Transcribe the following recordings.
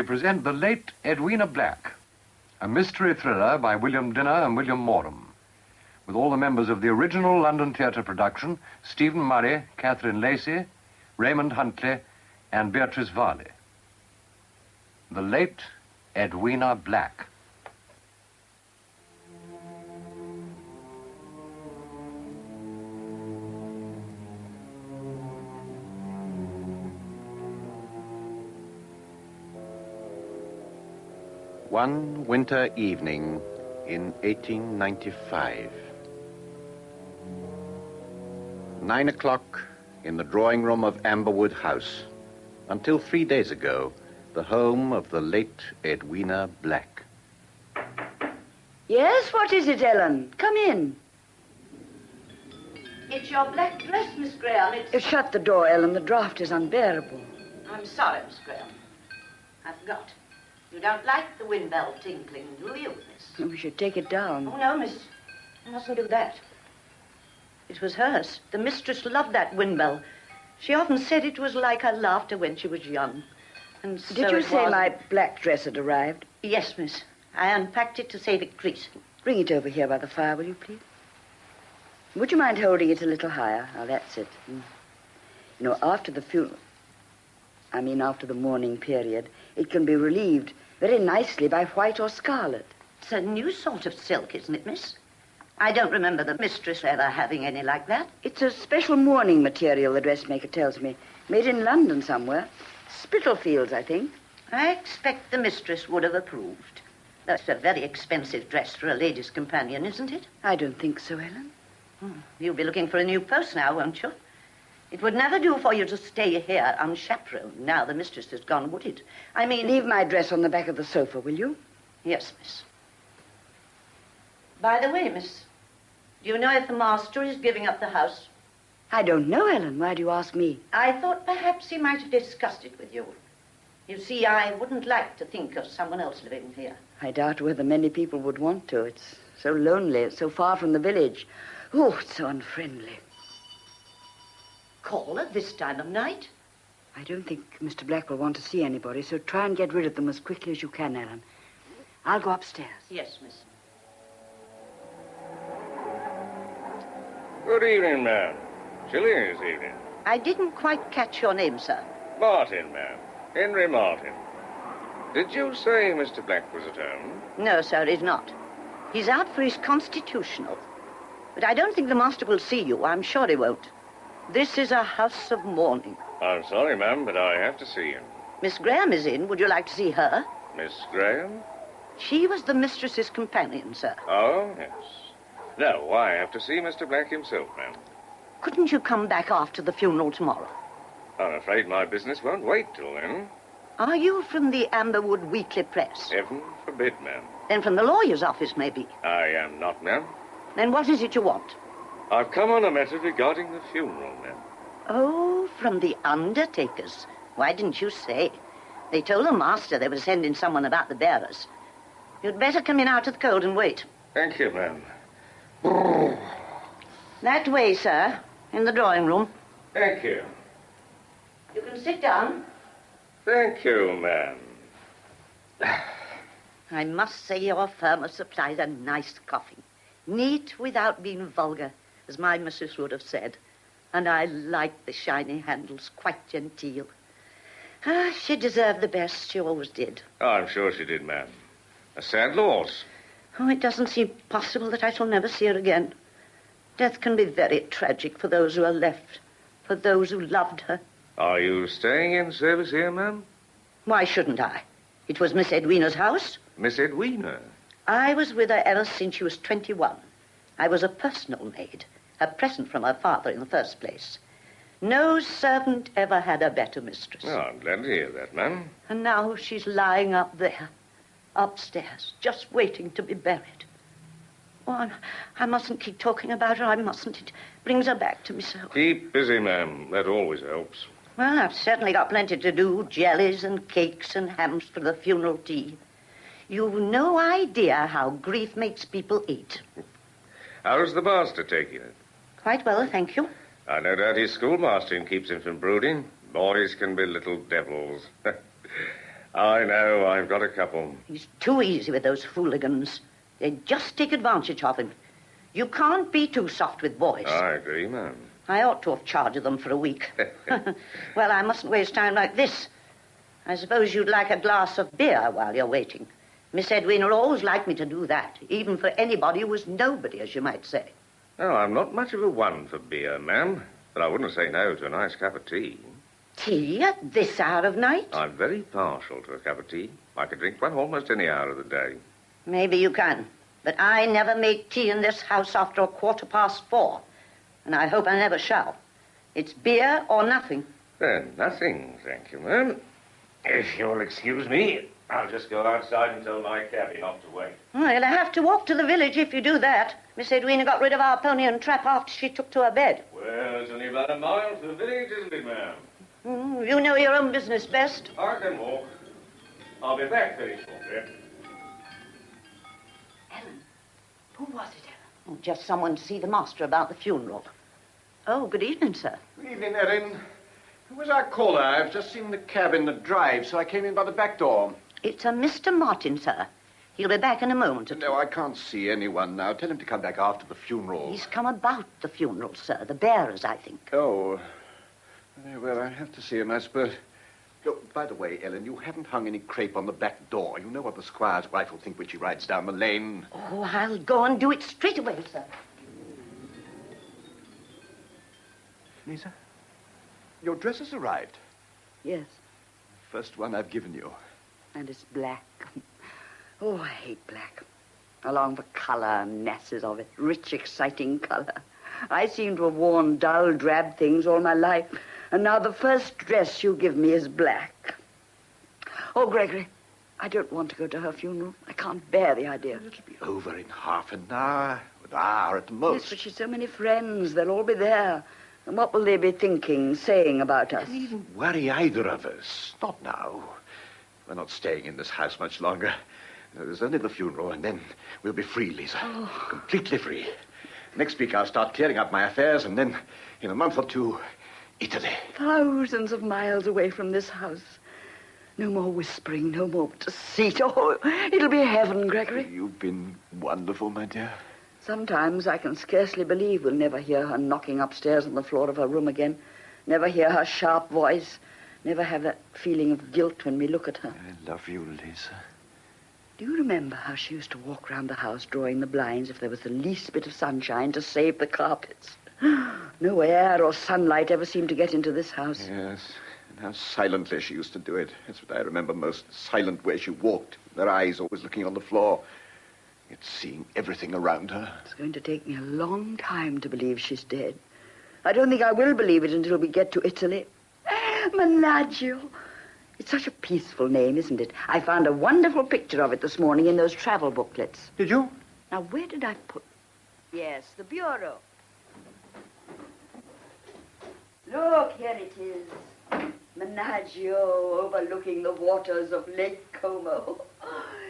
present The Late Edwina Black, a mystery thriller by William Dinner and William Morham, with all the members of the original London Theatre production, Stephen Murray, Catherine Lacey, Raymond Huntley, and Beatrice Varley. The Late Edwina Black. One winter evening in 1895. 9 o'clock in the drawing room of Amberwood House. Until 3 days ago, the home of the late Edwina Black. Yes, what is it, Ellen? Come in. It's your black dress, Miss Graham. Shut the door, Ellen. The draft is unbearable. I'm sorry, Miss Graham. I forgot. You don't like the wind bell tinkling, do you, miss? We should take it down. Oh, no, miss. You mustn't do that. It was hers. The mistress loved that wind bell. She often said it was like her laughter when she was young. And so Did you say my black dress had arrived? Yes, miss. I unpacked it to save it creasing. Bring it over here by the fire, will you, please? Would you mind holding it a little higher? Now, that's it. You know, after the funeral, after the mourning period, it can be relieved very nicely by white or scarlet. It's a new sort of silk, isn't it, miss? I don't remember the mistress ever having any like that. It's a special mourning material, the dressmaker tells me. Made in London somewhere. Spitalfields, I think. I expect the mistress would have approved. That's a very expensive dress for a lady's companion, isn't it? I don't think so, Ellen. You'll be looking for a new post now, won't you? It would never do for you to stay here unchaperoned now the mistress has gone, would it? Leave my dress on the back of the sofa, will you? Yes, miss. By the way, miss, do you know if the master is giving up the house? I don't know, Ellen. Why do you ask me? I thought perhaps he might have discussed it with you. You see, I wouldn't like to think of someone else living here. I doubt whether many people would want to. It's so lonely. It's so far from the village. Oh, it's so unfriendly. Call at this time of night? I don't think Mr. Black will want to see anybody, so try and get rid of them as quickly as you can, Ellen. I'll go upstairs. Yes, miss. Good evening, ma'am. Chilly this evening. I didn't quite catch your name, sir. Martin, ma'am. Henry Martin. Did you say Mr. Black was at home? No, sir, he's not. He's out for his constitutional. But I don't think the master will see you. I'm sure he won't. This is a house of mourning. I'm sorry, ma'am, but I have to see him. Miss Graham is in. Would you like to see her? Miss Graham? She was the mistress's companion, sir. Oh, yes. No, I have to see Mr. Black himself, ma'am. Couldn't you come back after the funeral tomorrow? I'm afraid my business won't wait till then. Are you from the Amberwood Weekly Press? Heaven forbid, ma'am. Then from the lawyer's office, maybe. I am not, ma'am. Then what is it you want? I've come on a matter regarding the funeral, ma'am. Oh, from the undertakers. Why didn't you say? They told the master they were sending someone about the bearers. You'd better come in out of the cold and wait. Thank you, ma'am. That way, sir, in the drawing room. Thank you. You can sit down. Thank you, ma'am. I must say your firm supplies a nice coffee. Neat without being vulgar, as my missus would have said. And I like the shiny handles, quite genteel. She deserved the best, she always did. Oh, I'm sure she did, ma'am. A sad loss. Oh, it doesn't seem possible that I shall never see her again. Death can be very tragic for those who are left, for those who loved her. Are you staying in service here, ma'am? Why shouldn't I? It was Miss Edwina's house. Miss Edwina? I was with her ever since she was 21. I was a personal maid, a present from her father in the first place. No servant ever had a better mistress. Oh, I'm glad to hear that, ma'am. And now she's lying up there, upstairs, just waiting to be buried. Oh, I mustn't keep talking about her. I mustn't. It brings her back to me so. Keep busy, ma'am. That always helps. Well, I've certainly got plenty to do. Jellies and cakes and hams for the funeral tea. You've no idea how grief makes people eat. How's the master taking it? Quite well, thank you. I no doubt his schoolmastering keeps him from brooding. Boys can be little devils. I know, I've got a couple. He's too easy with those hooligans. They just take advantage of him. You can't be too soft with boys. I agree, ma'am. I ought to have charged them for a week. Well, I mustn't waste time like this. I suppose you'd like a glass of beer while you're waiting. Miss Edwina always liked me to do that, even for anybody who was nobody, as you might say. Oh, I'm not much of a one for beer, ma'am, but I wouldn't say no to a nice cup of tea. Tea at this hour of night? I'm very partial to a cup of tea. I could drink one almost any hour of the day. Maybe you can, but I never make tea in this house after 4:15, and I hope I never shall. It's beer or nothing. Then, nothing, thank you, ma'am. If you'll excuse me, I'll just go outside and tell my cabby not to wait. Well, you'll have to walk to the village if you do that. Miss Edwina got rid of our pony and trap after she took to her bed. Well, it's only about a mile to the village, isn't it, ma'am? You know your own business best. I can walk. I'll be back very shortly. Ellen, who was it, Ellen? Oh, just someone to see the master about the funeral. Oh, good evening, sir. Good evening, Erin. Who was our caller? I've just seen the cab in the drive, so I came in by the back door. It's a Mr. Martin, sir. He'll be back in a moment or two. No, I can't see anyone now. Tell him to come back after the funeral. He's come about the funeral, sir. The bearers, I think. Oh. Very well, I have to see him, I suppose. Oh, by the way, Ellen, you haven't hung any crepe on the back door. You know what the squire's wife will think when she rides down the lane. Oh, I'll go and do it straight away, sir. Lisa, your dress has arrived. Yes, First one I've given you. and it's black. Oh, I hate black. I long for color and masses of it. Rich, exciting color. I seem to have worn dull, drab things all my life. And now the first dress you give me is black. Oh, Gregory, I don't want to go to her funeral. I can't bear the idea. It'll be over in half an hour. An hour at the most. Yes, but she's so many friends. They'll all be there. And what will they be thinking, saying about us? Don't even worry either of us. Not now. We're not staying in this house much longer. There's only the funeral, and then we'll be free, Lisa. Oh. Completely free. Next week I'll start clearing up my affairs, and then in a month or two, Italy. Thousands of miles away from this house. No more whispering, no more deceit. Oh, it'll be heaven, Gregory. You've been wonderful, my dear. Sometimes I can scarcely believe we'll never hear her knocking upstairs on the floor of her room again. Never hear her sharp voice. Never have that feeling of guilt when we look at her. I love you, Lisa. Do you remember how she used to walk round the house drawing the blinds if there was the least bit of sunshine to save the carpets? No air or sunlight ever seemed to get into this house. Yes, and how silently she used to do it. That's what I remember most. The silent way she walked, her eyes always looking on the floor. Yet seeing everything around her. It's going to take me a long time to believe she's dead. I don't think I will believe it until we get to Italy. Menaggio. It's such a peaceful name, isn't it? I found a wonderful picture of it this morning in those travel booklets. Did you? Now, where did I put... Yes, the bureau. Look, here it is. Menaggio overlooking the waters of Lake Como.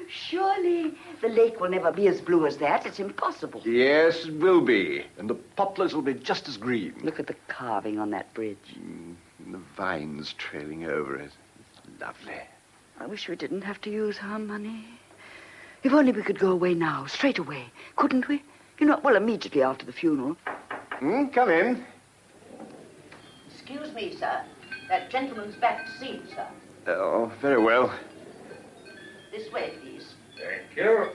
Surely the lake will never be as blue as that. It's impossible. Yes, it will be. And the poplars will be just as green. Look at the carving on that bridge. And the vines trailing over it. It's lovely. I wish we didn't have to use her money. If only we could go away now, straight away. Couldn't we? You know, well, immediately after the funeral. Come in. Excuse me, sir. That gentleman's back to see you, sir. Oh, very well. This way, please. Thank you.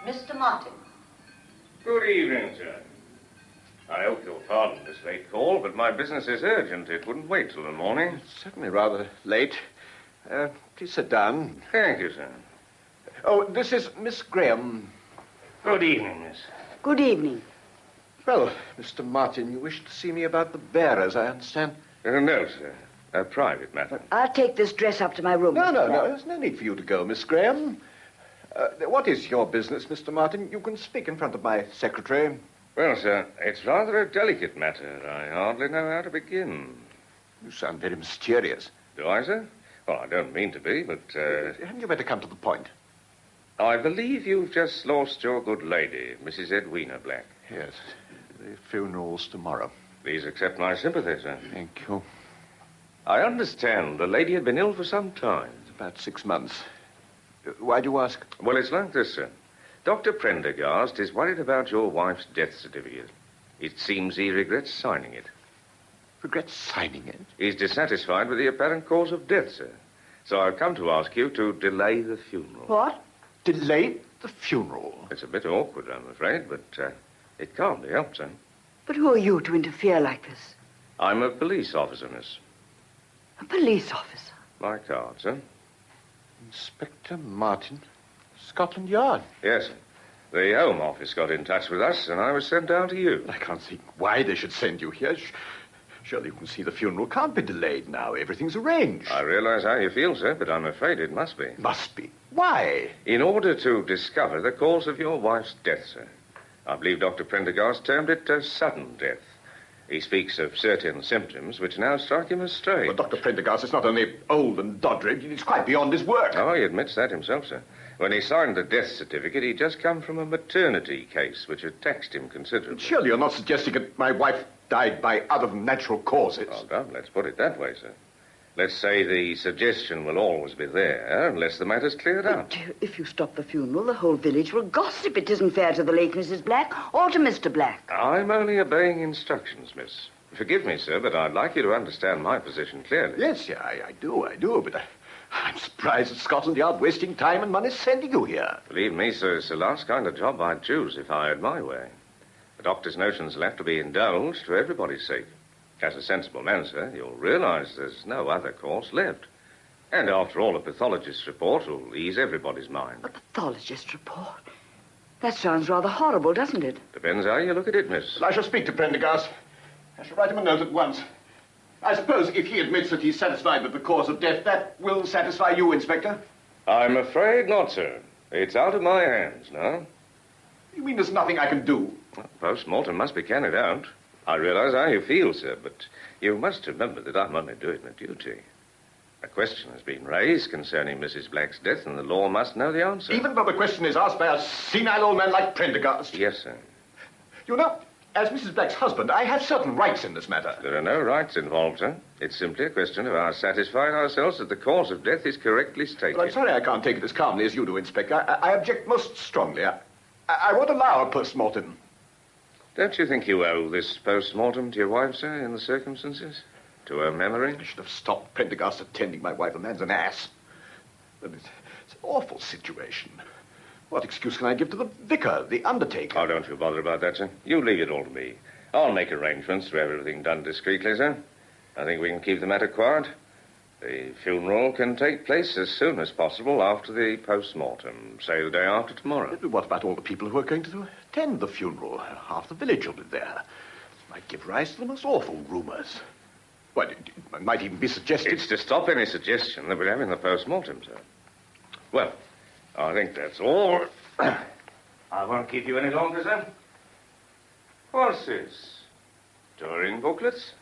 Mr. Martin. Good evening, sir. I hope you'll pardon this late call, but my business is urgent. It wouldn't wait till the morning. It's certainly rather late. Please sit down. Thank you, sir. Oh, this is Miss Graham. Good evening, miss. Good evening. Well, Mr. Martin, you wish to see me about the bearers, I understand. No, sir. A private matter. I'll take this dress up to my room. No. Mr. Black. There's no need for you to go, Miss Graham. What is your business, Mr. Martin? You can speak in front of my secretary. Well, sir, it's rather a delicate matter. I hardly know how to begin. You sound very mysterious. Do I, sir? Well, I don't mean to be, but, Hadn't you better come to the point? I believe you've just lost your good lady, Mrs. Edwina Black. Yes. The funeral's tomorrow. Please accept my sympathy, sir. Thank you. I understand the lady had been ill for some time. About 6 months. Why do you ask? Well, it's like this, sir. Dr. Prendergast is worried about your wife's death certificate. It seems he regrets signing it. Regrets signing it? He's dissatisfied with the apparent cause of death, sir. So I've come to ask you to delay the funeral. What? Delay the funeral? It's a bit awkward, I'm afraid, but it can't be helped, sir. But who are you to interfere like this? I'm a police officer, miss. A police officer? My card, sir. Inspector Martin, Scotland Yard. Yes, sir. The Home Office got in touch with us, and I was sent down to you. I can't see why they should send you here. Surely you can see the funeral can't be delayed now. Everything's arranged. I realize how you feel, sir, but I'm afraid it must be. Must be. Why? In order to discover the cause of your wife's death, sir. I believe Dr. Prendergast termed it a sudden death. He speaks of certain symptoms which now strike him as strange. Well, Dr. Prendergast is not only old and doddering, he's quite beyond his work. Oh, he admits that himself, sir. When he signed the death certificate, he'd just come from a maternity case which had taxed him considerably. Surely you're not suggesting that my wife died by other than natural causes. Oh, don't let's put it that way, sir. Let's say the suggestion will always be there unless the matter's cleared up. But if you stop the funeral, the whole village will gossip. It isn't fair to the late Mrs. Black or to Mr. Black. I'm only obeying instructions, miss. Forgive me, sir, but I'd like you to understand my position clearly. Yes, yeah, I do, but I'm surprised at Scotland Yard wasting time and money sending you here. Believe me, sir, it's the last kind of job I'd choose if I had my way. The doctor's notions will have to be indulged for everybody's sake. As a sensible man, sir, you'll realize there's no other course left. And after all, a pathologist's report will ease everybody's mind. A pathologist's report? That sounds rather horrible, doesn't it? Depends how you look at it, miss. Well, I shall speak to Prendergast. I shall write him a note at once. I suppose if he admits that he's satisfied with the cause of death, that will satisfy you, Inspector? I'm afraid not, sir. It's out of my hands now. You mean there's nothing I can do? Well, post-mortem must be carried out. I realize how you feel, sir, but you must remember that I'm only doing my duty. A question has been raised concerning Mrs. Black's death, and the law must know the answer. Even though the question is asked by a senile old man like Prendergast? Yes, sir. You know, as Mrs. Black's husband, I have certain rights in this matter. There are no rights involved, sir. It's simply a question of our satisfying ourselves that the cause of death is correctly stated. Well, I'm sorry I can't take it as calmly as you do, Inspector. I object most strongly. I won't allow a post-mortem. Don't you think you owe this post-mortem to your wife, sir, in the circumstances? To her memory? I should have stopped Prendergast attending my wife. The man's an ass. But it's an awful situation. What excuse can I give to the vicar, the undertaker? Oh, don't you bother about that, sir. You leave it all to me. I'll make arrangements to have everything done discreetly, sir. I think we can keep the matter quiet. The funeral can take place as soon as possible after the post-mortem, say the day after tomorrow. But what about all the people who are going to attend the funeral? Half the village will be there. It might give rise to the most awful rumors. Well, it might even be suggested... It's to stop any suggestion that we're having the post-mortem, sir. Well, I think that's all. I won't keep you any longer, sir. What's this? Touring booklets?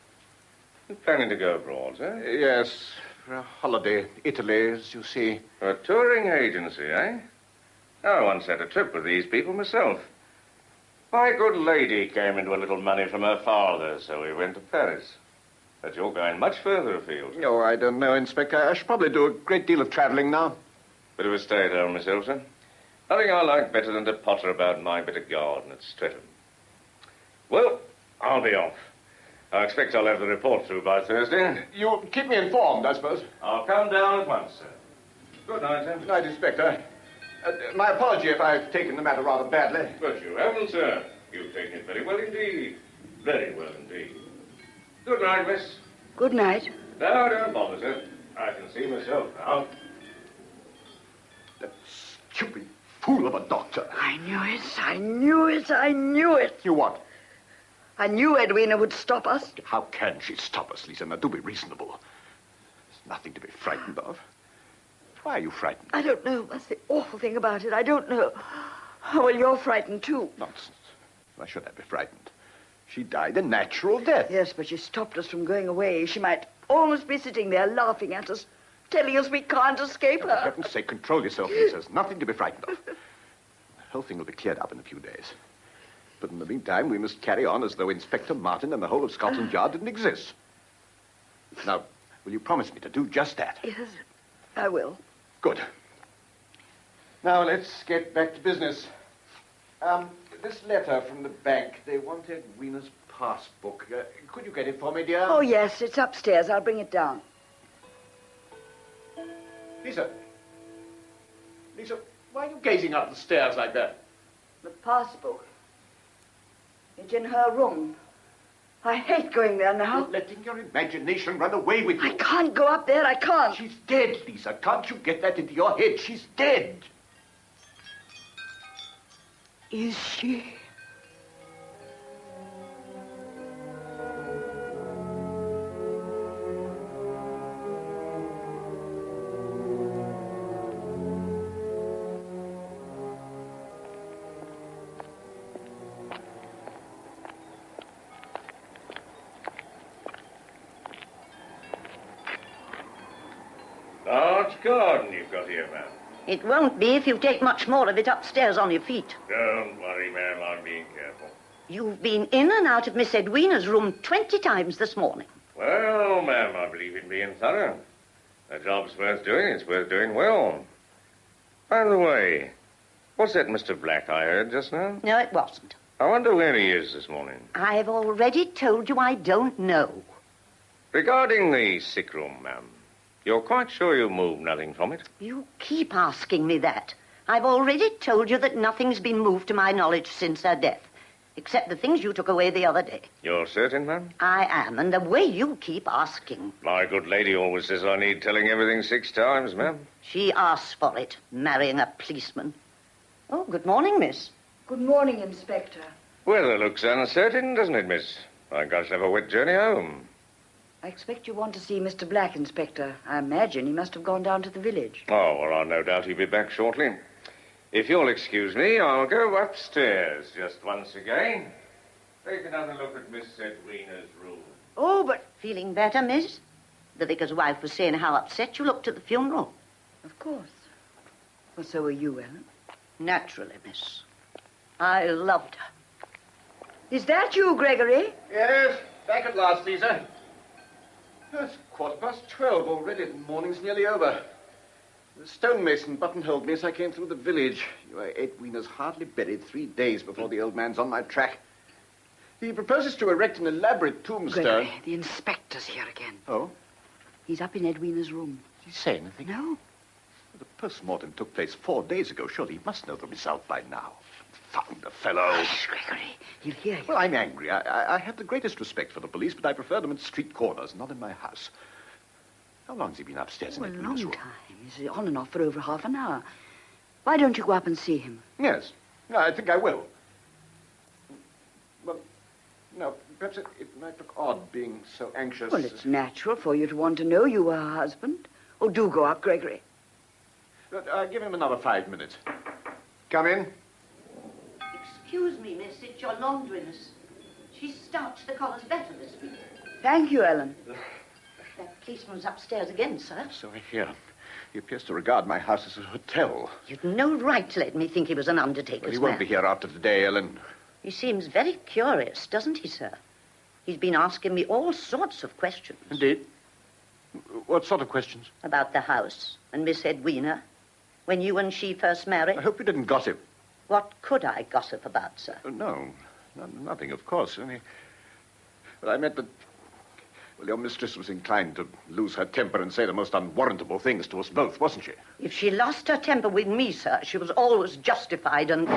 You're planning to go abroad, sir? Yes, for a holiday. Italy, as you see. A touring agency, eh? I once had a trip with these people myself. My good lady came into a little money from her father, so we went to Paris. But you're going much further afield. No, I don't know, Inspector. I should probably do a great deal of traveling now. Bit of a stay at home myself, sir. Nothing I like better than to potter about my bit of garden at Streatham. Well, I'll be off. I expect I'll have the report through by Thursday. You'll keep me informed, I suppose. I'll come down at once, sir. Good night, sir. Good night, Inspector. My apology if I've taken the matter rather badly. But you haven't, sir. You've taken it very well indeed. Very well indeed. Good night, miss. Good night. No, don't bother, sir. I can see myself now. That stupid fool of a doctor. I knew it. I knew it. I knew it. You what? I knew Edwina would stop us. How can she stop us, Lisa? Now, do be reasonable. There's nothing to be frightened of. Why are you frightened? I don't know. That's the awful thing about it. I don't know. Oh, well, you're frightened, too. Nonsense. Why should I be frightened? She died a natural death. Yes, but she stopped us from going away. She might almost be sitting there laughing at us, telling us we can't escape her. For heaven's sake, control yourself, Lisa. There's nothing to be frightened of. The whole thing will be cleared up in a few days. But in the meantime, we must carry on as though Inspector Martin and the whole of Scotland Yard didn't exist. Now, will you promise me to do just that? Yes. I will. Good. Now, let's get back to business. This letter from the bank, they wanted Wiener's passbook. Could you get it for me, dear? Oh, yes, it's upstairs. I'll bring it down. Lisa. Lisa, why are you gazing up the stairs like that? The passbook. It's in her room. I hate going there now. You're letting your imagination run away with you. I can't go up there. I can't. She's dead, Lisa. Can't you get that into your head? She's dead. Is she? Large garden you've got here, ma'am. It won't be if you take much more of it upstairs on your feet. Don't worry, ma'am. I'm being careful. You've been in and out of Miss Edwina's room 20 times this morning. Well, ma'am, I believe in being thorough. The job's worth doing. It's worth doing well. By the way, what's that Mr. Black I heard just now? No, it wasn't. I wonder where he is this morning. I've already told you I don't know. Regarding the sick room, ma'am, you're quite sure you moved nothing from it? You keep asking me that. I've already told you that nothing's been moved to my knowledge since her death, except the things you took away the other day. You're certain, ma'am? I am, and the way you keep asking. My good lady always says I need telling everything 6 times, ma'am. She asks for it, marrying a policeman. Oh, good morning, miss. Good morning, Inspector. Weather looks uncertain, doesn't it, miss? I guess I'll have a wet journey home. I expect you want to see Mr. Black, Inspector. I imagine he must have gone down to the village. Oh, well, I'll no doubt he'll be back shortly. If you'll excuse me, I'll go upstairs just once again. Take another look at Miss Edwina's room. Oh, but... Feeling better, miss? The vicar's wife was saying how upset you looked at the funeral. Of course. Well, so are you, Ellen. Naturally, miss. I loved her. Is that you, Gregory? Yes, back at last, Lisa. It's 12:15 already. The morning's nearly over. The stonemason buttonholed me as I came through the village. Your Edwina's hardly buried 3 days before the old man's on my track. He proposes to erect an elaborate tombstone. Gregory, the inspector's here again. Oh? He's up in Edwina's room. Did he say anything? No. The post-mortem took place 4 days ago. Surely he must know the result by now. Found the fellow. Hush, Gregory. He'll hear you. Well, I'm angry. I have the greatest respect for the police, but I prefer them in street corners, not in my house. How long has he been upstairs in a Edwina's long room? time. He's on and off for over half an hour. Why don't you go up and see him? Yes. No, I think I will. Well, no, perhaps it might look odd being so anxious. Well, it's natural for you to want to know you were her husband. Oh, do go up, Gregory. Give him another 5 minutes. Come in. Excuse me, miss, it's your laundress. She's starched the collars better this week. Thank you, Ellen. That policeman's upstairs again, sir. So I hear. He appears to regard my house as a hotel. You'd no right to let me think he was an undertaker's Well, he won't be here after today, Ellen. He seems very curious, doesn't he, sir? He's been asking me all sorts of questions. Indeed? What sort of questions? About the house and Miss Edwina, when you and she first married. I hope you didn't gossip. What could I gossip about, sir? No, nothing, of course. But I meant that, well, your mistress was inclined to lose her temper and say the most unwarrantable things to us both, wasn't she? If she lost her temper with me, sir, she was always justified and...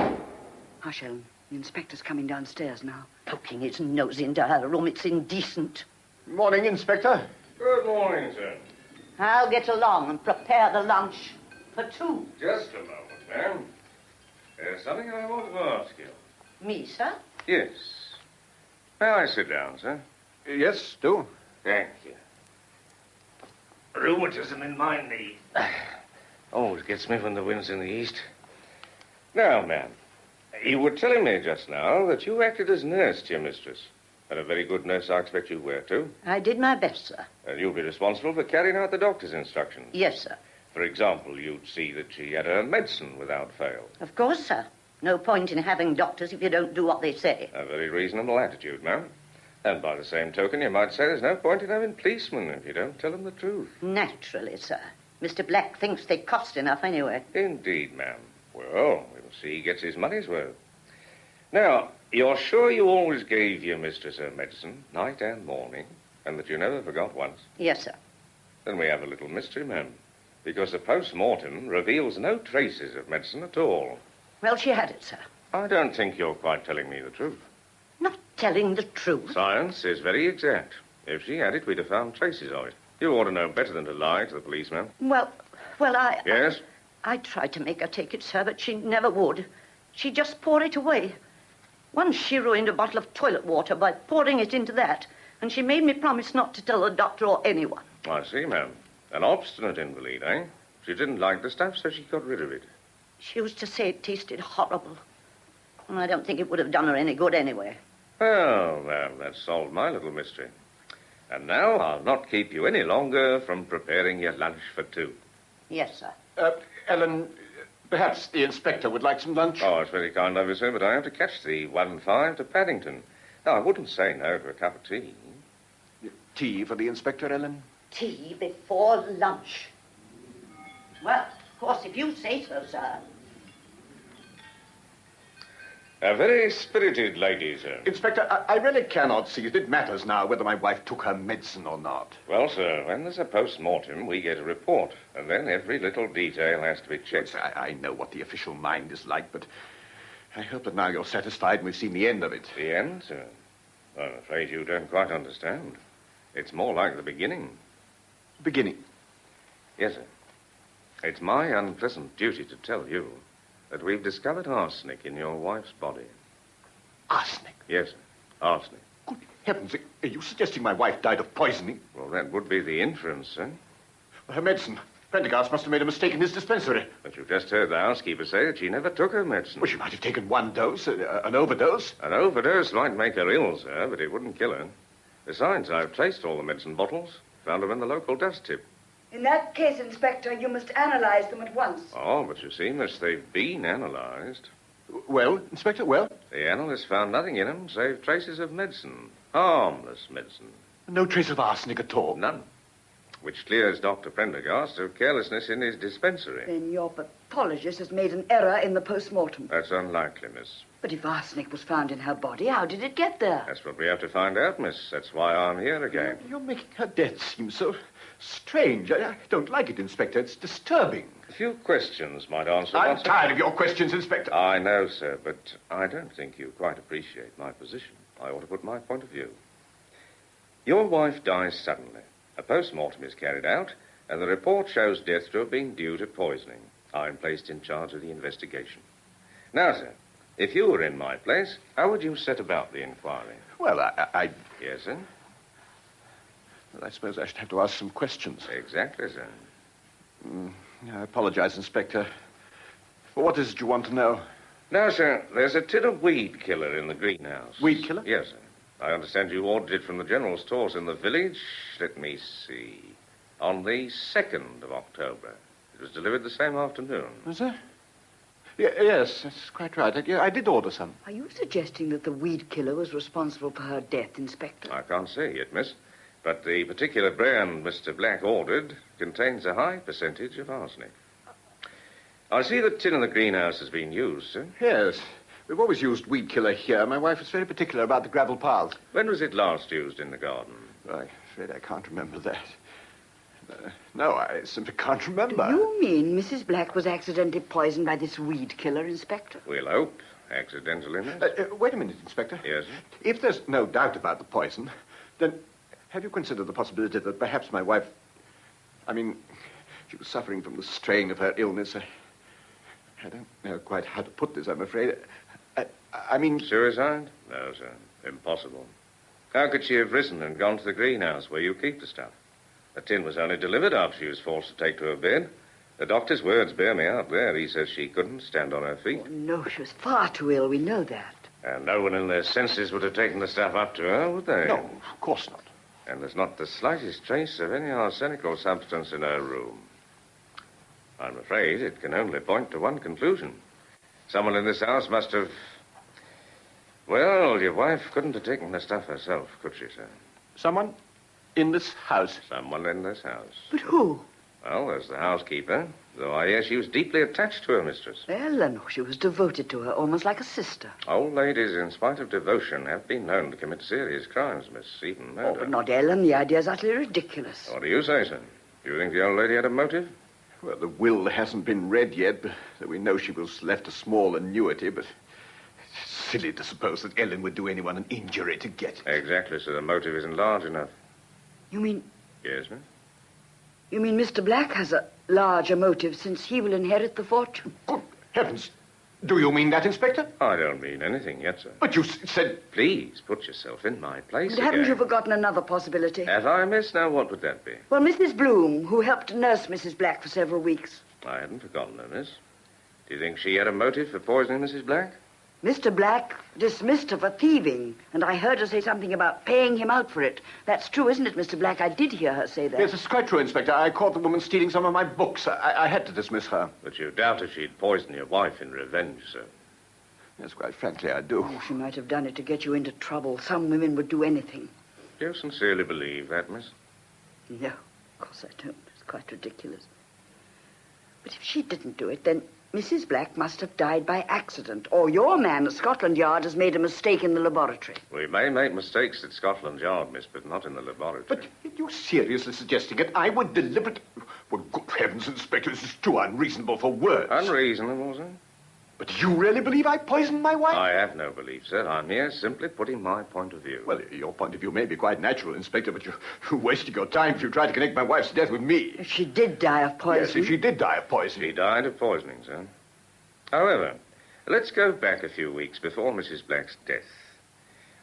Hush, Ellen. The inspector's coming downstairs now. Poking his nose into her room, it's indecent. Morning, Inspector. Good morning, sir. I'll get along and prepare the lunch for 2. Just a moment, ma'am. There's something I want to ask you. Me, sir? Yes. May I sit down, sir? Yes, do. Thank you. Rheumatism in my knee. Always gets me when the wind's in the east. Now, ma'am, you were telling me just now that you acted as nurse to your mistress. And a very good nurse I expect you were, too. I did my best, sir. And you'll be responsible for carrying out the doctor's instructions. Yes, sir. For example, you'd see that she had her medicine without fail. Of course, sir. No point in having doctors if you don't do what they say. A very reasonable attitude, ma'am. And by the same token, you might say there's no point in having policemen if you don't tell them the truth. Naturally, sir. Mr. Black thinks they cost enough anyway. Indeed, ma'am. Well, we'll see he gets his money's worth. Now, you're sure you always gave your mistress her medicine, night and morning, and that you never forgot once? Yes, sir. Then we have a little mystery, ma'am, because the post-mortem reveals no traces of medicine at all. Well, she had it, sir. I don't think you're quite telling me the truth. Not telling the truth. Science is very exact. If she had it, we'd have found traces of it. You ought to know better than to lie to the policeman. Well, I... Yes? I tried to make her take it, sir, but she never would. She'd just pour it away. Once she ruined a bottle of toilet water by pouring it into that, and she made me promise not to tell the doctor or anyone. I see, ma'am. An obstinate invalid, eh? She didn't like the stuff, so she got rid of it. She used to say it tasted horrible. And I don't think it would have done her any good anyway. Well, ma'am, that's solved my little mystery. And now I'll not keep you any longer from preparing your lunch for two. Yes, sir. Ellen, perhaps the inspector would like some lunch? Oh, it's very kind of you, sir, but I have to catch the 1-5 to Paddington. Now, I wouldn't say no to a cup of tea. Tea for the inspector, Ellen? Tea before lunch. Well, of course, if you say so, sir. A very spirited lady, sir. Inspector, I really cannot see that it matters now whether my wife took her medicine or not. Well, sir, when there's a post-mortem, we get a report, and then every little detail has to be checked. Yes, I know what the official mind is like, but I hope that now you're satisfied and we've seen the end of it. The end, sir? I'm afraid you don't quite understand. It's more like the beginning. Beginning. Yes, sir. It's my unpleasant duty to tell you that we've discovered arsenic in your wife's body. Arsenic? Yes, sir. Arsenic. Good heavens, are you suggesting my wife died of poisoning? Well, that would be the inference, sir. Her medicine. Prendergast must have made a mistake in his dispensary. But you've just heard the housekeeper say that she never took her medicine. Well, she might have taken one dose, an overdose. An overdose might make her ill, sir, but it wouldn't kill her. Besides, I've traced all the medicine bottles, found them in the local dust tip. In that case, Inspector, you must analyze them at once. Oh, but you see, miss, they've been analyzed. Well, Inspector, well? The analyst found nothing in them save traces of medicine. Harmless medicine. No trace of arsenic at all? None. Which clears Dr. Prendergast of carelessness in his dispensary. Then your pathologist has made an error in the post-mortem. That's unlikely, miss. But if arsenic was found in her body, how did it get there? That's what we have to find out, miss. That's why I'm here again. You're making her death seem so strange. I don't like it, Inspector. It's disturbing. A few questions might answer. I'm tired of your questions, Inspector. I know, sir, but I don't think you quite appreciate my position. I ought to put my point of view. Your wife dies suddenly. A post-mortem is carried out, and the report shows death to have been due to poisoning. I'm placed in charge of the investigation. Now, sir, if you were in my place, how would you set about the inquiry? Well, I... Yes, sir? Well, I suppose I should have to ask some questions. Exactly, sir. I apologize, Inspector. But what is it you want to know? Now, sir, there's a tin of weed killer in the greenhouse. Weed killer? Yes, sir. I understand you ordered it from the general stores in the village. Let me see. On the 2nd of October. It was delivered the same afternoon. Was that? Yes, that's quite right. I did order some. Are you suggesting that the weed killer was responsible for her death, Inspector? I can't say yet, miss. But the particular brand Mr. Black ordered contains a high percentage of arsenic. I see the tin in the greenhouse has been used, sir. Yes. We've always used weed killer here. My wife was very particular about the gravel paths. When was it last used in the garden? I'm afraid I can't remember that. No, I simply can't remember. Do you mean Mrs. Black was accidentally poisoned by this weed killer, Inspector? We'll hope. Accidentally, miss. Wait a minute, Inspector. Yes, sir? If there's no doubt about the poison, then have you considered the possibility that perhaps my wife... she was suffering from the strain of her illness. I don't know quite how to put this, I'm afraid. Suicide? No, sir. Impossible. How could she have risen and gone to the greenhouse where you keep the stuff? The tin was only delivered after she was forced to take to her bed. The doctor's words bear me out there. He says she couldn't stand on her feet. Oh, no, she was far too ill. We know that. And no one in their senses would have taken the stuff up to her, would they? No, of course not. And there's not the slightest trace of any arsenical substance in her room. I'm afraid it can only point to one conclusion. Someone in this house must have... Well, your wife couldn't have taken the stuff herself, could she, sir? Someone in this house? Someone in this house. But who? Well, there's the housekeeper, though I hear she was deeply attached to her mistress. Ellen, she was devoted to her, almost like a sister. Old ladies, in spite of devotion, have been known to commit serious crimes, miss, even murder. Oh, but not Ellen. The idea's utterly ridiculous. What do you say, sir? Do you think the old lady had a motive? Well, the will hasn't been read yet, but we know she was left a small annuity, but it's silly to suppose that Ellen would do anyone an injury to get it. Exactly, sir. The motive isn't large enough. You mean Yes, miss? Mr. Black has a larger motive since he will inherit the fortune? Good heavens. Do you mean that, Inspector? I don't mean anything yet, sir. But you said... Please, put yourself in my place And haven't again. you forgotten another possibility? Have I, miss? Now, what would that be? Well, Mrs. Bloom, who helped nurse Mrs. Black for several weeks. I hadn't forgotten her, miss. Do you think she had a motive for poisoning Mrs. Black? Mr. Black dismissed her for thieving, and I heard her say something about paying him out for it. That's true, isn't it, Mr. Black? I did hear her say that. Yes, it's quite true, Inspector. I caught the woman stealing some of my books. I had to dismiss her. But you doubt if she'd poisoned your wife in revenge, sir. Yes, quite frankly, I do. Oh, she might have done it to get you into trouble. Some women would do anything. Do you sincerely believe that, miss? No, of course I don't. It's quite ridiculous. But if she didn't do it, then Mrs. Black must have died by accident. Or your man at Scotland Yard has made a mistake in the laboratory. We may make mistakes at Scotland Yard, miss, but not in the laboratory. But you're seriously suggesting it? I would deliberately... Well, good heavens, Inspector, this is too unreasonable for words. Unreasonable, sir? But you really believe I poisoned my wife? I have no belief, sir. I'm here simply putting my point of view. Well, your point of view may be quite natural, Inspector, but you're wasting your time if you try to connect my wife's death with me. If she did die of poison... Yes, if she did die of poison. She died of poisoning, sir. However, let's go back a few weeks before Mrs. Black's death.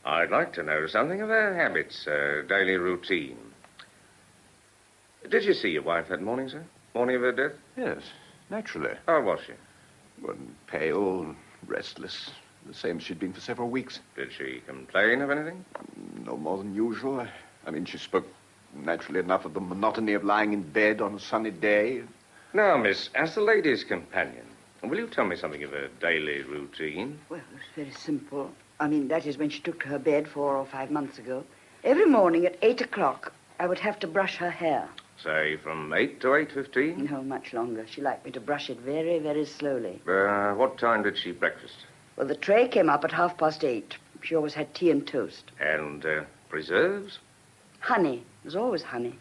I'd like to know something of her habits, her daily routine. Did you see your wife that morning, sir? Morning of her death? Yes, naturally. How was she? Well, pale, restless, the same as she'd been for several weeks. Did she complain of anything? No more than usual. I mean, she spoke naturally enough of the monotony of lying in bed on a sunny day. Now, miss, as the lady's companion, will you tell me something of her daily routine? Well, it's very simple. I mean, that is when she took to her bed 4 or 5 months ago. Every morning at 8 o'clock, I would have to brush her hair. Say, from 8 to 8:15? No, much longer. She liked me to brush it very, very slowly. What time did she breakfast? Well, the tray came up at 8:30. She always had tea and toast. And preserves? Honey. There's always honey.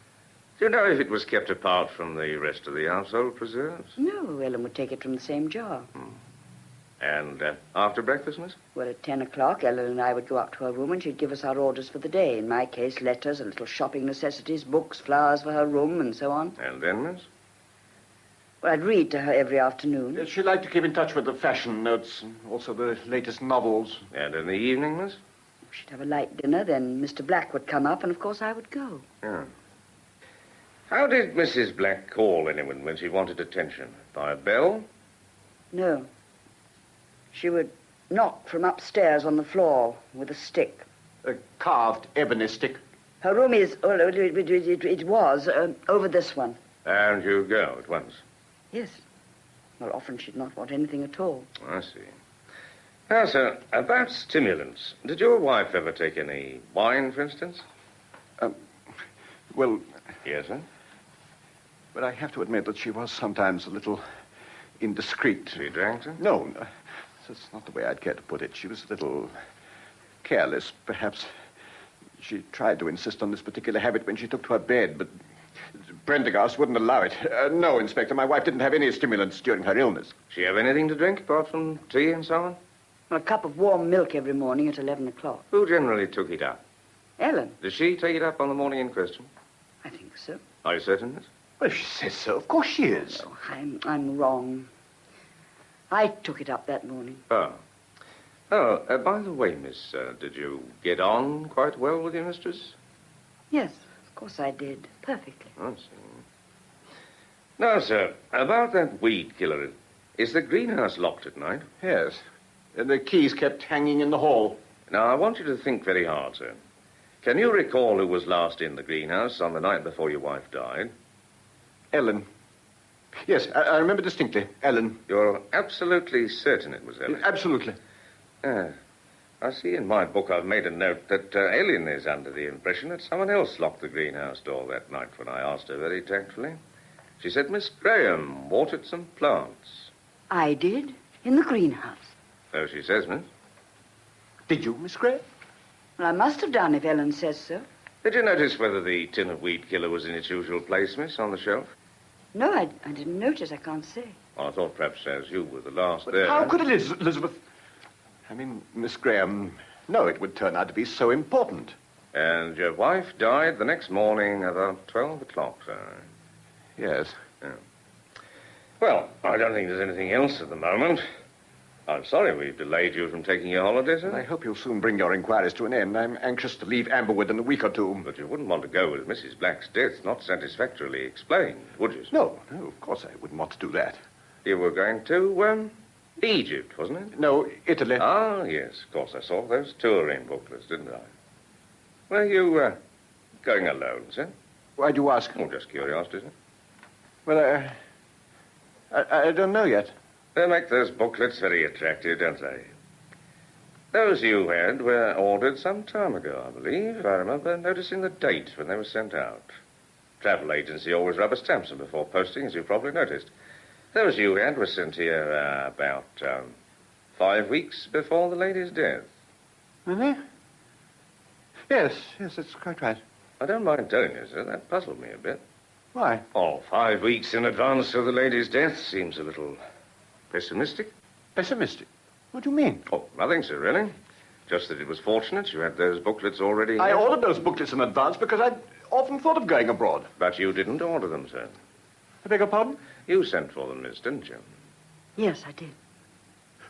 Do you know if it was kept apart from the rest of the household preserves? No, Ellen would take it from the same jar. And after breakfast, miss? Well, at 10 o'clock, Ellen and I would go up to her room and she'd give us our orders for the day. In my case, letters, a little shopping necessities, books, flowers for her room, and so on. And then, miss? Well, I'd read to her every afternoon. Yes, she liked to keep in touch with the fashion notes and also the latest novels. And in the evening, miss? She'd have a light dinner, then Mr. Black would come up, and of course I would go. Yeah. How did Mrs. Black call anyone when she wanted attention? By a bell? No. She would knock from upstairs on the floor with a stick. A carved ebony stick. Her room is, it was, over this one. And you go at once? Yes. Well, often she'd not want anything at all. I see. Now, sir, about stimulants. Did your wife ever take any wine, for instance? Well, Yes, sir? but I have to admit that she was sometimes a little indiscreet. She drank, sir? No, that's not the way I'd care to put it. She was a little careless, perhaps. She tried to insist on this particular habit when she took to her bed, but Prendergast wouldn't allow it. No, Inspector, my wife didn't have any stimulants during her illness. She have anything to drink apart from tea and so on? A cup of warm milk every morning at 11 o'clock. Who generally took it up? Ellen? Did she take it up on the morning in question? I think so. Are you certain, miss? Well, if she says so, of course she is. Oh, I'm wrong. I took it up that morning. Oh. Oh, by the way, miss, did you get on quite well with your mistress? Yes, of course I did. Perfectly. I see. Now, sir, about that weed killer, is the greenhouse locked at night? Yes. And the keys kept hanging in the hall. Now, I want you to think very hard, sir. Can you recall who was last in the greenhouse on the night before your wife died? Ellen. Yes, I remember distinctly. Ellen. You're absolutely certain it was Ellen? Absolutely. I see in my book I've made a note that Ellen is under the impression that someone else locked the greenhouse door that night when I asked her very tactfully. She said Miss Graham watered some plants. I did, in the greenhouse. So she says, miss. Did you, Miss Graham? Well, I must have done if Ellen says so. Did you notice whether the tin of weed killer was in its usual place, miss, on the shelf? No, I didn't notice. I can't say. Well, I thought perhaps as you were the last But there. how could it, Elizabeth? I mean, Miss Graham, no, it would turn out to be so important. And your wife died the next morning about 12 o'clock, sir. Yes. Yeah. Well, I don't think there's anything else at the moment. I'm sorry we've delayed you from taking your holiday, sir. I hope you'll soon bring your inquiries to an end. I'm anxious to leave Amberwood in a week or two. But you wouldn't want to go with Mrs. Black's death not satisfactorily explained, would you, sir? No, of course I wouldn't want to do that. You were going to, Egypt, wasn't it? No, Italy. Ah, yes, of course. I saw those touring booklets, didn't I? Were you, going alone, sir? Why do you ask? Oh, just curiosity, sir. Well, I don't know yet. They make those booklets very attractive, don't they? Those you had were ordered some time ago, I believe. I remember noticing the date when they were sent out. Travel agency always rubber stamps them before posting, as you probably noticed. Those you had were sent here about 5 weeks before the lady's death. Really? Yes, that's quite right. I don't mind telling you, sir, that puzzled me a bit. Why? Oh, 5 weeks in advance of the lady's death seems a little pessimistic. Pessimistic? What do you mean? Oh, nothing, sir, really. Just that it was fortunate you had those booklets already. I ordered those booklets in advance because I'd often thought of going abroad. But you didn't order them, sir. I beg your pardon? You sent for them, miss, didn't you? Yes, I did.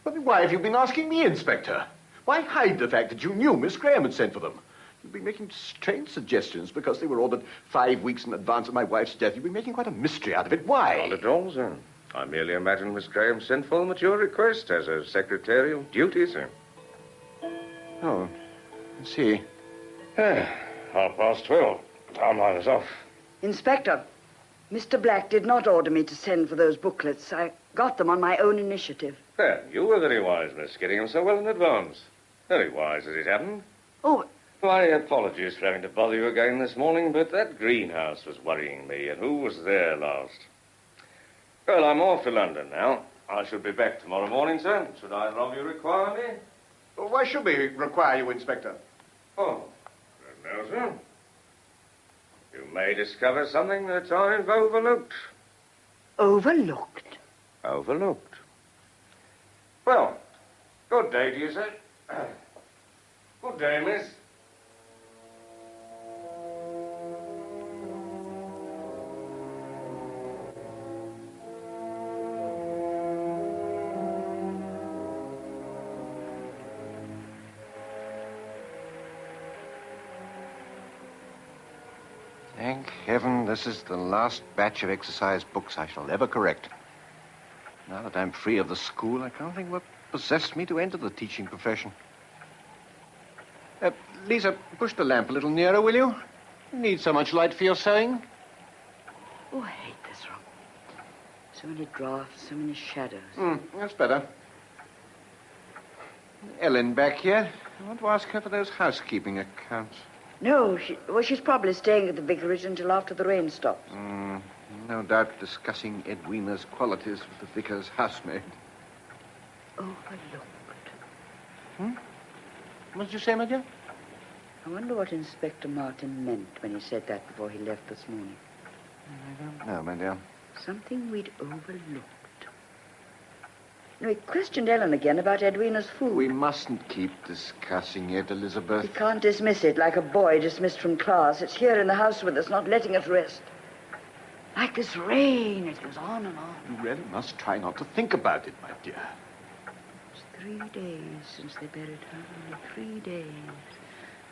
But why have you been asking me, Inspector? Why hide the fact that you knew Miss Graham had sent for them? You've been making strange suggestions because they were ordered 5 weeks in advance of my wife's death. You've been making quite a mystery out of it. Why? Not at all, sir. I merely imagined Miss Graham sent for them at your request as a secretarial duty, sir. Oh, I see. 12:30. Time I was off. Inspector, Mr. Black did not order me to send for those booklets. I got them on my own initiative. Then, you were very wise, miss, getting them so well in advance. Very wise as it happened. Oh, My apologies for having to bother you again this morning, but that greenhouse was worrying me, and who was there last? Well, I'm off to London now. I shall be back tomorrow morning, sir. Should either of you require me? Well, why should we require you, Inspector? Oh, I don't know, sir. You may discover something that I've overlooked. overlooked. Overlooked. Well, good day to you, sir. Good day, miss. Thank heaven this is the last batch of exercise books I shall ever correct. Now that I'm free of the school, I can't think what possessed me to enter the teaching profession. Lisa, push the lamp a little nearer, will you? You need so much light for your sewing. Oh, I hate this room. So many drafts, so many shadows. That's better. Ellen back yet? I want to ask her for those housekeeping accounts. No, she's probably staying at the vicarage until after the rain stops. No doubt discussing Edwina's qualities with the vicar's housemaid. Overlooked. What did you say, my dear? I wonder what Inspector Martin meant when he said that before he left this morning. I don't know, my dear. Something we'd overlooked. No, he questioned Ellen again about Edwina's food. We mustn't keep discussing it, Elizabeth. We can't dismiss it like a boy dismissed from class. It's here in the house with us, not letting us rest. Like this rain, it goes on and on. You really must try not to think about it, my dear. It's 3 days since they buried her. Only 3 days.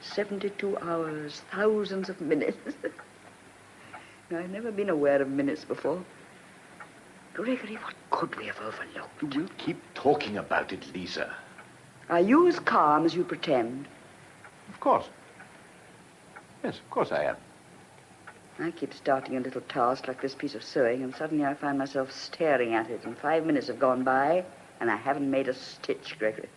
72 hours, thousands of minutes. I've never been aware of minutes before. Gregory, what could we have overlooked? You will keep talking about it, Lisa. Are you as calm as you pretend? Of course. Yes, of course I am. I keep starting a little task like this piece of sewing, and suddenly I find myself staring at it, and 5 minutes have gone by, and I haven't made a stitch, Gregory.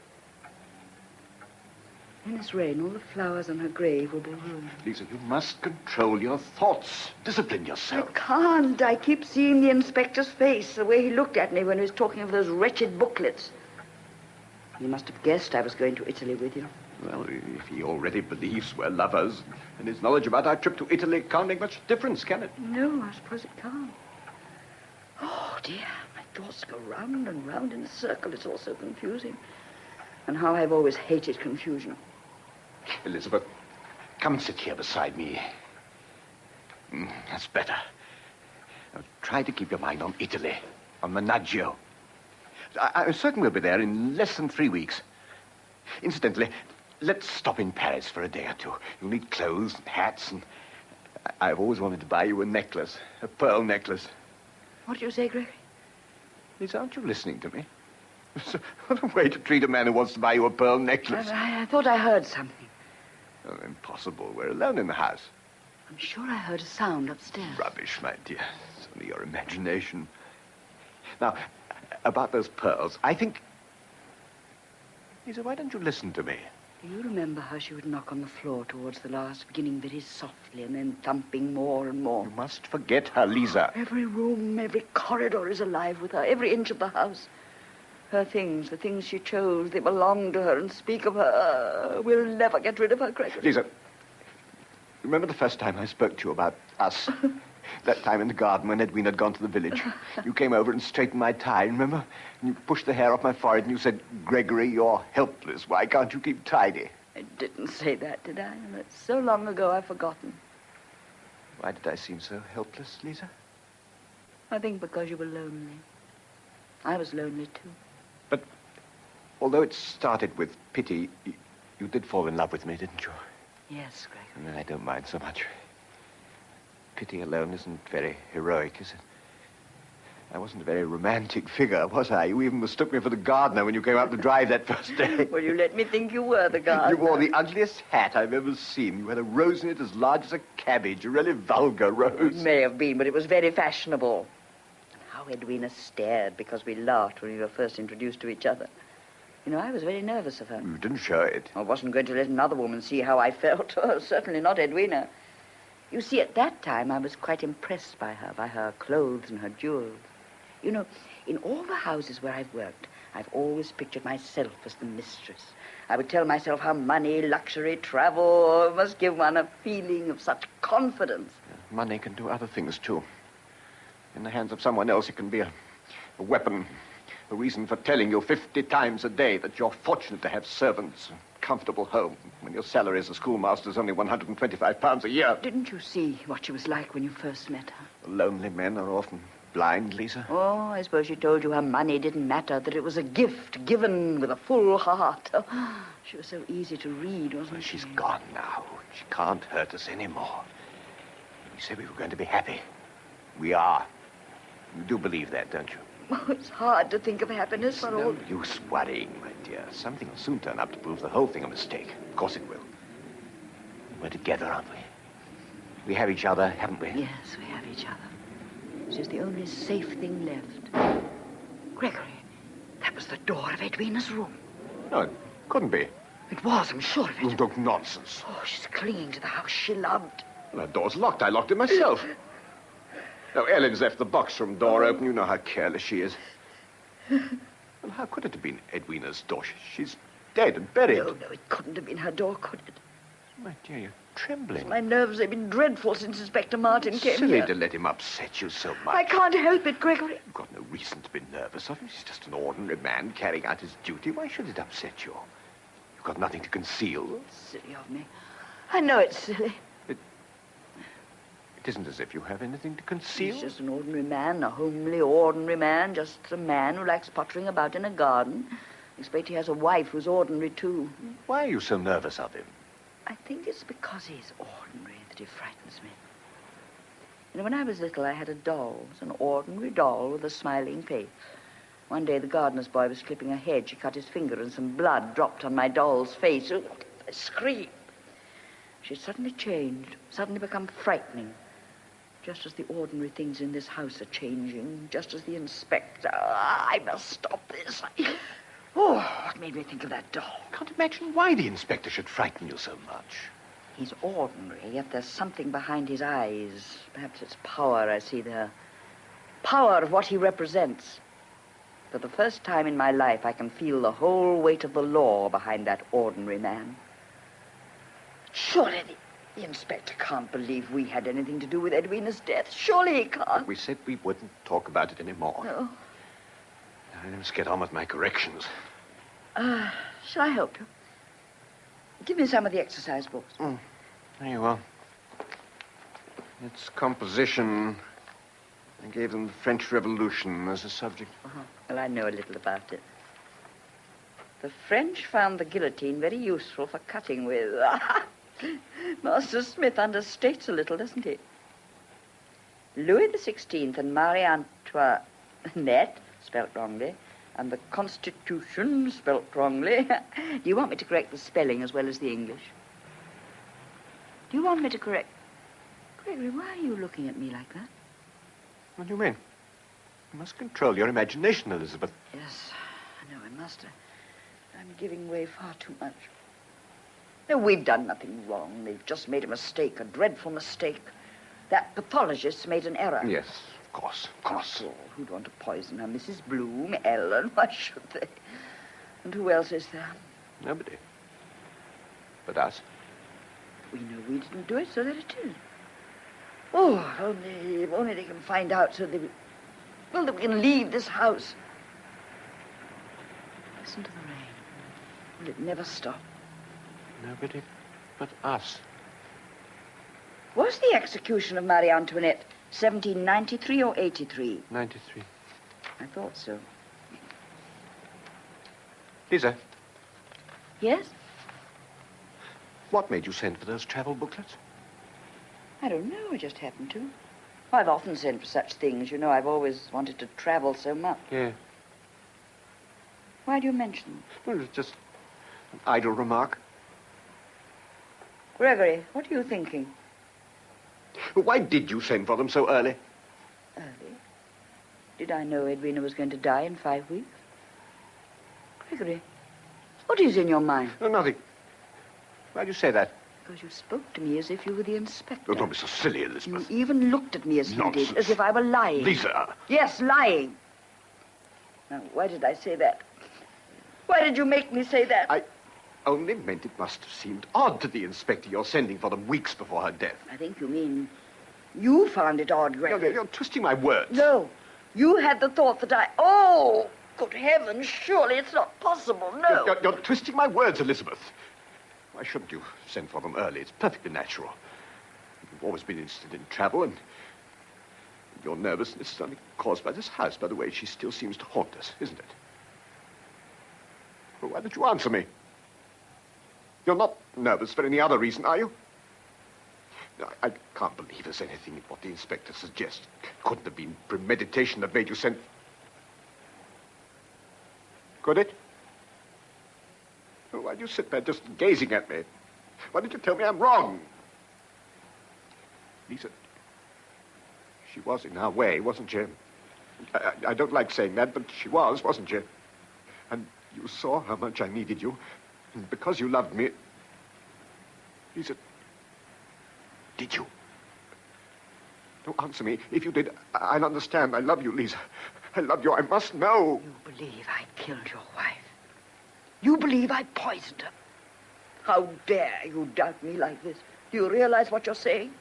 In this rain, all the flowers on her grave will be ruined. Lisa, you must control your thoughts. Discipline I yourself. can't. I keep seeing the inspector's face, the way he looked at me when he was talking of those wretched booklets. He must have guessed I was going to Italy with you. Well, if he already believes we're lovers, and his knowledge about our trip to Italy can't make much difference, can it? No, I suppose it can't. Oh, dear, my thoughts go round and round in a circle. It's all so confusing. And how I've always hated confusion. Elizabeth, come sit here beside me. That's better. Now, try to keep your mind on Italy, on Menaggio. I'm certain we'll be there in less than 3 weeks. Incidentally, let's stop in Paris for a day or two. You'll need clothes and hats, and I've always wanted to buy you a necklace, a pearl necklace. What do you say, Gregory? Lisa, aren't you listening to me? What a way to treat a man who wants to buy you a pearl necklace. I thought I heard something. Oh, impossible. We're alone in the house. I'm sure I heard a sound upstairs. Rubbish, my dear. It's only your imagination. Now, about those pearls, I think... Lisa, why don't you listen to me? Do you remember how she would knock on the floor towards the last, beginning very softly and then thumping more and more? You must forget her, Lisa. Every room, every corridor is alive with her, every inch of the house. Her things, the things she chose, they belong to her and speak of her. We'll never get rid of her, Gregory. Lisa, remember the first time I spoke to you about us? That time in the garden when Edwina had gone to the village. You came over and straightened my tie, remember? And you pushed the hair off my forehead and you said, Gregory, you're helpless. Why can't you keep tidy? I didn't say that, did I? That's so long ago I've forgotten. Why did I seem so helpless, Lisa? I think because you were lonely. I was lonely, too. But although it started with pity, you did fall in love with me, didn't you? Yes, Gregory. And I don't mind so much. Pity alone isn't very heroic, is it? I wasn't a very romantic figure, was I? You even mistook me for the gardener when you came out to drive that first day. Well, you let me think you were the gardener. You wore the ugliest hat I've ever seen. You had a rose in it as large as a cabbage, a really vulgar rose. It may have been, but it was very fashionable. How Edwina stared because we laughed when we were first introduced to each other. You know, I was very nervous of her. You didn't show it. I wasn't going to let another woman see how I felt. Oh, certainly not Edwina. You see, at that time, I was quite impressed by her clothes and her jewels. You know, in all the houses where I've worked, I've always pictured myself as the mistress. I would tell myself how money, luxury, travel must give one a feeling of such confidence. Money can do other things, too. In the hands of someone else, it can be a weapon, a reason for telling you 50 times a day that you're fortunate to have servants, a comfortable home, when your salary as a schoolmaster is only £125 a year. Didn't you see what she was like when you first met her? Lonely men are often blind, Lisa. Oh, I suppose she told you her money didn't matter, that it was a gift given with a full heart. Oh, she was so easy to read, wasn't she? She's gone now. She can't hurt us anymore. We said we were going to be happy. We are. You do believe that, don't you? Oh, it's hard to think of happiness for all... No use worrying, my dear. Something will soon turn up to prove the whole thing a mistake. Of course it will. We're together, aren't we? We have each other, haven't we? Yes, we have each other. She's the only safe thing left. Gregory, that was the door of Edwina's room. No, it couldn't be. It was, I'm sure of it. You talk nonsense. Oh, she's clinging to the house she loved. Well, that door's locked. I locked it myself. No, Ellen's left the box room door open. You know how careless she is. Well, how could it have been Edwina's door? She's dead and buried. No, it couldn't have been her door, could it? My dear, you're trembling. My nerves, they've been dreadful since Inspector Martin came Silly here. to let him upset you so much. I can't help it, Gregory. You've got no reason to be nervous of him. He's just an ordinary man carrying out his duty. Why should it upset you? You've got nothing to conceal. Silly of me. I know it's silly. It isn't as if you have anything to conceal. He's just an ordinary man, a homely, ordinary man, just a man who likes pottering about in a garden. I expect he has a wife who's ordinary, too. Why are you so nervous of him? I think it's because he's ordinary that he frightens me. You know, when I was little, I had a doll. It was an ordinary doll with a smiling face. One day, the gardener's boy was clipping a hedge. He cut his finger, and some blood dropped on my doll's face. I screamed. She'd suddenly changed, suddenly become frightening. Just as the ordinary things in this house are changing, just as the inspector... I must stop this. Oh, Oh, what made me think of that doll? Can't imagine why the inspector should frighten you so much. He's ordinary, yet there's something behind his eyes. Perhaps it's power I see there. Power of what he represents. For the first time in my life, I can feel the whole weight of the law behind that ordinary man. Surely the inspector can't believe we had anything to do with Edwina's death. Surely he can't. We said we wouldn't talk about it anymore. No. I must get on with my corrections. Shall I help you? Give me some of the exercise books. There you are. It's composition. I gave them the French Revolution as a subject. Well, I know a little about it. The French found the guillotine very useful for cutting with. Master Smith understates a little, doesn't he? Louis XVI and Marie Antoinette, spelt wrongly, and the Constitution, spelt wrongly. Do you want me to correct the spelling as well as the English? Do you want me to correct... Gregory, why are you looking at me like that? What do you mean? You must control your imagination, Elizabeth. Yes, I know I must. I'm giving way far too much. No, we've done nothing wrong. They've just made a mistake, a dreadful mistake. That pathologist made an error. Yes, of course, of course. Oh, who'd want to poison her? Mrs. Bloom, Ellen, why should they? And who else is there? Nobody. But us. We know we didn't do it, so that it is. Oh, if only they can find out so that that we can leave this house. Listen to the rain. Will it never stop? Nobody but us. Was the execution of Marie Antoinette 1793 or 83? 93. I thought so. Lisa, Yes? what made you send for those travel booklets? I don't know. I just happened to. I've often sent for such things. You know, I've always wanted to travel so much. Yeah. Why do you mention them? Well, it's just an idle remark. Gregory, what are you thinking? Why did you send for them so early? Early? Did I know Edwina was going to die in 5 weeks? Gregory, what is in your mind? No, nothing. Why do you say that? Because you spoke to me as if you were the inspector. Oh, don't be so silly, You Elizabeth. even looked at me as you Nonsense. did, as if I were lying. Lisa. Yes, lying. Now, why did I say that? Why did you make me say that? I only meant it must have seemed odd to the inspector you're sending for them weeks before her death. I think you mean you found it odd, Gregory. You're twisting my words. No, you had the thought that I... Oh, good heavens, surely it's not possible, no. You're twisting my words, Elizabeth. Why shouldn't you send for them early? It's perfectly natural. You've always been interested in travel, and your nervousness is only caused by this house. By the way, she still seems to haunt us, isn't it? Well, why don't you answer me? You're not nervous for any other reason, are you? I can't believe there's anything in what the inspector suggests. Couldn't have been premeditation that made you send... Could it? Well, why do you sit there just gazing at me? Why didn't you tell me I'm wrong? Lisa, she was in her way, wasn't she? I don't like saying that, but she was, wasn't she? And you saw how much I needed you. And because you loved me... Lisa, did you? Don't answer me. If you did, I'll understand. I love you, Lisa. I love you. I must know. You believe I killed your wife. You believe I poisoned her. How dare you doubt me like this? Do you realize what you're saying?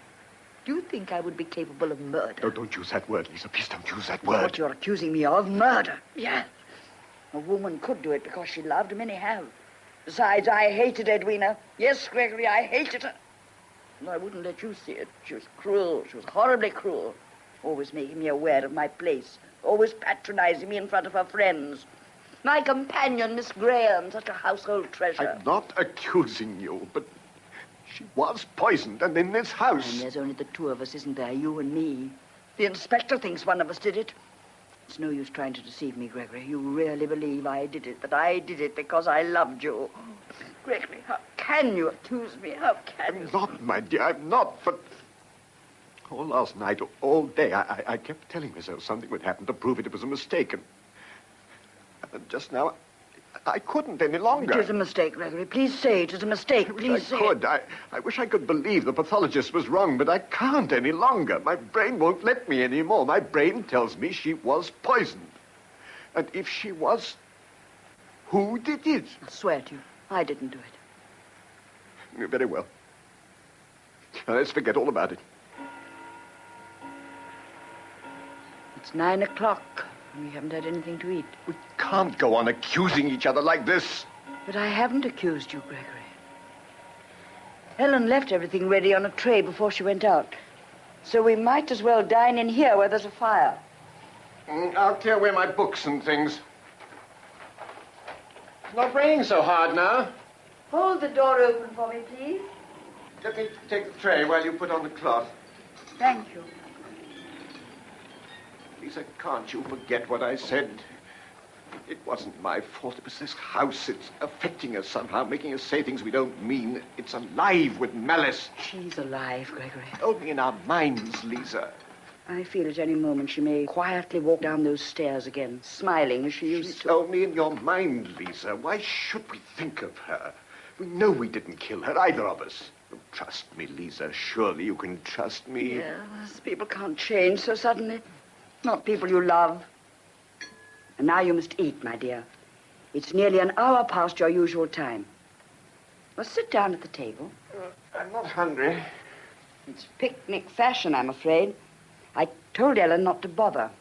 Do you think I would be capable of murder? No, don't use that word, Lisa. Please don't use that word. What you're accusing me of, murder. Yes. A woman could do it because she loved, many have. Besides, I hated Edwina. Yes, Gregory, I hated her. And I wouldn't let you see it. She was cruel. She was horribly cruel. Always making me aware of my place. Always patronizing me in front of her friends. My companion, Miss Graham, such a household treasure. I'm not accusing you, but she was poisoned, and in this house. And there's only the two of us, isn't there? You and me. The inspector thinks one of us did it. It's no use trying to deceive me, Gregory. You really believe I did it, but I did it because I loved you. Gregory, how can you accuse me? How can you? I'm not, my dear, I'm not, but... All last night, all day, I kept telling myself something would happen to prove it was a mistake, and just now, I couldn't any longer. It is a mistake, Gregory. Please say it is a mistake. Please say it. I wish I could believe the pathologist was wrong, but I can't any longer. My brain won't let me anymore. My brain tells me she was poisoned. And if she was, who did it? I swear to you, I didn't do it. Very well. Now, let's forget all about it. It's 9 o'clock, and we haven't had anything to eat. We can't go on accusing each other like this. But I haven't accused you, Gregory. Ellen left everything ready on a tray before she went out. So we might as well dine in here where there's a fire. I'll clear away my books and things. It's not raining so hard now. Hold the door open for me, please. Let me take the tray while you put on the cloth. Thank you. Lisa, can't you forget what I said? It wasn't my fault. It was this house. It's affecting us somehow, making us say things we don't mean. It's alive with malice. She's alive, Gregory. Only in our minds, Lisa. I feel at any moment she may quietly walk down those stairs again, smiling as she used She's to. only in your mind, Lisa. Why should we think of her? We know we didn't kill her, either of us. Oh, trust me, Lisa. Surely you can trust me. Yes, people can't change so suddenly. Not people you love. And now you must eat, my dear. It's nearly an hour past your usual time. Well, sit down at the table. I'm not hungry. It's picnic fashion, I'm afraid. I told Ellen not to bother.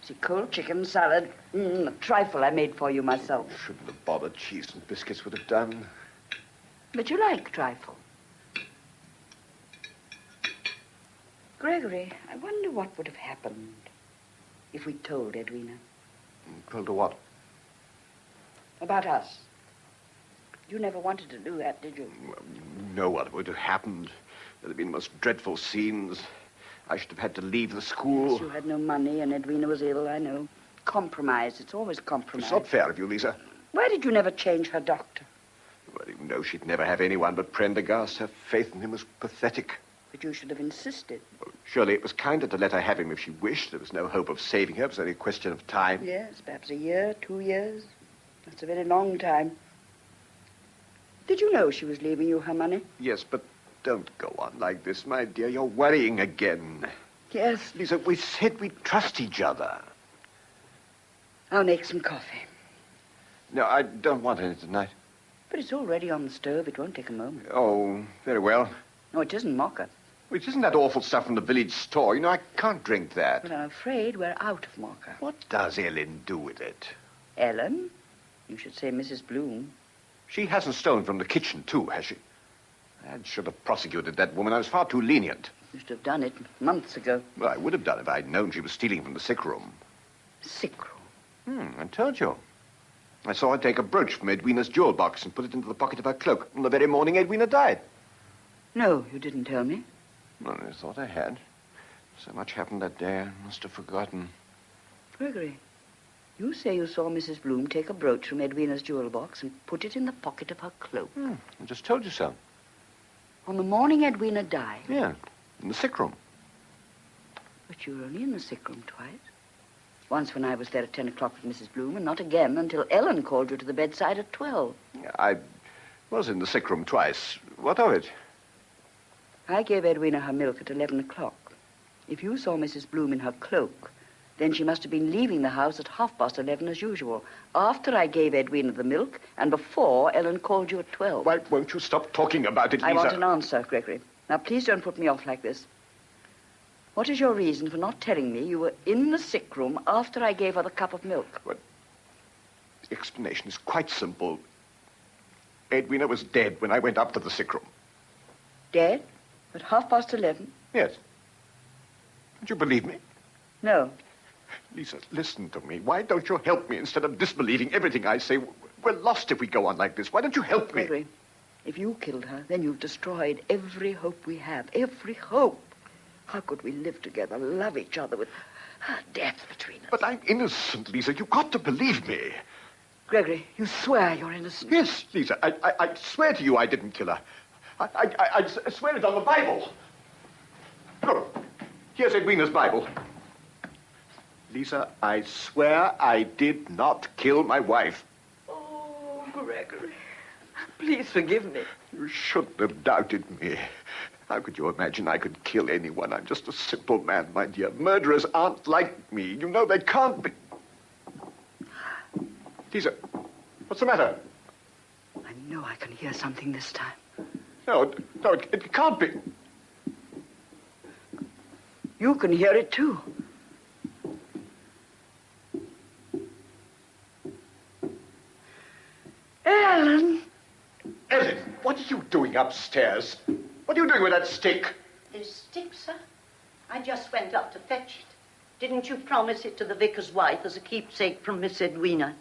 See, cold chicken, salad, a trifle I made for you myself. Shouldn't have bothered. Cheese and biscuits would have done. But you like trifle. Gregory, I wonder what would have happened if we told Edwina. Told her what? About us. You never wanted to do that, did you? Well, you know what would have happened. There'd have been the most dreadful scenes. I should have had to leave the school. Yes, you had no money, and Edwina was ill, I know. Compromise. It's always compromise. It's not fair of you, Lisa. Why did you never change her doctor? Well, you know she'd never have anyone but Prendergast. Her faith in him was pathetic. But you should have insisted. Well, surely it was kinder to let her have him if she wished. There was no hope of saving her. It was only a question of time. Yes, perhaps a year, 2 years. That's a very long time. Did you know she was leaving you her money? Yes, but don't go on like this, my dear. You're worrying again. Yes. Lisa, we said we'd trust each other. I'll make some coffee. No, I don't want any tonight. But it's already on the stove. It won't take a moment. Oh, very well. No, it isn't mocha. Which isn't that awful stuff from the village store. You know, I can't drink that. But I'm afraid we're out of mocha. What does Ellen do with it? Ellen? You should say Mrs. Bloom. She hasn't stolen from the kitchen, too, has she? I should have prosecuted that woman. I was far too lenient. You should have done it months ago. Well, I would have done if I'd known she was stealing from the sick room. Sick room? I told you. I saw her take a brooch from Edwina's jewel box and put it into the pocket of her cloak on the very morning Edwina died. No, you didn't tell me. Well, I thought I had. So much happened that day, I must have forgotten. Gregory, you say you saw Mrs. Bloom take a brooch from Edwina's jewel box and put it in the pocket of her cloak. I just told you so. On the morning Edwina died? Yeah, in the sick room. But you were only in the sick room twice. Once when I was there at 10 o'clock with Mrs. Bloom, and not again until Ellen called you to the bedside at 12. I was in the sick room twice. What of it? I gave Edwina her milk at 11 o'clock. If you saw Mrs. Bloom in her cloak, then she must have been leaving the house at 11:30 as usual, after I gave Edwina the milk and before Ellen called you at 12. Why won't you stop talking about it, Lisa? I want an answer, Gregory. Now, please don't put me off like this. What is your reason for not telling me you were in the sick room after I gave her the cup of milk? Well, the explanation is quite simple. Edwina was dead when I went up to the sick room. Dead? At 11:30? Yes. Don't you believe me? No. Lisa, listen to me. Why don't you help me instead of disbelieving everything I say? We're lost if we go on like this. Why don't you help me? Gregory, if you killed her, then you've destroyed every hope we have. Every hope. How could we live together, love each other with death between us? But I'm innocent, Lisa. You've got to believe me. Gregory, you swear you're innocent. Yes, Lisa. I swear to you I didn't kill her. I swear it on the Bible. Look, here's Edwina's Bible. Lisa, I swear I did not kill my wife. Oh, Gregory, please forgive me. You shouldn't have doubted me. How could you imagine I could kill anyone? I'm just a simple man, my dear. Murderers aren't like me. You know they can't be. Lisa, what's the matter? I know I can hear something this time. No, it can't be. You can hear it, too. Ellen! Ellen, what are you doing upstairs? What are you doing with that stick? The stick, sir? I just went up to fetch it. Didn't you promise it to the vicar's wife as a keepsake from Miss Edwina?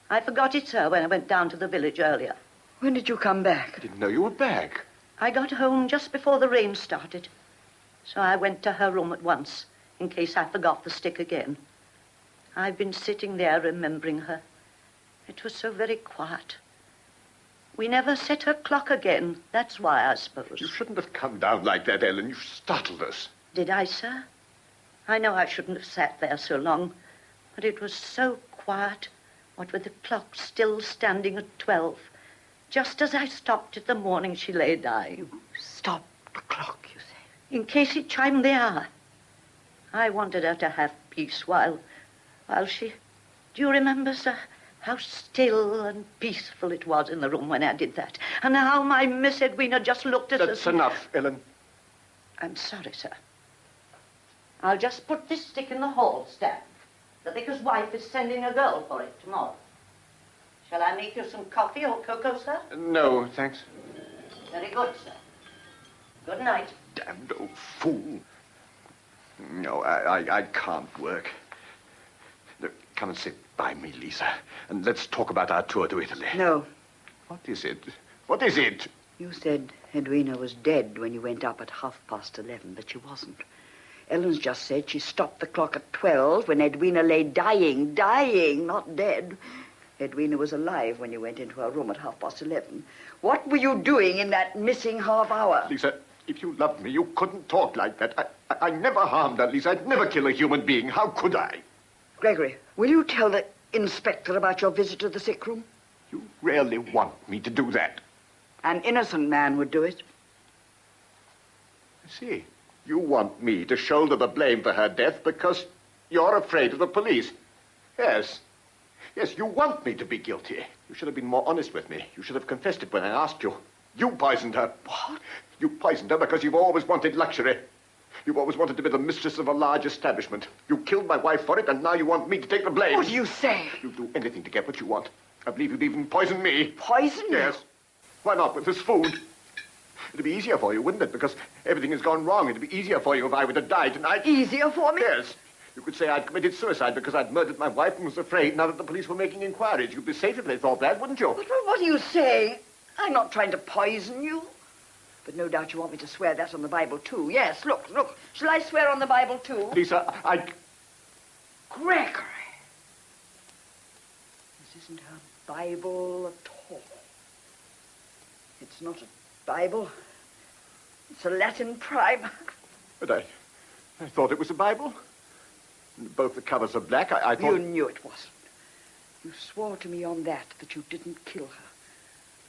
I forgot it, sir, when I went down to the village earlier. When did you come back? I didn't know you were back. I got home just before the rain started. So I went to her room at once, in case I forgot the stick again. I've been sitting there remembering her. It was so very quiet. We never set her clock again. That's why, I suppose. You shouldn't have come down like that, Ellen. You startled us. Did I, sir? I know I shouldn't have sat there so long, but it was so quiet, what with the clock still standing at 12, just as I stopped it the morning she lay dying. You stopped the clock, you say? In case it chimed the hour. I wanted her to have peace while she... Do you remember, sir, how still and peaceful it was in the room when I did that? And how my Miss Edwina just looked at us... That's enough, Ellen. I'm sorry, sir. I'll just put this stick in the hall stand. The vicar's wife is sending a girl for it tomorrow. Shall I make you some coffee or cocoa, sir? No, thanks. Very good, sir. Good night. Damned old fool. No, I can't work. Look, come and sit by me, Lisa, and let's talk about our tour to Italy. No. What is it? What is it? You said Edwina was dead when you went up at 11:30, but she wasn't. Ellen's just said she stopped the clock at 12 when Edwina lay dying, not dead. Edwina was alive when you went into her room at 11:30. What were you doing in that missing half hour? Lisa, if you loved me, you couldn't talk like that. I never harmed her, Lisa. I'd never kill a human being. How could I? Gregory, will you tell the inspector about your visit to the sick room? You really want me to do that? An innocent man would do it. I see. You want me to shoulder the blame for her death because you're afraid of the police. Yes. Yes, you want me to be guilty. You should have been more honest with me. You should have confessed it when I asked you. You poisoned her. What? You poisoned her because you've always wanted luxury. You've always wanted to be the mistress of a large establishment. You killed my wife for it, and now you want me to take the blame. What do you say? You'll do anything to get what you want. I believe you'd even poison me. Poison you? Yes. Why not with this food? It'd be easier for you, wouldn't it? Because everything has gone wrong. It'd be easier for you if I were to die tonight. Easier for me? Yes. You could say I'd committed suicide because I'd murdered my wife and was afraid now that the police were making inquiries. You'd be safe if they thought that, wouldn't you? What are you saying? I'm not trying to poison you. But no doubt you want me to swear that on the Bible, too. Yes, look. Shall I swear on the Bible, too? Lisa, Gregory. This isn't a Bible at all. It's not a Bible. It's a Latin primer. But I thought it was a Bible. Both the covers are black. I thought... You knew it wasn't. You swore to me on that you didn't kill her.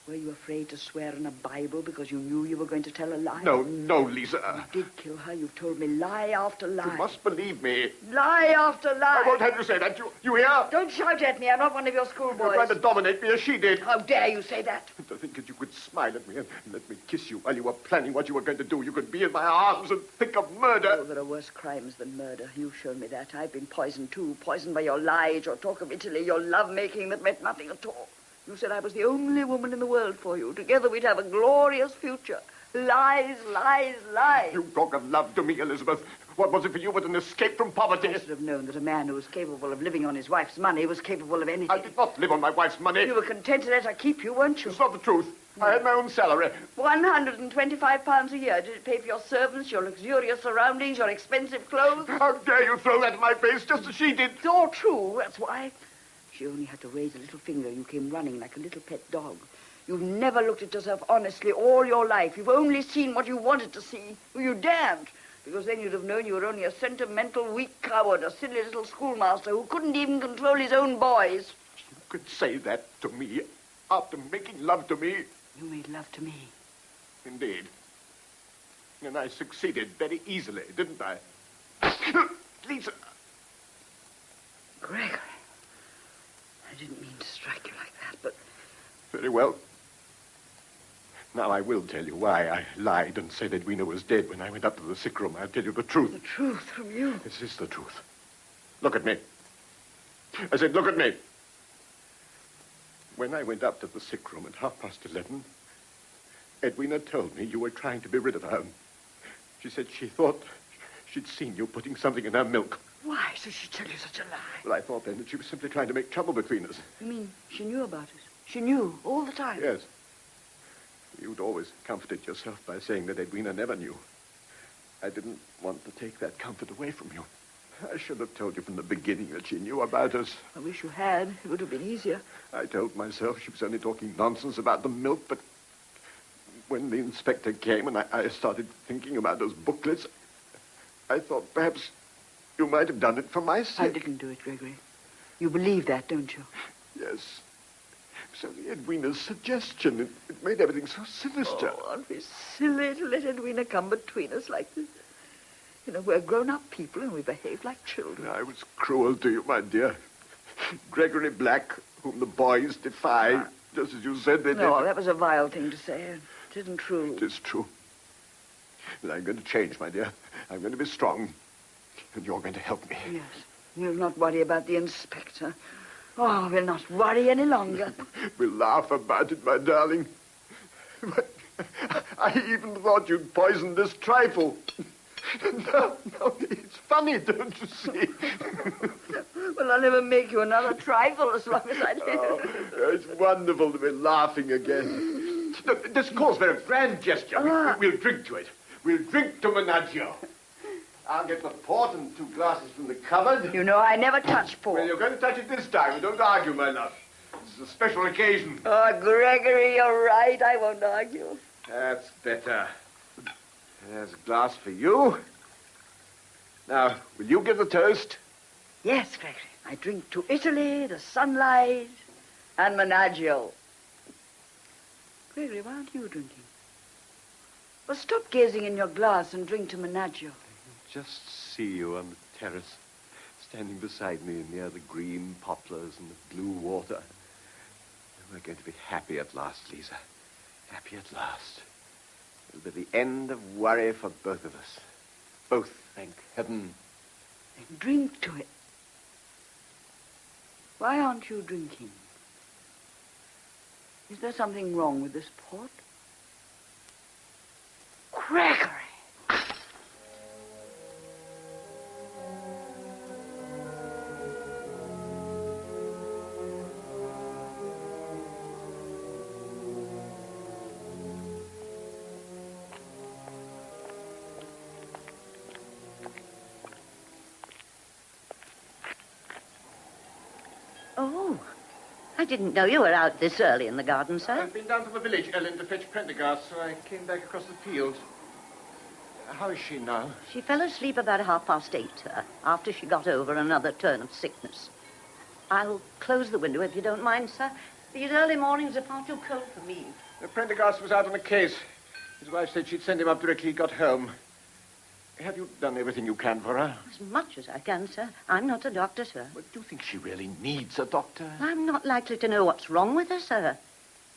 Were you afraid to swear on a Bible because you knew you were going to tell a lie? No, Lisa. You did kill her. You've told me lie after lie. You must believe me. Lie after lie. I won't have you say that. You hear? Don't shout at me. I'm not one of your schoolboys. You're trying to dominate me as she did. How dare you say that? To think that you could smile at me and let me kiss you while you were planning what you were going to do. You could be in my arms and think of murder. Oh, there are worse crimes than murder. You've shown me that. I've been poisoned, too. Poisoned by your lies, your talk of Italy, your love-making that meant nothing at all. You said I was the only woman in the world for you. Together we'd have a glorious future. Lies, lies, lies. You talk of love to me, Elizabeth. What was it for you but an escape from poverty? I should have known that a man who was capable of living on his wife's money was capable of anything. I did not live on my wife's money. You were content to let her keep you, weren't you? It's not the truth. I had my own salary. £125 a year. Did it pay for your servants, your luxurious surroundings, your expensive clothes? How dare you throw that in my face just as she did? It's all true, that's why. She only had to raise a little finger. You came running like a little pet dog. You've never looked at yourself honestly all your life. You've only seen what you wanted to see. Well, you daren't, because then you'd have known you were only a sentimental, weak coward, a silly little schoolmaster who couldn't even control his own boys. You could say that to me. after making love to me. You made love to me. Indeed. And I succeeded very easily, didn't I? Lisa. Gregory. I didn't mean to strike you like that, but... Very well. Now I will tell you why I lied and said Edwina was dead when I went up to the sick room. I'll tell you the truth. The truth from you. This is the truth. Look at me. I said, look at me. When I went up to the sick room at 11:30, Edwina told me you were trying to be rid of her. She said she thought she'd seen you putting something in her milk. Why should she tell you such a lie? Well, I thought then that she was simply trying to make trouble between us. You mean she knew about it? She knew all the time? Yes. You'd always comforted yourself by saying that Edwina never knew. I didn't want to take that comfort away from you. I should have told you from the beginning that she knew about us. I wish you had. It would have been easier. I told myself she was only talking nonsense about the milk, but when the inspector came and I started thinking about those booklets, I thought perhaps you might have done it for my sake. I didn't do it, Gregory. You believe that, don't you? Yes. So the Edwina's suggestion, it made everything so sinister. Oh, aren't we silly to let Edwina come between us like this? You know, we're grown-up people and we behave like children. I was cruel to you, my dear. Gregory Black, whom the boys defy, just as you said they did. No, that was a vile thing to say. It isn't true. It is true. But I'm going to change, my dear. I'm going to be strong. And you're going to help me. Yes. We'll not worry about the inspector. Oh, we'll not worry any longer. We'll laugh about it, my darling. But I even thought you'd poisoned this trifle. No, it's funny, don't you see? Well, I'll never make you another trifle as long as I live. Oh, it's wonderful to be laughing again. Look, this calls for a grand gesture. We'll drink to it. We'll drink to Menaggio. I'll get the port and 2 glasses from the cupboard. You know I never touch port. Well, you're going to touch it this time. Don't argue, my love. This is a special occasion. Oh, Gregory, you're right. I won't argue. That's better. There's a glass for you. Now, will you give the toast? Yes, Gregory. I drink to Italy, the sunlight, and Menaggio. Gregory, why aren't you drinking? Well, stop gazing in your glass and drink to Menaggio. Just see you on the terrace, standing beside me near the green poplars and the blue water. We're going to be happy at last, Lisa. Happy at last. It'll be the end of worry for both of us. Both, thank heaven. Then drink to it. Why aren't you drinking? Is there something wrong with this port? Gregory! Oh, I didn't know you were out this early in the garden, sir. I've been down to the village, Ellen, to fetch Prendergast, so I came back across the fields. How is she now? She fell asleep about 8:30, sir, after she got over another turn of sickness. I'll close the window if you don't mind, sir. These early mornings are far too cold for me. Prendergast was out on a case. His wife said she'd send him up directly he got home. Have you done everything you can for her? As much as I can, sir. I'm not a doctor, sir. But do you think she really needs a doctor? I'm not likely to know what's wrong with her, sir.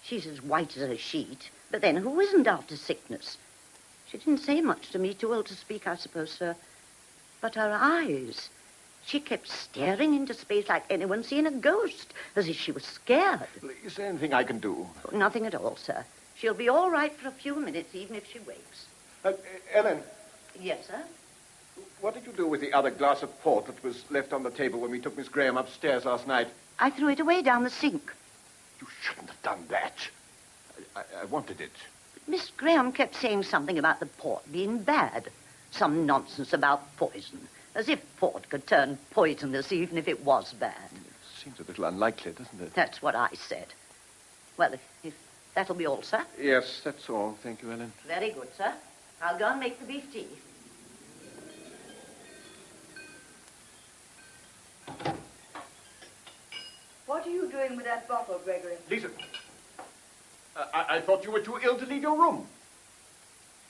She's as white as a sheet. But then who isn't after sickness? She didn't say much to me, too ill to speak, I suppose, sir. But her eyes... She kept staring into space like anyone seeing a ghost, as if she was scared. Is there anything I can do? Oh, nothing at all, sir. She'll be all right for a few minutes, even if she wakes. Ellen, Yes, sir? what did you do with the other glass of port that was left on the table when we took Miss Graham upstairs last night? I threw it away down the sink. You shouldn't have done that. I wanted it. Miss Graham kept saying something about the port being bad. Some nonsense about poison. As if port could turn poisonous even if it was bad. It seems a little unlikely, doesn't it? That's what I said. Well, if that'll be all, sir. Yes, that's all. Thank you, Ellen. Very good, sir. I'll go and make the beef tea. What are you doing with that bottle, Gregory? Lisa, I thought you were too ill to leave your room.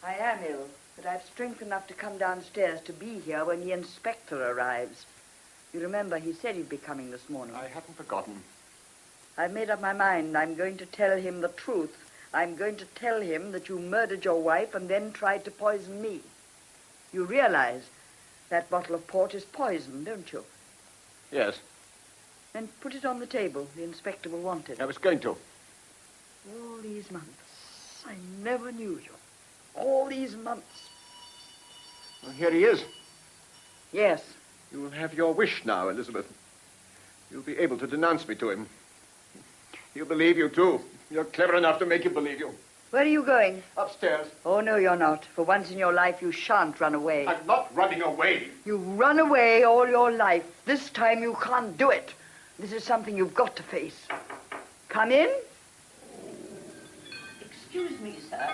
I am ill, but I've strength enough to come downstairs to be here when the inspector arrives. You remember he said he'd be coming this morning. I hadn't forgotten. I've made up my mind. I'm going to tell him the truth. I'm going to tell him that you murdered your wife and then tried to poison me. You realize that bottle of port is poison, don't you? Yes, Then put it on the table. The inspector will want it. I was going to. All these months, I never knew you. All these months. Well, here he is. Yes. You will have your wish now, Elizabeth. You'll be able to denounce me to him. He'll believe you, too. You're clever enough to make him believe you. Where are you going? Upstairs. Oh, no, you're not. For once in your life, you shan't run away. I'm not running away. You run away all your life. This time you can't do it. This is something you've got to face. Come in. Excuse me, sir.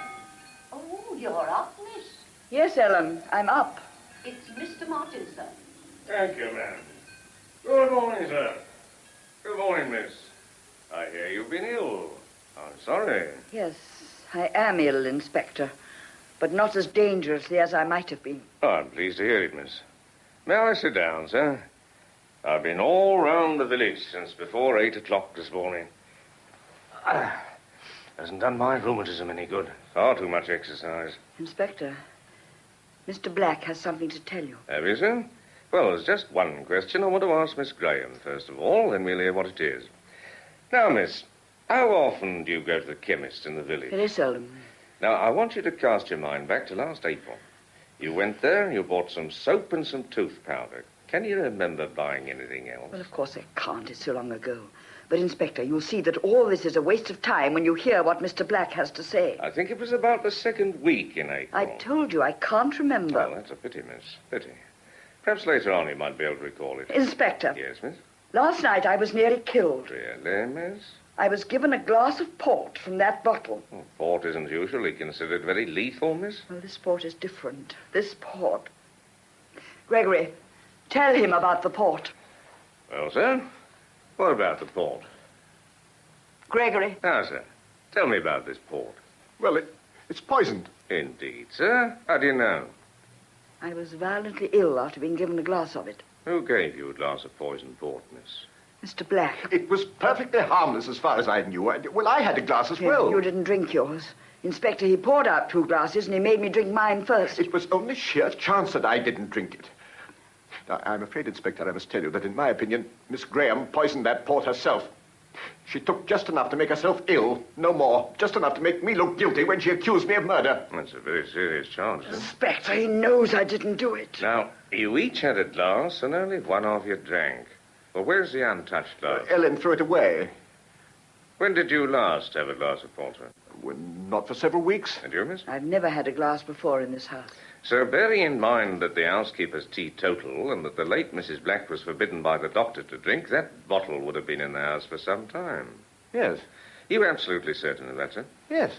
Oh, you're up, miss. Yes, Ellen, I'm up. It's Mr. Martin, sir. Thank you, ma'am. Good morning, sir. Good morning, miss. I hear you've been ill. I'm sorry. Yes, I am ill, Inspector, but not as dangerously as I might have been. Oh, I'm pleased to hear it, miss. May I sit down, sir? I've been all round the village since before 8 o'clock this morning. Hasn't done my rheumatism any good. Far too much exercise. Inspector, Mr. Black has something to tell you. Have you, sir? Well, there's just one question I want to ask Miss Graham, first of all, then we'll hear what it is. Now, miss, how often do you go to the chemist in the village? Very seldom. Now, I want you to cast your mind back to last April. You went there and you bought some soap and some tooth powder. Can you remember buying anything else? Well, of course I can't. It's so long ago. But, Inspector, you'll see that all this is a waste of time when you hear what Mr. Black has to say. I think it was about the second week in April. I told you I can't remember. Well, that's a pity, miss. Pity. Perhaps later on you might be able to recall it. Inspector. Yes, miss? Last night I was nearly killed. Really, miss? I was given a glass of port from that bottle. Well, port isn't usually considered very lethal, miss. Well, this port is different. This port. Gregory, tell him about the port. Well, sir, what about the port? Gregory. Now, sir, tell me about this port. Well, it's poisoned. Indeed, sir. How do you know? I was violently ill after being given a glass of it. Who gave you a glass of poisoned port, miss? Mr. Black. It was perfectly harmless as far as I knew. Well, I had a glass as well. You didn't drink yours. Inspector, he poured out 2 glasses and he made me drink mine first. It was only sheer chance that I didn't drink it. Now, I'm afraid, Inspector, I must tell you that, in my opinion, Miss Graham poisoned that port herself. She took just enough to make herself ill, no more. Just enough to make me look guilty when she accused me of murder. That's a very serious charge, sir. Inspector, he knows I didn't do it. Now, you each had a glass and only one of you drank. Well, where's the untouched glass? Ellen threw it away. When did you last have a glass of porter? Well, not for several weeks. And you, miss? I've never had a glass before in this house. So, bearing in mind that the housekeeper's teetotal and that the late Mrs. Black was forbidden by the doctor to drink, that bottle would have been in the house for some time. Yes. You absolutely certain of that, sir? Yes.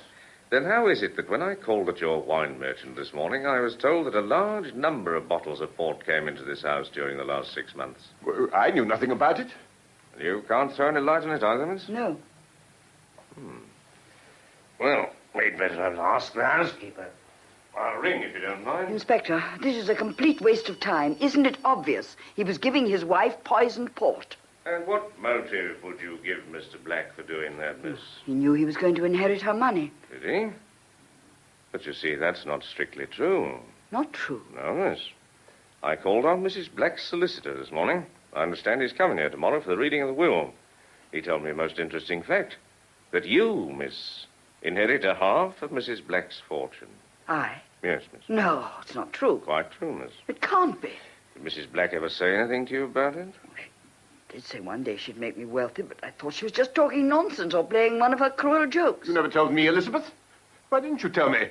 Then how is it that when I called at your wine merchant this morning, I was told that a large number of bottles of port came into this house during the last 6 months? Well, I knew nothing about it. You can't throw any light on it either, miss? No. Well, we'd better have asked the housekeeper. I'll ring if you don't mind. Inspector, this is a complete waste of time. Isn't it obvious? He was giving his wife poisoned port. And what motive would you give Mr. Black for doing that, miss? He knew he was going to inherit her money. Did he? But you see, that's not strictly true. Not true. No, miss. I called on Mrs. Black's solicitor this morning. I understand he's coming here tomorrow for the reading of the will. He told me a most interesting fact. That you, miss, inherit a half of Mrs. Black's fortune. I? Yes, miss. No, it's not true. Quite true, miss. It can't be. Did Mrs. Black ever say anything to you about it? She did say one day she'd make me wealthy, but I thought she was just talking nonsense or playing one of her cruel jokes. You never told me, Elizabeth. Why didn't you tell me?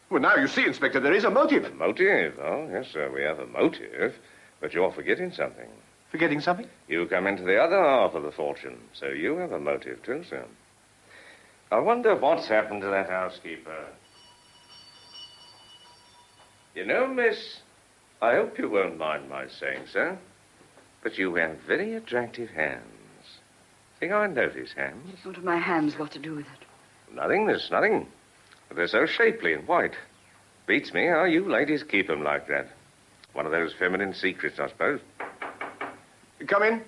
Well, now you see, Inspector, there is a motive. A motive? Oh, yes, sir, we have a motive. But you're forgetting something. Forgetting something? You come into the other half of the fortune, so you have a motive too, sir. I wonder what's happened to that housekeeper. You know, miss, I hope you won't mind my saying so, but you have very attractive hands. Think I notice hands? What have my hands got to do with it? Nothing, miss, nothing. But they're so shapely and white. Beats me how you ladies keep 'em like that. One of those feminine secrets, I suppose. Come in.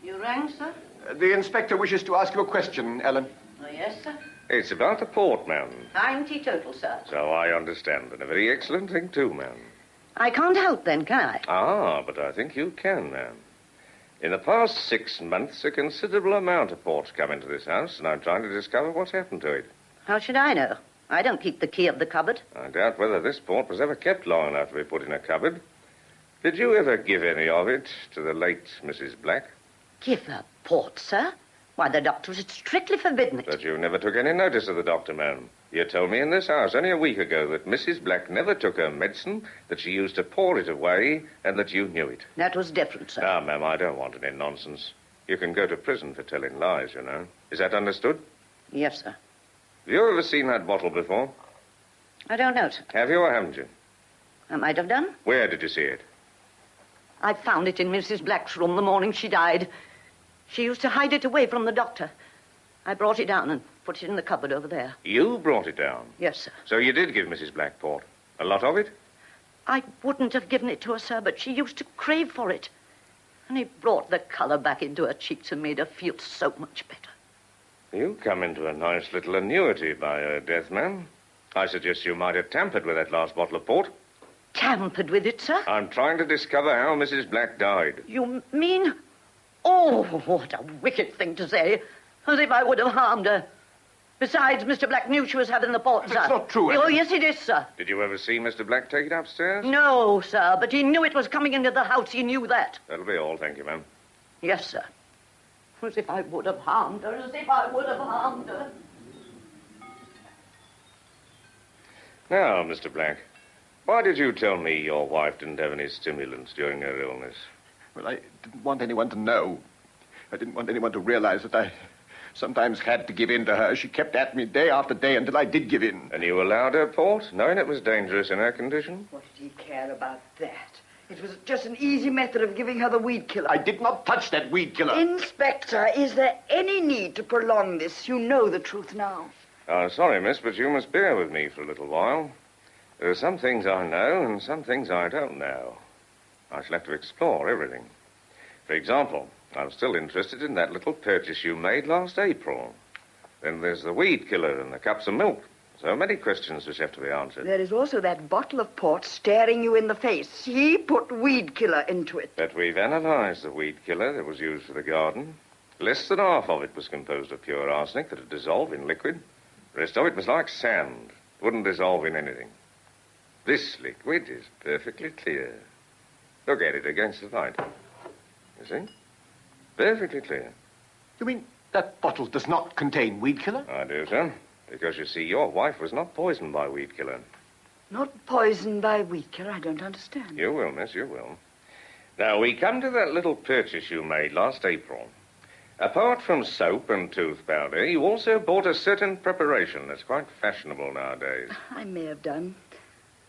You rang, sir? The inspector wishes to ask you a question, Ellen. Oh, yes, sir. It's about the port, ma'am. I'm teetotal, sir. So I understand, and a very excellent thing, too, ma'am. I can't help then, can I? Ah, but I think you can, ma'am. In the past 6 months, a considerable amount of port's come into this house, and I'm trying to discover what's happened to it. How should I know? I don't keep the key of the cupboard. I doubt whether this port was ever kept long enough to be put in a cupboard. Did you ever give any of it to the late Mrs. Black? Give her port, sir? Why, the doctor has strictly forbidden it. But you never took any notice of the doctor, ma'am. You told me in this house only a week ago that Mrs. Black never took her medicine, that she used to pour it away, and that you knew it. That was different, sir. Now, ma'am, I don't want any nonsense. You can go to prison for telling lies, you know. Is that understood? Yes, sir. Have you ever seen that bottle before? I don't know, sir. Have you or haven't you? I might have done. Where did you see it? I found it in Mrs. Black's room the morning she died. She used to hide it away from the doctor. I brought it down and put it in the cupboard over there. You brought it down? Yes, sir. So you did give Mrs. Black port? A lot of it? I wouldn't have given it to her, sir, but she used to crave for it. And it brought the color back into her cheeks and made her feel so much better. You come into a nice little annuity by her death, ma'am. I suggest you might have tampered with that last bottle of port. Tampered with it, sir? I'm trying to discover how Mrs. Black died. You mean... Oh, what a wicked thing to say. As if I would have harmed her. Besides, Mr. Black knew she was having the port, sir. That's not true, Oh, Ellen. yes, it is, sir. Did you ever see Mr. Black take it upstairs? No, sir, but he knew it was coming into the house. He knew that. That'll be all, thank you, ma'am. Yes, sir. As if I would have harmed her, as if I would have harmed her. Now, Mr. Black, why did you tell me your wife didn't have any stimulants during her illness? Well, I didn't want anyone to know. I didn't want anyone to realize that I sometimes had to give in to her. She kept at me day after day until I did give in. And you allowed her port, knowing it was dangerous in her condition? What did he care about that? It was just an easy method of giving her the weed killer. I did not touch that weed killer. Inspector, is there any need to prolong this? You know the truth now. Oh, sorry, miss, but you must bear with me for a little while. There are some things I know and some things I don't know. I shall have to explore everything. For example, I'm still interested in that little purchase you made last April. Then there's the weed killer and the cups of milk. So many questions which have to be answered. There is also that bottle of port staring you in the face. He put weed killer into it. But we've analyzed the weed killer that was used for the garden. Less than half of it was composed of pure arsenic that had dissolved in liquid. The rest of it was like sand. Wouldn't dissolve in anything. This liquid is perfectly clear. Look at it against the light. You see? Perfectly clear. You mean that bottle does not contain weed killer? I do, sir. Because, you see, your wife was not poisoned by weed killer. Not poisoned by weed killer? I don't understand. You will, miss, you will. Now, we come to that little purchase you made last April. Apart from soap and tooth powder, you also bought a certain preparation that's quite fashionable nowadays. I may have done.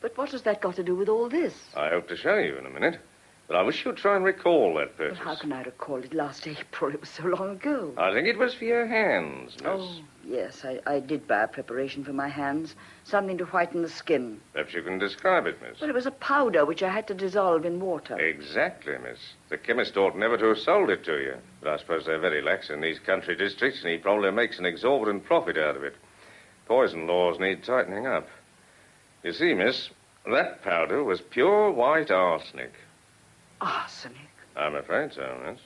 But what has that got to do with all this? I hope to show you in a minute. But I wish you'd try and recall that Well, purchase. how can I recall it last April? It was so long ago. I think it was for your hands, miss. Oh, yes, I did buy a preparation for my hands. Something to whiten the skin. Perhaps you can describe it, miss. Well, it was a powder which I had to dissolve in water. Exactly, miss. The chemist ought never to have sold it to you. But I suppose they're very lax in these country districts, and he probably makes an exorbitant profit out of it. Poison laws need tightening up. You see, miss, that powder was pure white arsenic. Arsenic? I'm afraid so, miss.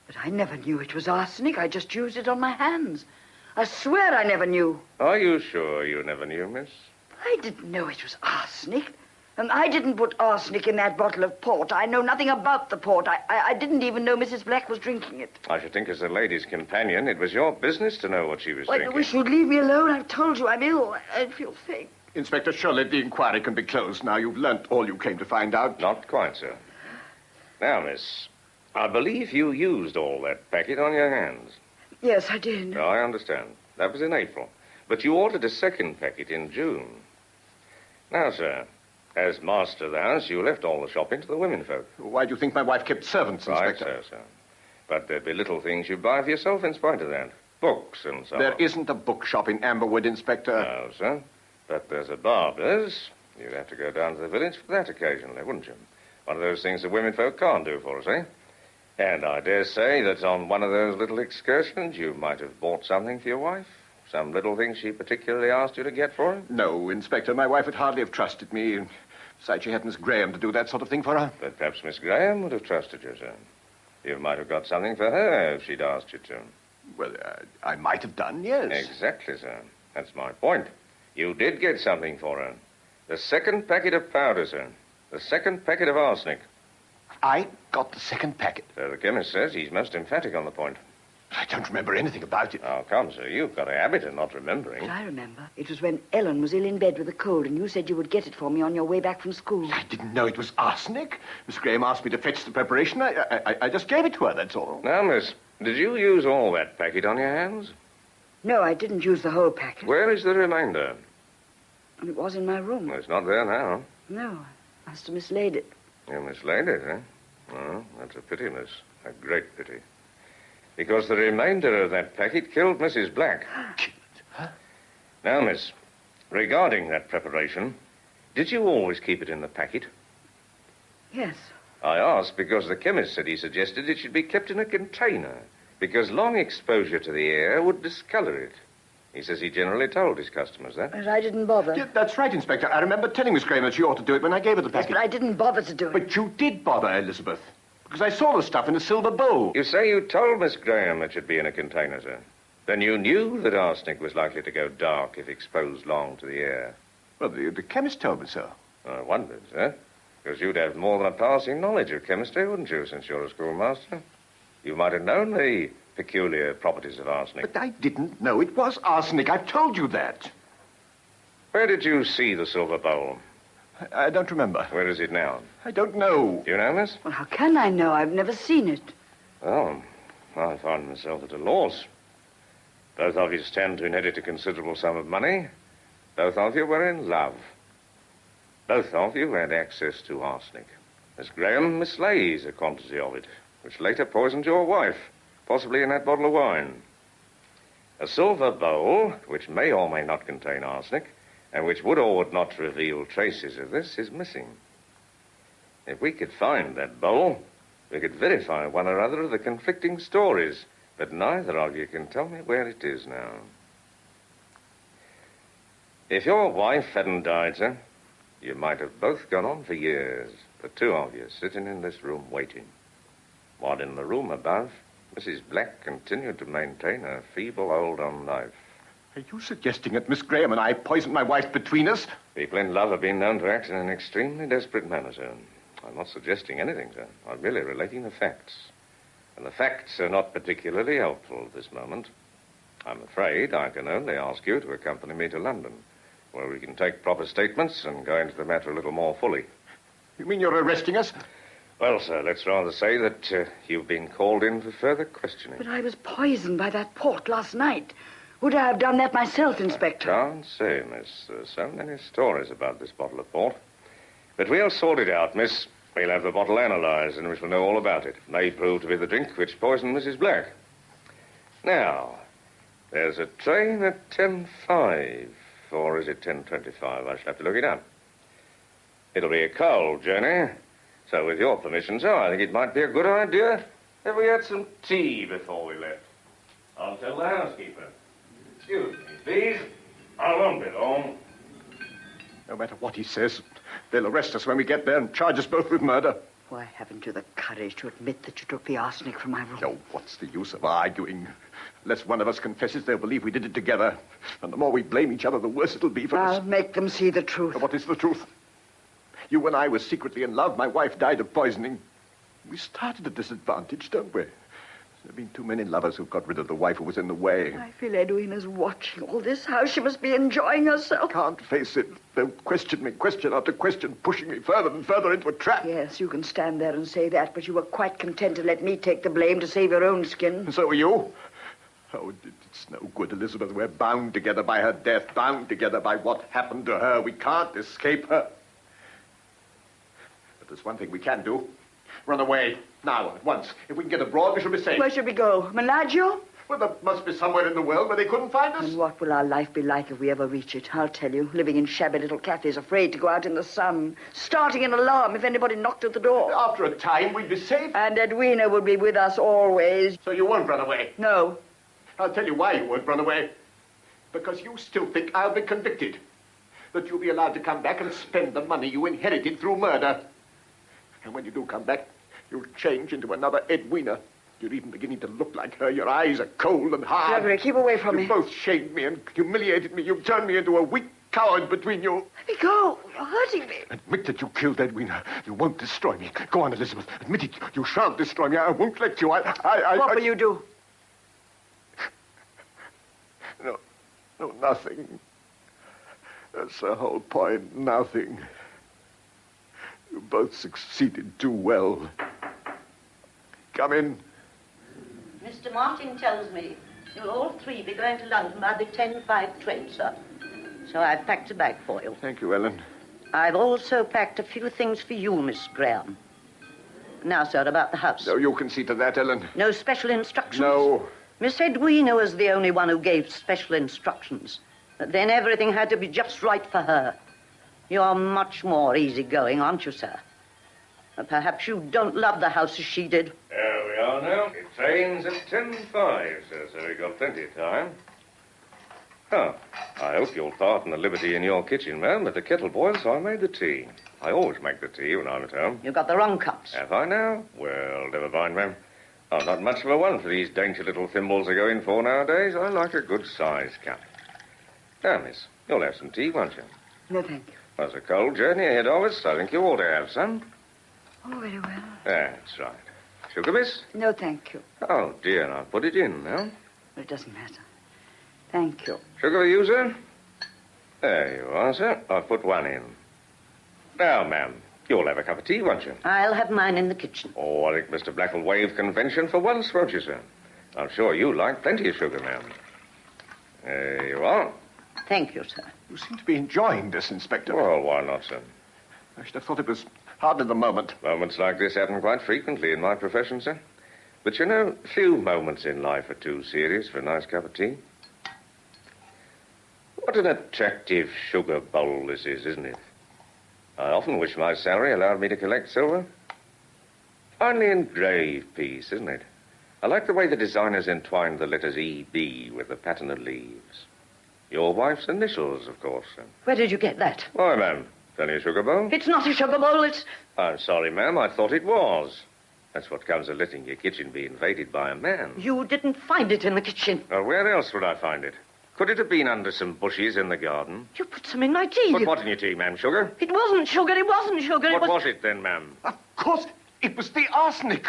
But I never knew it was arsenic. I just used it on my hands. I swear I never knew. Are you sure you never knew, miss? I didn't know it was arsenic. And I didn't put arsenic in that bottle of port. I know nothing about the port. I didn't even know Mrs. Black was drinking it. I should think as a lady's companion, it was your business to know what she was Why, drinking. wish you'd leave me alone. I've told you I'm ill. I feel faint. Inspector, surely the inquiry can be closed now. You've learnt all you came to find out. Not quite, sir. Now, miss, I believe you used all that packet on your hands. Yes, I did. No, I understand. That was in April. But you ordered a second packet in June. Now, sir, as master of the house, you left all the shopping to the womenfolk. Why do you think my wife kept servants, Right, Inspector? sir. But there'd be little things you'd buy for yourself in spite of that. books and so There on. isn't a bookshop in Amberwood, Inspector. No, sir. But there's a barber's. You'd have to go down to the village for that occasionally, wouldn't you? One of those things the women folk can't do for us, eh? And I dare say that on one of those little excursions you might have bought something for your wife. Some little thing she particularly asked you to get for her. No, Inspector, my wife would hardly have trusted me. Besides, she had Miss Graham to do that sort of thing for her. But perhaps Miss Graham would have trusted you, sir. You might have got something for her if she'd asked you to. Well, I might have done, yes. Exactly, sir. That's my point. You did get something for her. The second packet of powder, sir. The second packet of arsenic. I got the second packet. So the chemist says he's most emphatic on the point. I don't remember anything about it. Oh, come, sir. You've got a habit of not remembering. But I remember. It was when Ellen was ill in bed with a cold, and you said you would get it for me on your way back from school. I didn't know it was arsenic. Miss Graham asked me to fetch the preparation. I just gave it to her, that's all. Now, miss, did you use all that packet on your hands? No, I didn't use the whole packet. Where is the remainder? It was in my room. Well, it's not there now. No, I must have mislaid it. You mislaid it, eh? Oh, that's a pity, miss. A great pity. Because the remainder of that packet killed Mrs. Black. Huh? Now, miss, regarding that preparation, did you always keep it in the packet? Yes. I asked because the chemist said he suggested it should be kept in a container, because long exposure to the air would discolor it. He says he generally told his customers that. But I didn't bother. Yeah, that's right, Inspector. I remember telling Miss Graham that she ought to do it when I gave her the Yes, packet. but I didn't bother to do it. But you did bother, Elizabeth. Because I saw the stuff in a silver bowl. You say you told Miss Graham it should be in a container, sir. Then you knew that arsenic was likely to go dark if exposed long to the air. Well, the chemist told me so. I wondered, sir. Because you'd have more than a passing knowledge of chemistry, wouldn't you, since you're a schoolmaster? You might have known the peculiar properties of arsenic. But I didn't know it was arsenic. I've told you that. Where did you see the silver bowl? I don't remember. Where is it now? I don't know. Do you know, miss? Well, how can I know? I've never seen it. Oh, I find myself at a loss. Both of you stand to inherit a considerable sum of money. Both of you were in love. Both of you had access to arsenic. Miss Graham mislays a quantity of it, which later poisoned your wife, possibly in that bottle of wine. A silver bowl, which may or may not contain arsenic, and which would or would not reveal traces of this, is missing. If we could find that bowl, we could verify one or other of the conflicting stories, but neither of you can tell me where it is now. If your wife hadn't died, sir, you might have both gone on for years, the two of you sitting in this room waiting. While in the room above, Mrs. Black continued to maintain her feeble hold on life. Are you suggesting that Miss Graham and I poisoned my wife between us? People in love have been known to act in an extremely desperate manner, sir. I'm not suggesting anything, sir. I'm merely relating the facts. And the facts are not particularly helpful at this moment. I'm afraid I can only ask you to accompany me to London, where we can take proper statements and go into the matter a little more fully. You mean you're arresting us? Well, sir, let's rather say that you've been called in for further questioning. But I was poisoned by that port last night. Would I have done that myself, Inspector? I can't say, miss. There's so many stories about this bottle of port. But we'll sort it out, miss. We'll have the bottle analyzed, and we shall know all about it. It may prove to be the drink which poisoned Mrs. Black. Now, there's a train at 10:05, or is it 10:25? I shall have to look it up. It'll be a cold journey, so with your permission, sir, I think it might be a good idea if we had some tea before we left. I'll tell the housekeeper. Excuse me, please. I won't be long. No matter what he says, they'll arrest us when we get there and charge us both with murder. Why haven't you the courage to admit that you took the arsenic from my room? Oh, what's the use of arguing? Unless one of us confesses, they'll believe we did it together. And the more we blame each other, the worse it'll be for I'll us. make them see the truth. What is the truth? You and I were secretly in love. My wife died of poisoning. We started at disadvantage, don't we? There have been too many lovers who've got rid of the wife who was in the way. I feel Edwina's watching all this. How she must be enjoying herself. Can't face it. They'll question me, question after question, pushing me further and further into a trap. Yes, you can stand there and say that, but you were quite content to let me take the blame to save your own skin. And so are you. Oh, it's no good, Elizabeth. We're bound together by her death, bound together by what happened to her. We can't escape her. But there's one thing we can do. Run away. Now, at once. If we can get abroad, we shall be safe. Where should we go? Menaggio? Well, there must be somewhere in the world where they couldn't find us. And what will our life be like if we ever reach it? I'll tell you, living in shabby little cafes, afraid to go out in the sun, starting an alarm if anybody knocked at the door. After a time, we'd be safe. And Edwina would be with us always. So you won't run away. No. I'll tell you why you won't run away. Because you still think I'll be convicted. That you'll be allowed to come back and spend the money you inherited through murder. And when you do come back, you'll change into another Edwina. You're even beginning to look like her. Your eyes are cold and hard. Gregory, keep away from me. You both shamed me and humiliated me. You've turned me into a weak coward between you. Let me go. You're hurting me. Admit that you killed Edwina. You won't destroy me. Go on, Elizabeth. Admit it. You shan't destroy me. I won't let you. What will you do? No, nothing. That's the whole point. Nothing. You both succeeded too well. Come in. Mr. Martin tells me you'll all three be going to London by the 10:05 train, sir. So I've packed a bag for you. Thank you, Ellen. I've also packed a few things for you, Miss Graham. Now, sir, about the house. No, you can see to that, Ellen. No special instructions? No. Miss Edwina was the only one who gave special instructions. But then everything had to be just right for her. You're much more easygoing, aren't you, sir? And perhaps you don't love the house as she did. There we are now. It trains at 10:05, sir, so we've got plenty of time. Oh, I hope you'll pardon the liberty in your kitchen, ma'am, but the kettle boils, so I made the tea. I always make the tea when I'm at home. You got the wrong cups. Have I now? Well, never mind, ma'am. I'm not much of a one for these dainty little thimbles I go in for nowadays. I like a good-sized cup. Now, miss, you'll have some tea, won't you? No, thank you. There's a cold journey ahead of us. I think you ought to have some. Oh, very well. That's right. Sugar, miss? No, thank you. Oh, dear, I'll put it in now. Well, it doesn't matter. Thank you. Sugar for you, sir? There you are, sir. I've put one in. Now, ma'am, you'll have a cup of tea, won't you? I'll have mine in the kitchen. Oh, I think Mr. Black will waive convention for once, won't you, sir? I'm sure you like plenty of sugar, ma'am. There you are. Thank you, sir. You seem to be enjoying this, Inspector. Well, why not, sir? I should have thought it was hardly the moment. Moments like this happen quite frequently in my profession, sir. But you know, few moments in life are too serious for a nice cup of tea. What an attractive sugar bowl this is, isn't it? I often wish my salary allowed me to collect silver. Finely engraved piece, isn't it? I like the way the designers entwined the letters E.B. with the pattern of leaves. Your wife's initials, of course, sir. Where did you get that? Why, ma'am? It's only a sugar bowl. It's not a sugar bowl, it's... I'm sorry, ma'am. I thought it was. That's what comes of letting your kitchen be invaded by a man. You didn't find it in the kitchen. Well, where else would I find it? Could it have been under some bushes in the garden? You put some in my tea. Put what in your tea, ma'am? Sugar? It wasn't sugar, it wasn't sugar. What was it then, ma'am? Of course, it was the arsenic.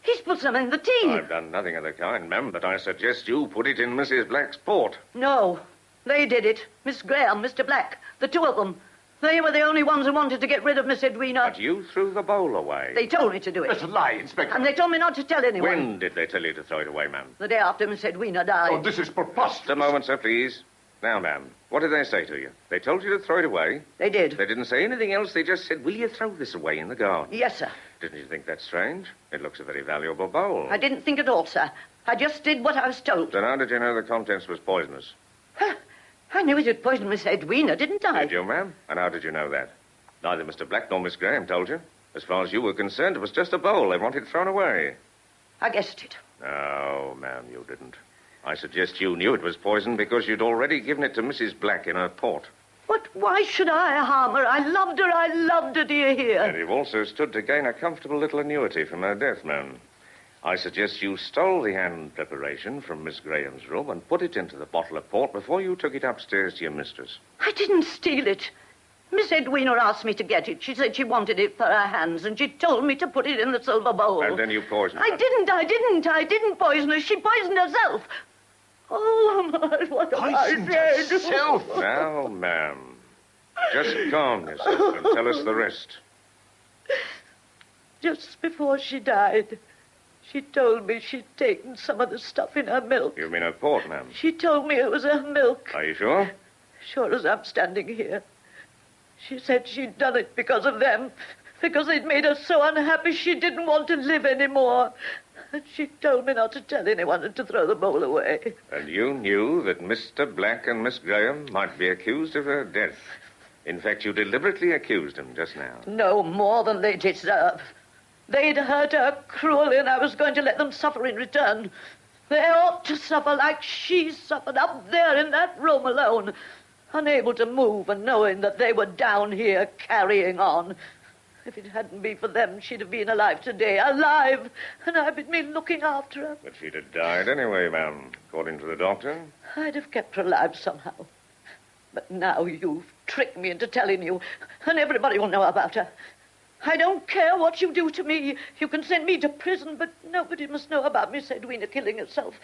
He's put some in the tea. I've done nothing of the kind, ma'am, but I suggest you put it in Mrs. Black's port. No, they did it. Miss Graham, Mr. Black, the two of them. They were the only ones who wanted to get rid of Miss Edwina. But you threw the bowl away. They told me to do it. That's a lie, Inspector. And they told me not to tell anyone. When did they tell you to throw it away, ma'am? The day after Miss Edwina died. Oh, this is preposterous. Just a moment, sir, please. Now, ma'am, what did they say to you? They told you to throw it away? They did. They didn't say anything else. They just said, will you throw this away in the garden? Yes, sir. Didn't you think that strange? It looks a very valuable bowl. I didn't think at all, sir. I just did what I was told. Then how did you know the contents was poisonous? I knew it had poisoned Miss Edwina, didn't I? Did you, ma'am? And how did you know that? Neither Mr. Black nor Miss Graham told you. As far as you were concerned, it was just a bowl they wanted thrown away. I guessed it. No, ma'am, you didn't. I suggest you knew it was poison because you'd already given it to Mrs. Black in her port. But why should I harm her? I loved her, do you hear? And you've also stood to gain a comfortable little annuity from her death, ma'am. I suggest you stole the hand preparation from Miss Graham's room and put it into the bottle of port before you took it upstairs to your mistress. I didn't steal it. Miss Edwina asked me to get it. She said she wanted it for her hands, and she told me to put it in the silver bowl. And then you poisoned her. I didn't poison her. She poisoned herself. Oh, my, what have I Poisoned said? herself? Now, ma'am, just calm yourself and tell us the rest. Just before she died, she told me she'd taken some of the stuff in her milk. You mean her port, ma'am? She told me it was her milk. Are you sure? Sure as I'm standing here. She said she'd done it because of them, because they'd made her so unhappy she didn't want to live anymore. And she told me not to tell anyone and to throw the bowl away. And you knew that Mr. Black and Miss Graham might be accused of her death. In fact, you deliberately accused them just now. No more than they deserve. They'd hurt her cruelly, and I was going to let them suffer in return. They ought to suffer like she suffered up there in that room alone, unable to move and knowing that they were down here carrying on. If it hadn't been for them, she'd have been alive today, alive, and I'd been looking after her. But she'd have died anyway, ma'am, according to the doctor. I'd have kept her alive somehow. But now you've tricked me into telling you, and everybody will know about her. I don't care what you do to me. You can send me to prison, but nobody must know about Miss Edwina killing herself.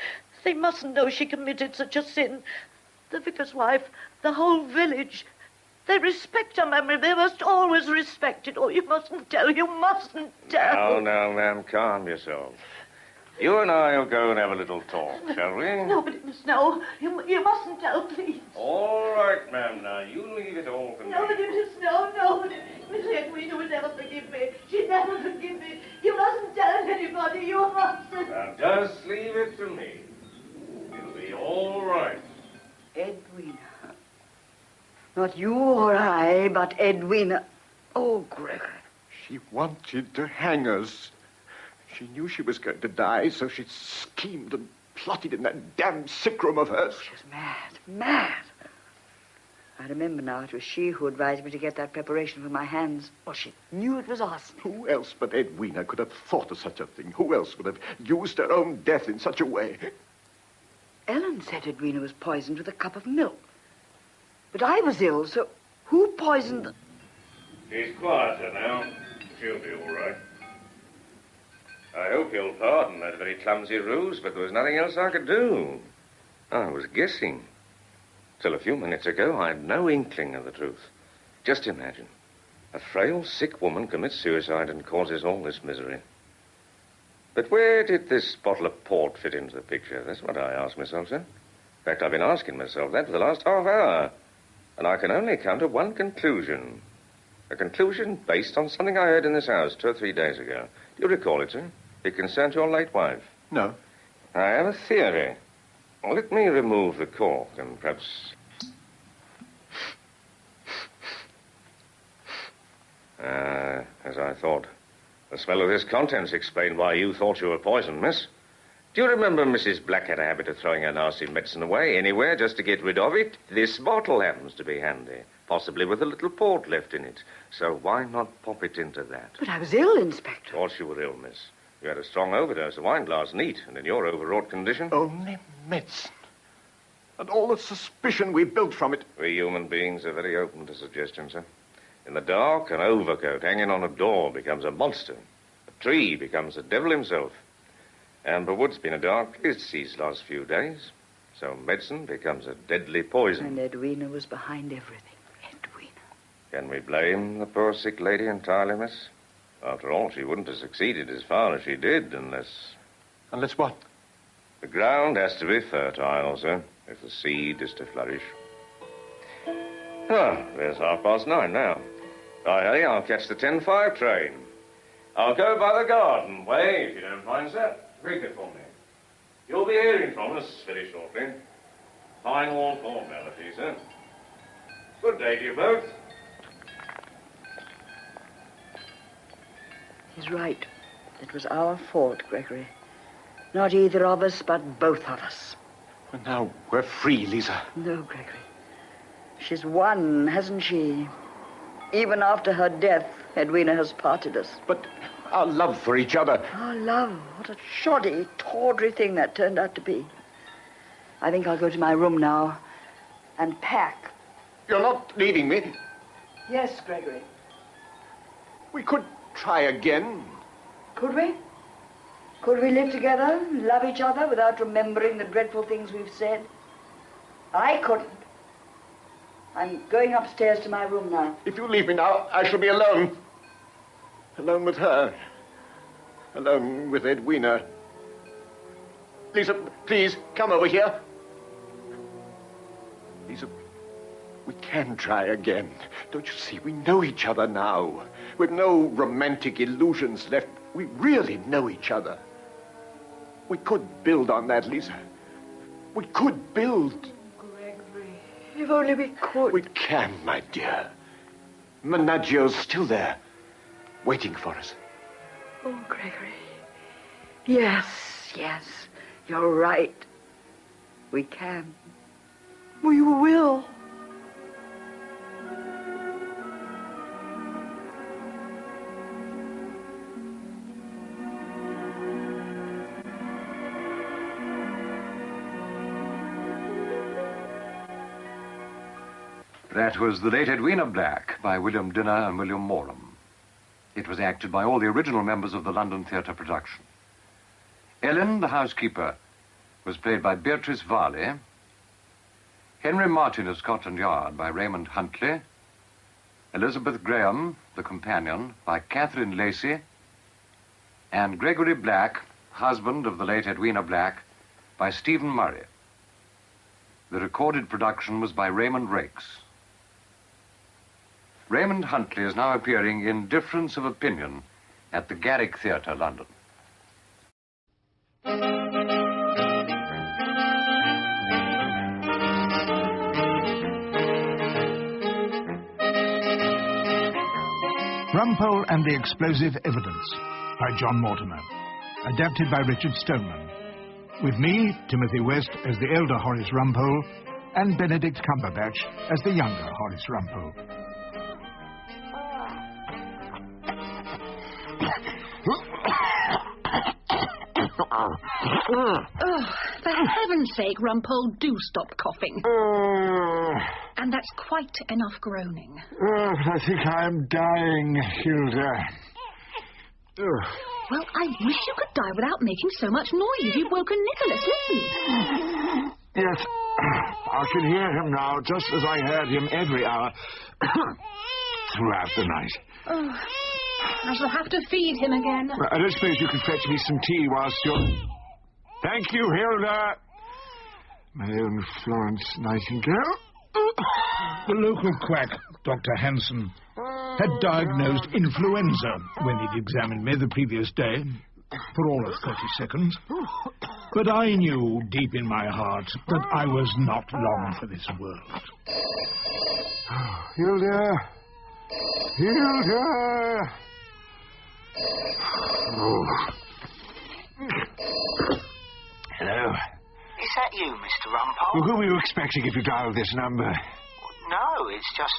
They mustn't know she committed such a sin. The vicar's wife, the whole village, they respect her memory. They must always respect it. Oh, you mustn't tell. You mustn't tell. Now, ma'am, calm yourself. You and I will go and have a little talk, shall we? Nobody must know. You mustn't tell, please. All right, ma'am. Now, you leave it all to me. Nobody must know. Nobody. Miss Edwina will never forgive me. She'd never forgive me. You mustn't tell anybody. You mustn't. Now, just leave it to me. It'll be all right. Edwina. Not you or I, but Edwina. Oh, Gregory. She wanted to hang us. She knew she was going to die, so she schemed and plotted in that damn sick room of hers. She was mad. I remember now, it was she who advised me to get that preparation for my hands. Well, she knew it was arsenic. Who else but Edwina could have thought of such a thing? Who else would have used her own death in such a way? Ellen said Edwina was poisoned with a cup of milk. But I was ill, so who poisoned the... She's quieter now. She'll be all right. I hope you'll pardon that very clumsy ruse, but there was nothing else I could do. I was guessing. Till a few minutes ago, I had no inkling of the truth. Just imagine. A frail, sick woman commits suicide and causes all this misery. But where did this bottle of port fit into the picture? That's what I asked myself, sir. In fact, I've been asking myself that for the last half hour. And I can only come to one conclusion. A conclusion based on something I heard in this house 2 or 3 days ago. Do you recall it, sir? It concerns your late wife. No. I have a theory. Well, let me remove the cork and perhaps... as I thought. The smell of this contents explained why you thought you were poisoned, miss. Do you remember Mrs. Black had a habit of throwing her nasty medicine away anywhere just to get rid of it? This bottle happens to be handy, possibly with a little port left in it. So why not pop it into that? But I was ill, Inspector. Of course you were ill, miss. You had a strong overdose of wine last night, and in your overwrought condition... Only medicine. And all the suspicion we built from it. We human beings are very open to suggestion, sir. In the dark, an overcoat hanging on a door becomes a monster. A tree becomes the devil himself. Amberwood's been a dark place these last few days. So medicine becomes a deadly poison. And Edwina was behind everything. Edwina. Can we blame the poor sick lady entirely, miss? After all, she wouldn't have succeeded as far as she did unless... Unless what? The ground has to be fertile, sir, if the seed is to flourish. Ah, there's 9:30 now. Right, Ellie, I'll catch the 10:05 train. I'll go by the garden way, if you don't mind, sir. Ring it for me. You'll be hearing from us very shortly. Final formality, sir. Good day to you both. He's right. It was our fault, Gregory. Not either of us, but both of us. Well, now we're free, Lisa. No, Gregory. She's won, hasn't she? Even after her death, Edwina has parted us. But our love for each other. Our love. What a shoddy, tawdry thing that turned out to be. I think I'll go to my room now and pack. You're not leaving me. Yes, Gregory. We could try again. Could we? Could we live together, love each other without remembering the dreadful things we've said? I couldn't. I'm going upstairs to my room now. If you leave me now, I shall be alone. Alone with her. Alone with Edwina. Lisa, please, come over here. Lisa, we can try again. Don't you see? We know each other now. With no romantic illusions left, we really know each other. We could build on that, Lisa. We could build. Gregory, if only we could. We can, my dear. Menaggio's still there, waiting for us. Oh, Gregory. Yes, you're right. We can. We will. That was The Late Edwina Black by William Dinner and William Morum. It was acted by all the original members of the London Theatre production. Ellen, the housekeeper, was played by Beatrice Varley. Henry Martin of Scotland Yard by Raymond Huntley. Elizabeth Graham, the companion, by Catherine Lacey. And Gregory Black, husband of the late Edwina Black, by Stephen Murray. The recorded production was by Raymond Rakes. Raymond Huntley is now appearing in Difference of Opinion at the Garrick Theatre, London. Rumpole and the Explosive Evidence by John Mortimer. Adapted by Richard Stoneman. With me, Timothy West, as the elder Horace Rumpole, and Benedict Cumberbatch as the younger Horace Rumpole. Oh, for heaven's sake, Rumpole, do stop coughing. And that's quite enough groaning. I think I'm dying, Hilda. Well, I wish you could die without making so much noise. You've woken Nicholas. Listen. Yes, I can hear him now, just as I heard him every hour throughout the night. Oh, I shall have to feed him again. Well, I don't suppose you can fetch me some tea whilst you're... Thank you, Hilda. My own Florence Nightingale. The local quack, Dr. Hanson, had diagnosed influenza when he'd examined me the previous day, for all of 30 seconds. But I knew deep in my heart that I was not long for this world. Hilda! Hilda! Oh. Hello. Is that you, Mr. Rumpole? Well, who were you expecting if you dialed this number? No, it's just...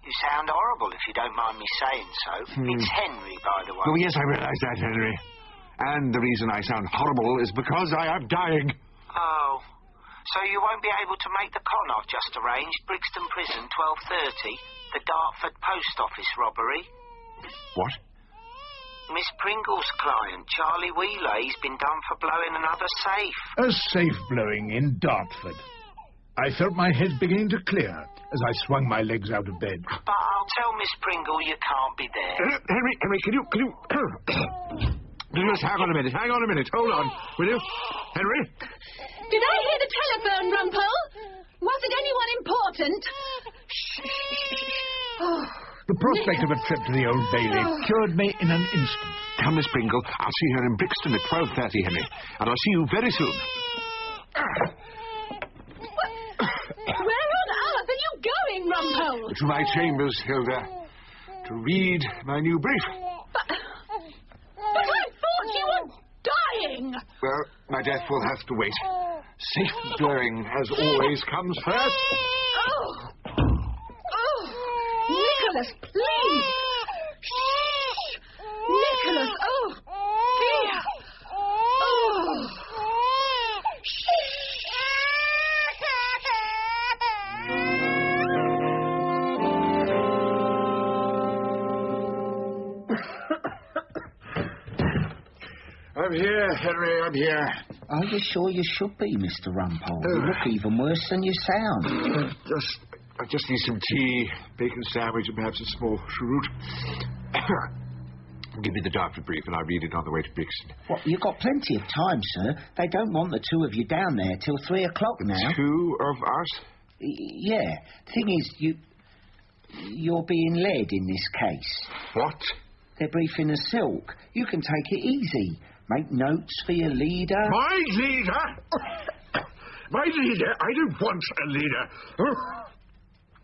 You sound horrible, if you don't mind me saying so. It's Henry, by the way. Oh, yes, I realise that, Henry. And the reason I sound horrible is because I am dying. Oh. So you won't be able to make the con I've just arranged, Brixton Prison, 12:30, the Dartford Post Office robbery? What? Miss Pringle's client, Charlie Wheeler, he's been done for blowing another safe. A safe blowing in Dartford. I felt my head beginning to clear as I swung my legs out of bed. But I'll tell Miss Pringle you can't be there. Henry, can you... Just hang on a minute, hold on, will you? Henry? Did I hear the telephone, Rumpole? Was it anyone important? Oh. The prospect of a trip to the Old Bailey cured me in an instant. Come, Miss Pringle, I'll see her in Brixton at 12:30, Henry, and I'll see you very soon. Where on earth are you going, Rumpole? To my chambers, Hilda, to read my new brief. But I thought you were dying. Well, my death will have to wait. Safe blowing, as always, comes first. Oh! Nicholas, please! Shh! Nicholas, oh, dear! Oh! I'm here, Henry, I'm here. Are you sure you should be, Mr. Rumpole? You look even worse than you sound. I just need some tea, bacon sandwich, and perhaps a small cheroot. Give me the Dartford brief, and I'll read it on the way to Brixton. What, you've got plenty of time, sir. They don't want the two of you down there till 3 o'clock now. Two of us? Yeah. Thing is, you're being led in this case. What? They're briefing a silk. You can take it easy. Make notes for your leader? My leader? My leader? I don't want a leader.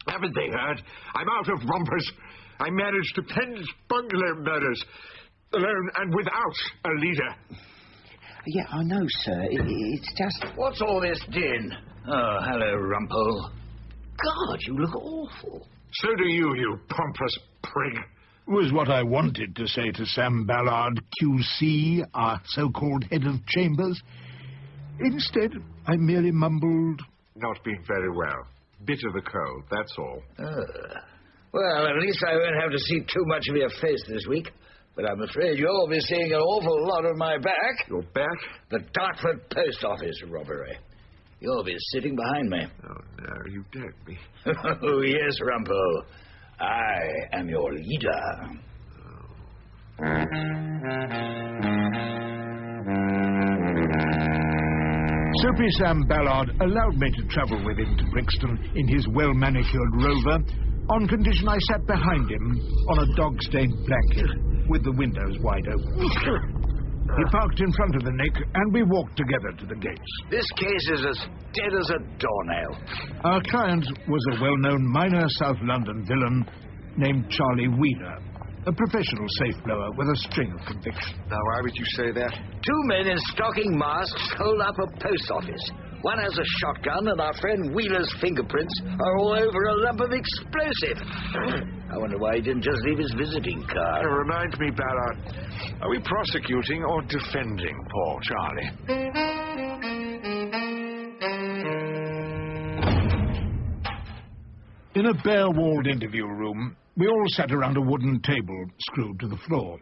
Haven't they heard? I'm out of rompers. I managed to Penn's bungalow murders, alone and without a leader. Yeah, I know, sir. It's just... What's all this din? Oh, hello, Rumpole. God, you look awful. So do you pompous prig. Was what I wanted to say to Sam Ballard, QC, our so-called head of chambers. Instead, I merely mumbled, "Not been very well. Bit of the cold, that's all." Well, at least I won't have to see too much of your face this week. But I'm afraid you'll be seeing an awful lot of my back. Your back? The Dartford Post Office robbery. You'll be sitting behind me. Oh, no, you dared me. Oh, yes, Rumpole. I am your leader. Soapy Sam Ballard allowed me to travel with him to Brixton in his well-manicured Rover, on condition I sat behind him on a dog-stained blanket with the windows wide open. He parked in front of the Nick, and we walked together to the gates. This case is as dead as a doornail. Our client was a well-known minor South London villain named Charlie Wheeler, a professional safe-blower with a string of convictions. Now, why would you say that? Two men in stocking masks hold up a post office. One has a shotgun, and our friend Wheeler's fingerprints are all over a lump of explosive. I wonder why he didn't just leave his visiting card. Remind me, Ballard, are we prosecuting or defending poor Charlie? In a bare-walled interview room, we all sat around a wooden table screwed to the floor.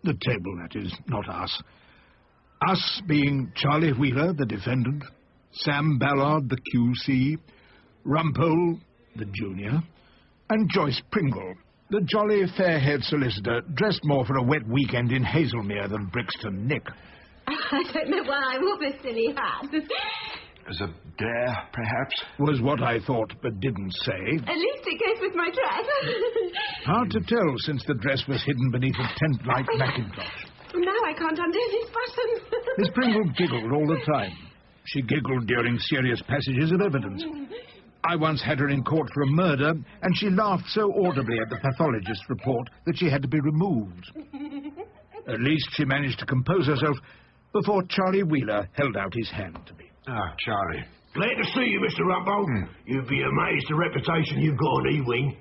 The table, that is, not us. Us being Charlie Wheeler, the defendant, Sam Ballard, the QC, Rumpole, the junior, and Joyce Pringle, the jolly fair-haired solicitor, dressed more for a wet weekend in Hazelmere than Brixton Nick. I don't know why I wore this silly hat. As a dare, perhaps? Was what I thought, but didn't say. At least it goes with my dress. Hard to tell, since the dress was hidden beneath a tent-like mackintosh. Now I can't undo this button. Miss Pringle giggled all the time. She giggled during serious passages of evidence. I once had her in court for a murder, and she laughed so audibly at the pathologist's report that she had to be removed. At least she managed to compose herself before Charlie Wheeler held out his hand to me. Ah, Charlie. Glad to see you, Mr. Rumpole. You'd be amazed the reputation you've got on E-Wing.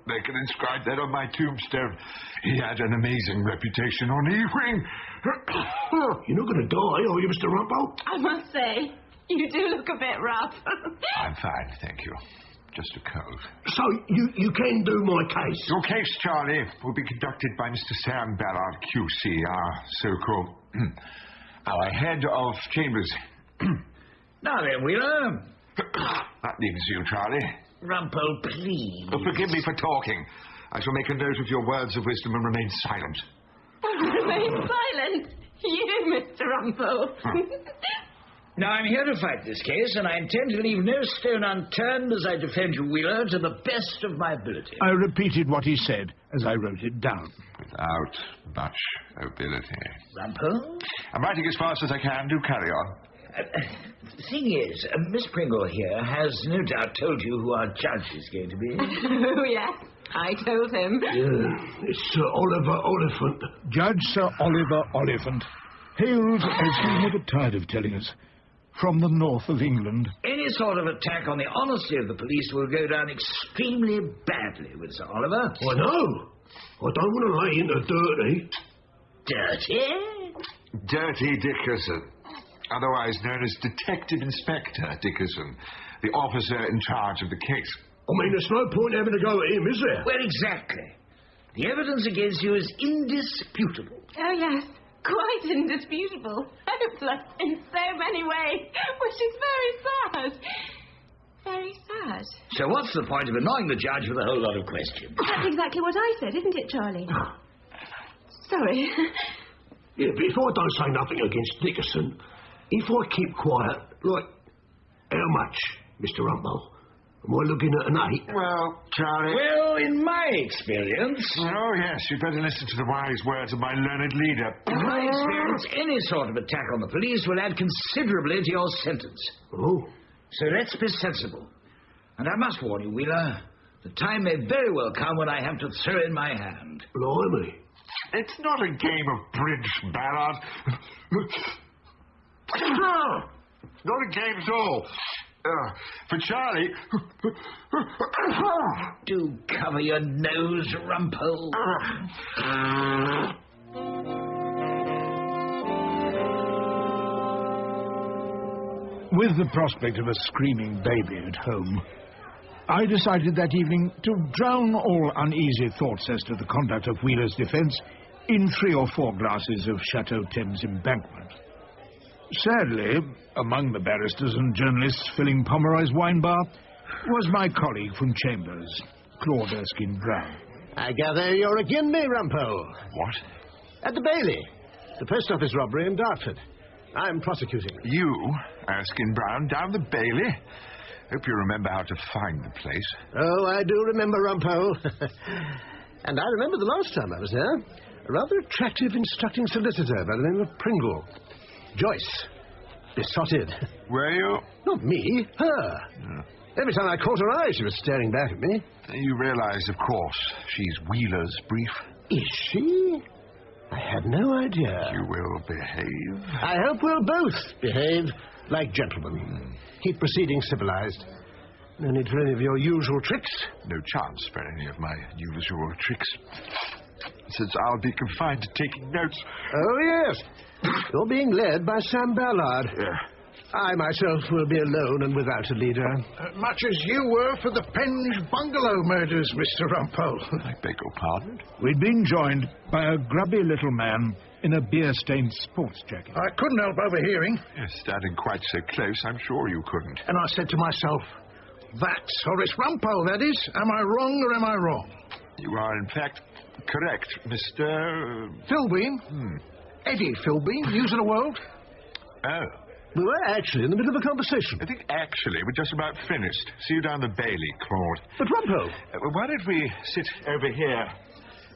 They can inscribe that on my tombstone. He had an amazing reputation on E-Wing. You're not going to die, are you, Mr. Rumpole? I must say, you do look a bit rough. I'm fine, thank you. Just a cold. So, you can do my case? Your case, Charlie, will be conducted by Mr. Sam Ballard, QC, our so-called... our head of chambers. Now then, Wheeler. That leaves you, Charlie. Rumpole, please. Oh, forgive me for talking. I shall make a note of your words of wisdom and remain silent. Remain silent? You, Mr. Rumpole. Now, I'm here to fight this case, and I intend to leave no stone unturned as I defend you, Wheeler, to the best of my ability. I repeated what he said as I wrote it down. Without much ability. Rumpole? I'm writing as fast as I can. Do carry on. The thing is, Miss Pringle here has no doubt told you who our judge is going to be. Oh, yes. I told him. It's Sir Oliver Oliphant. Judge Sir Oliver Oliphant hails, as he never tired of telling us, from the north of England. Any sort of attack on the honesty of the police will go down extremely badly with Sir Oliver. I know. I don't want to lay into dirty. Dirty? Dirty Dickerson, otherwise known as Detective Inspector Dickerson, the officer in charge of the case. I mean, there's no point having to go at him, is there? Well, exactly. The evidence against you is indisputable. Oh, yes. Quite indisputable. Hopeless in so many ways, which is very sad. Very sad. So what's the point of annoying the judge with a whole lot of questions? That's exactly what I said, isn't it, Charlie? Sorry. Yeah, but if I don't say nothing against Dickerson, if I keep quiet, like, how much, Mr. Rumpole? Am I looking at an 8? Well, Charlie... Well, in my experience... Oh, yes, you'd better listen to the wise words of my learned leader. In my experience, any sort of attack on the police will add considerably to your sentence. Oh? So let's be sensible. And I must warn you, Wheeler, the time may very well come when I have to throw in my hand. Blimey. It's not a game of bridge, Ballard. Not a game at all. For Charlie... Do cover your nose, Rumpole. With the prospect of a screaming baby at home, I decided that evening to drown all uneasy thoughts as to the conduct of Wheeler's defence in 3 or 4 glasses of Chateau Thames Embankment. Sadly, among the barristers and journalists filling Pomeroy's wine bar was my colleague from Chambers, Claude Erskine Brown. I gather you're again me, Rumpole. What? At the Bailey. The post office robbery in Dartford. I'm prosecuting. You, Erskine Brown, down the Bailey? Hope you remember how to find the place. Oh, I do remember, Rumpole. And I remember the last time I was there. A rather attractive instructing solicitor by the name of Pringle. Joyce. Besotted. Were you? Not me, her. No. Every time I caught her eye, she was staring back at me. You realise, of course, she's Wheeler's brief. Is she? I had no idea. You will behave. I hope we'll both behave like gentlemen. Keep proceedings civilized. No need for any of your usual tricks. No chance for any of my usual tricks. Since I'll be confined to taking notes. Oh, yes. You're being led by Sam Ballard. Yeah. I myself will be alone and without a leader. Much as you were for the Penge bungalow murders, Mr. Rumpole. I beg your pardon? We'd been joined by a grubby little man in a beer-stained sports jacket. I couldn't help overhearing. Yes, standing quite so close, I'm sure you couldn't. And I said to myself, that's Horace Rumpole, that is. Am I wrong or am I wrong? You are, in fact, correct, Mr... Philbean? Eddie Philbean, news of the world. Oh. We were actually in the middle of a conversation. I think actually we're just about finished. See you down the Bailey, Claude. But Rumpole... why don't we sit over here,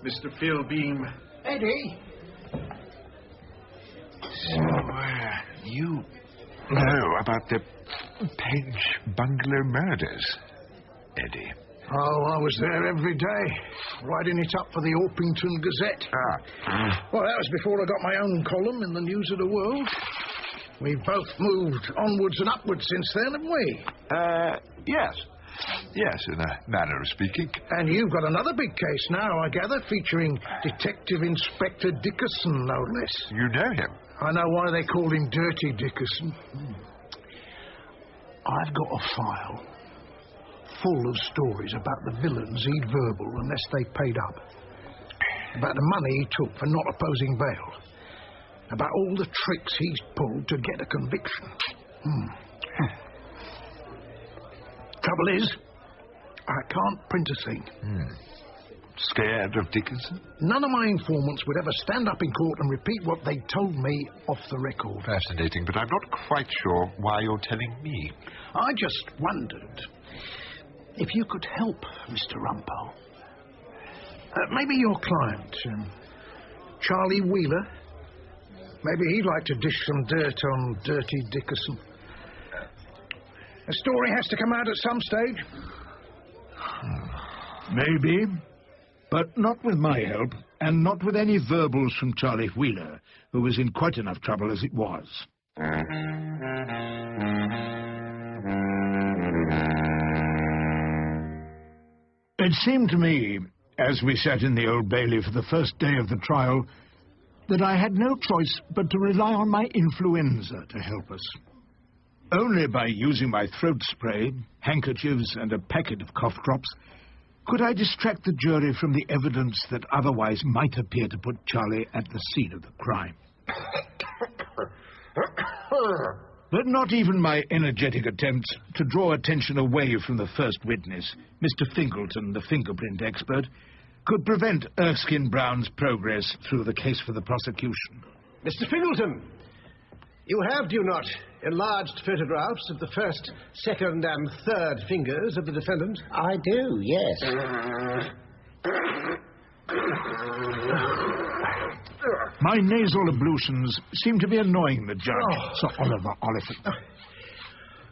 Mr. Philbean? Eddie? So, you know about the Penge bungalow murders, Eddie? Oh, I was there every day, writing it up for the Orpington Gazette. Well, that was before I got my own column in the News of the World. We've both moved onwards and upwards since then, haven't we? Yes. Yes, in a manner of speaking. And you've got another big case now, I gather, featuring Detective Inspector Dickerson, no less. You know him? I know why they called him Dirty Dickerson. I've got a file full of stories about the villains he'd verbal unless they paid up. About the money he took for not opposing bail. About all the tricks he's pulled to get a conviction. Trouble is, I can't print a thing. Scared of Dickinson? None of my informants would ever stand up in court and repeat what they told me off the record. Fascinating, but I'm not quite sure why you're telling me. I just wondered if you could help, Mr. Rumpole. Maybe your client, Charlie Wheeler. Maybe he'd like to dish some dirt on Dirty Dickerson. A story has to come out at some stage. Maybe, but not with my help, and not with any verbals from Charlie Wheeler, who was in quite enough trouble as it was. It seemed to me, as we sat in the Old Bailey for the first day of the trial, that I had no choice but to rely on my influenza to help us. Only by using my throat spray, handkerchiefs, and a packet of cough drops could I distract the jury from the evidence that otherwise might appear to put Charlie at the scene of the crime. But not even my energetic attempts to draw attention away from the first witness, Mr. Fingleton, the fingerprint expert, could prevent Erskine Brown's progress through the case for the prosecution. Mr. Fingleton, You have, do you not, enlarged photographs of the first, second, and third fingers of the defendant? I do, yes. My nasal ablutions seem to be annoying the judge, Sir Oliver Oliphant.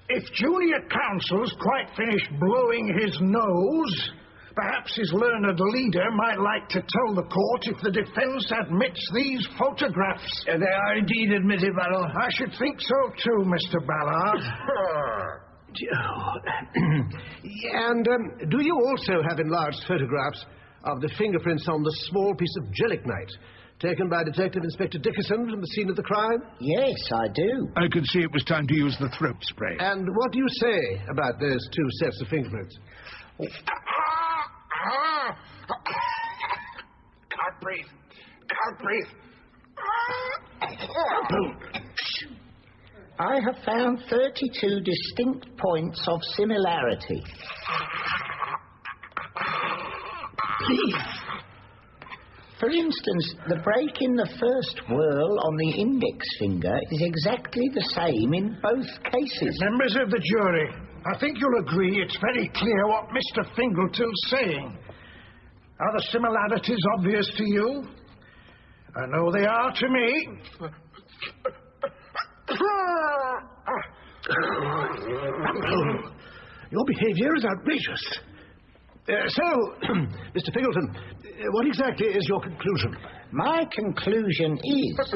If junior counsel's quite finished blowing his nose, perhaps his learned leader might like to tell the court if the defence admits these photographs. They are indeed admitted, Ballard. I should think so too, Mr. Ballard. And do you also have enlarged photographs of the fingerprints on the small piece of gelignite taken by Detective Inspector Dickerson from the scene of the crime? Yes, I do. I could see it was time to use the throat spray. And what do you say about those two sets of fingerprints? Can't breathe. Can't breathe. I have found 32 distinct points of similarity. Please. For instance, the break in the first whorl on the index finger is exactly the same in both cases. Members of the jury, I think you'll agree it's very clear what Mr. Fingleton's saying. Are the similarities obvious to you? I know they are to me. Your behaviour is outrageous. Mr. Fingleton, what exactly is your conclusion? My conclusion is...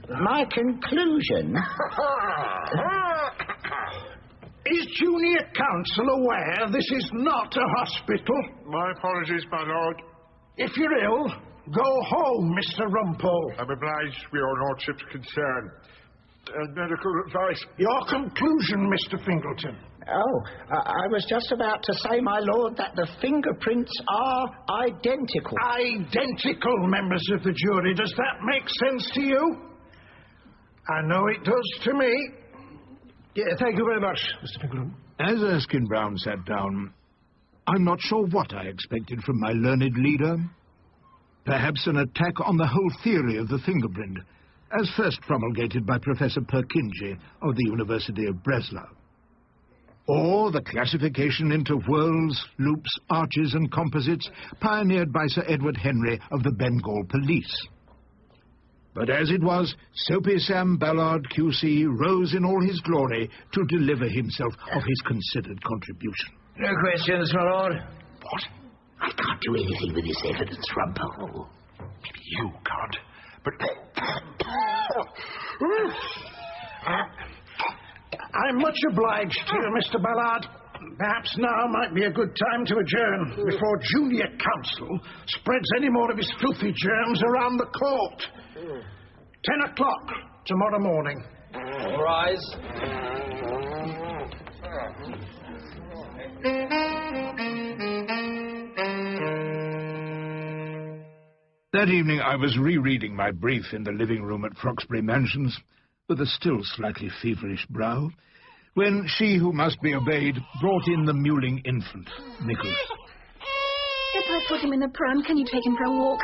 My conclusion... Is junior counsel aware this is not a hospital? My apologies, my lord. If you're ill, go home, Mr. Rumpole. I'm obliged for your lordship's concern. Medical advice. Your conclusion, Mr. Fingleton. Oh, I was just about to say, my lord, that the fingerprints are identical. Identical, members of the jury. Does that make sense to you? I know it does to me. Yeah, thank you very much, Mr. Fingleton. As Erskine Brown sat down, I'm not sure what I expected from my learned leader. Perhaps an attack on the whole theory of the fingerprint, as first promulgated by Professor Perkinji of the University of Breslau. Or the classification into whorls, loops, arches and composites pioneered by Sir Edward Henry of the Bengal Police. But as it was, Soapy Sam Ballard, QC, rose in all his glory to deliver himself of his considered contribution. No questions, my lord. What? I can't do anything with this evidence, Rumpole. Maybe you can't, but... I'm much obliged to you, Mr. Ballard. Perhaps now might be a good time to adjourn before junior counsel spreads any more of his filthy germs around the court. 10 o'clock tomorrow morning. Rise. That evening I was rereading my brief in the living room at Froxbury Mansions, with a still slightly feverish brow, when she who must be obeyed brought in the mewling infant, Nicholas. If I put him in the pram, can you take him for a walk?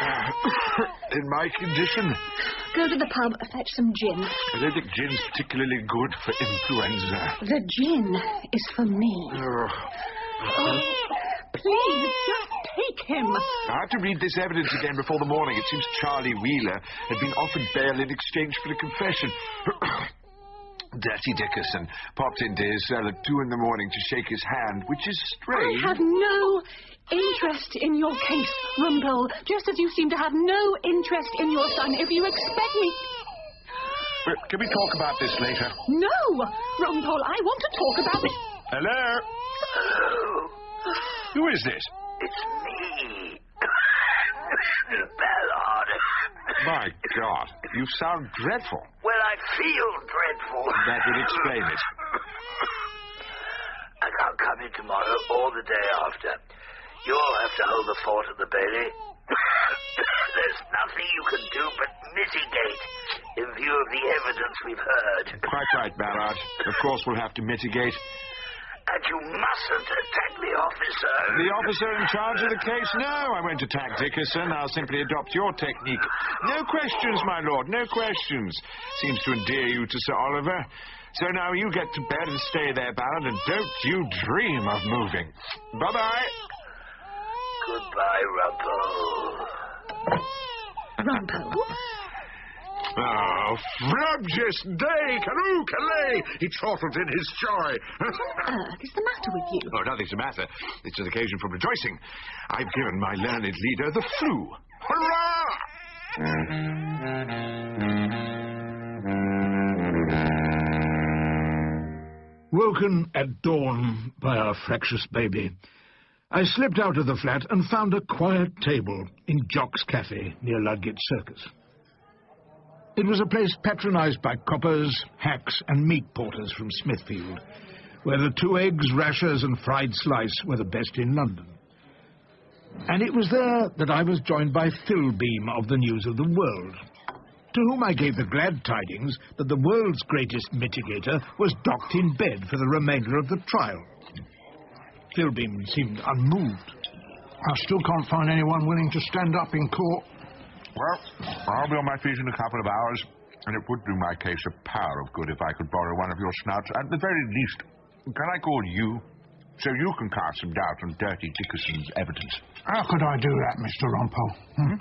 In my condition? Go to the pub, fetch some gin. I don't think gin's particularly good for influenza. The gin is for me. Oh, please, just take him. I have to read this evidence again before the morning. It seems Charlie Wheeler had been offered bail in exchange for a confession. Dirty Dickerson popped into his cell at 2 in the morning to shake his hand, which is strange. I have no interest in your case, Rumpole, just as you seem to have no interest in your son. If you expect me... Can we talk about this later? No, Rumpole, I want to talk about this... Hello? Hello? Who is this? It's me. Ballard. My God, you sound dreadful. Well, I feel dreadful. That would explain it. I can't come in tomorrow or the day after. You'll have to hold the fort at the Bailey. There's nothing you can do but mitigate in view of the evidence we've heard. Quite right, Ballard. Of course we'll have to mitigate. And But you mustn't attack the officer. The officer in charge of the case? No, I won't attack Dickerson. I'll simply adopt your technique. No questions, my lord, no questions. Seems to endear you to Sir Oliver. So now you get to bed and stay there, Baron, and don't you dream of moving. Bye-bye. Goodbye, Rumpole. Rumpole? Oh, frabjous day, Caroo Calais! He chortled in his joy. What is the matter with you? Oh, nothing's the matter. It's an occasion for rejoicing. I've given my learned leader the flu. Woken at dawn by our fractious baby, I slipped out of the flat and found a quiet table in Jock's Cafe near Ludgate Circus. It was a place patronised by coppers, hacks and meat porters from Smithfield, where the 2 eggs, rashers and fried slice were the best in London. And it was there that I was joined by Philbeam of the News of the World, to whom I gave the glad tidings that the world's greatest mitigator was docked in bed for the remainder of the trial. Philbeam seemed unmoved. I still can't find anyone willing to stand up in court. Well, I'll be on my feet in a couple of hours, and it would do my case a power of good if I could borrow one of your snouts. At the very least, can I call you, so you can cast some doubt on Dirty Dickerson's evidence? How could I do that, Mr. Rumpole?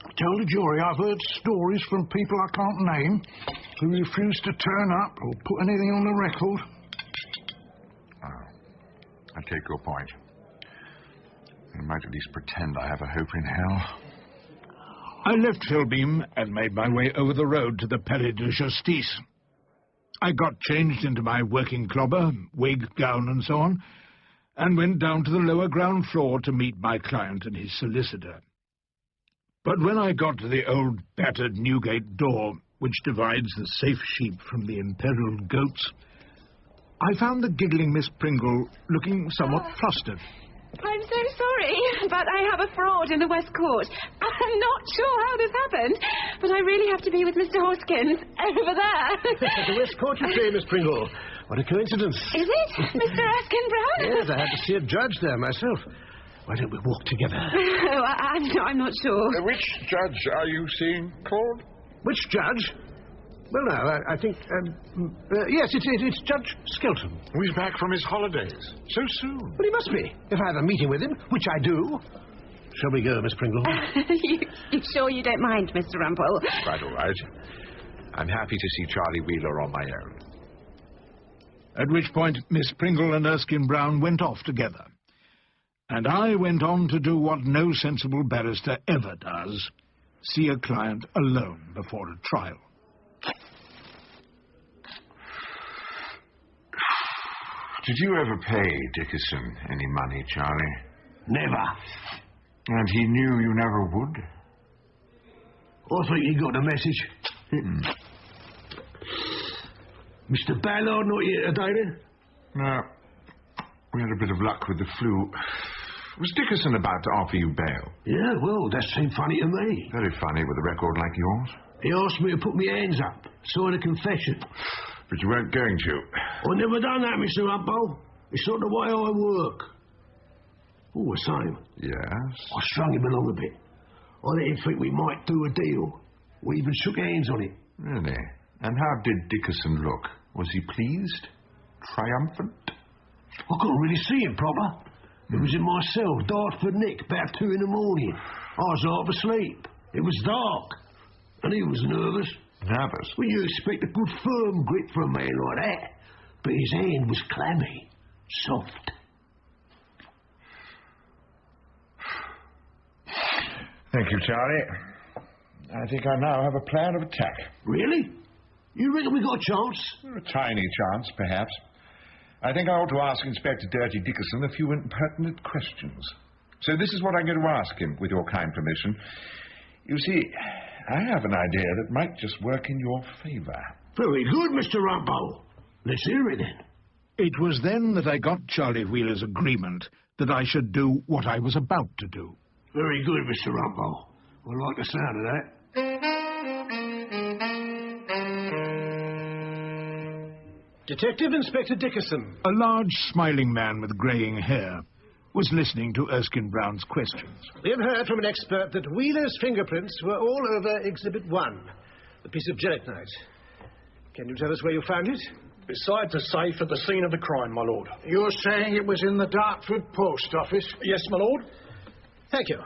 Tell the jury I've heard stories from people I can't name who refuse to turn up or put anything on the record. Oh, I take your point. I might at least pretend I have a hope in hell. I left Philbeam and made my way over the road to the Palais de Justice. I got changed into my working clobber, wig, gown and so on, and went down to the lower ground floor to meet my client and his solicitor. But when I got to the old battered Newgate door, which divides the safe sheep from the imperiled goats, I found the giggling Miss Pringle looking somewhat flustered. I'm so sorry, but I have a fraud in the West Court. I'm not sure how this happened, but I really have to be with Mr. Hoskins over there. The West Court, you say, Miss Pringle. What a coincidence. Is it, Mr. Erskine Brown? Yes, I had to see a judge there myself. Why don't we walk together? Oh, I'm not sure. Which judge are you seeing, Claude? Which judge? Well, no, I think... yes, it's Judge Skelton. Oh, he's back from his holidays. So soon. Well, he must be, if I have a meeting with him, which I do. Shall we go, Miss Pringle? You sure you don't mind, Mr. Rumpole? Quite all right. I'm happy to see Charlie Wheeler on my own. At which point Miss Pringle and Erskine Brown went off together. And I went on to do what no sensible barrister ever does, see a client alone before a trial. Did you ever pay Dickerson any money, Charlie? Never. And he knew you never would? I think he got the message. Mr. Ballard not here today, then? No. We had a bit of luck with the flu. Was Dickerson about to offer you bail? Yeah, well, that seemed funny to me. Very funny with a record like yours. He asked me to put my hands up, sign a confession. But you weren't going to. I never done that, Mr. Rumpole. It's not the way I work. All the same. Yes? I strung him along a bit. I let him think we might do a deal. We even shook hands on it. Really? And how did Dickerson look? Was he pleased? Triumphant? I couldn't really see him proper. It was in my cell, Dartford Nick, about 2 in the morning. I was half asleep. It was dark. And he was nervous. Nervous? Well, you expect a good firm grip from a man like that. But his hand was clammy, soft. Thank you, Charlie. I think I now have a plan of attack. Really? You reckon we got a chance? A tiny chance, perhaps. I think I ought to ask Inspector Dirty Dickerson a few impertinent questions. So this is what I'm going to ask him, with your kind permission. You see, I have an idea that might just work in your favour. Very good, Mr. Rumpole. Let's hear it, then. It was then that I got Charlie Wheeler's agreement that I should do what I was about to do. Very good, Mr. Rumpole. I like the sound of that. Detective Inspector Dickerson. A large, smiling man with greying hair was listening to Erskine Brown's questions. We have heard from an expert that Wheeler's fingerprints were all over Exhibit 1, the piece of gelignite. Can you tell us where you found it? Beside the safe at the scene of the crime, my lord. You're saying it was in the Dartford post office? Yes, my lord. Thank you.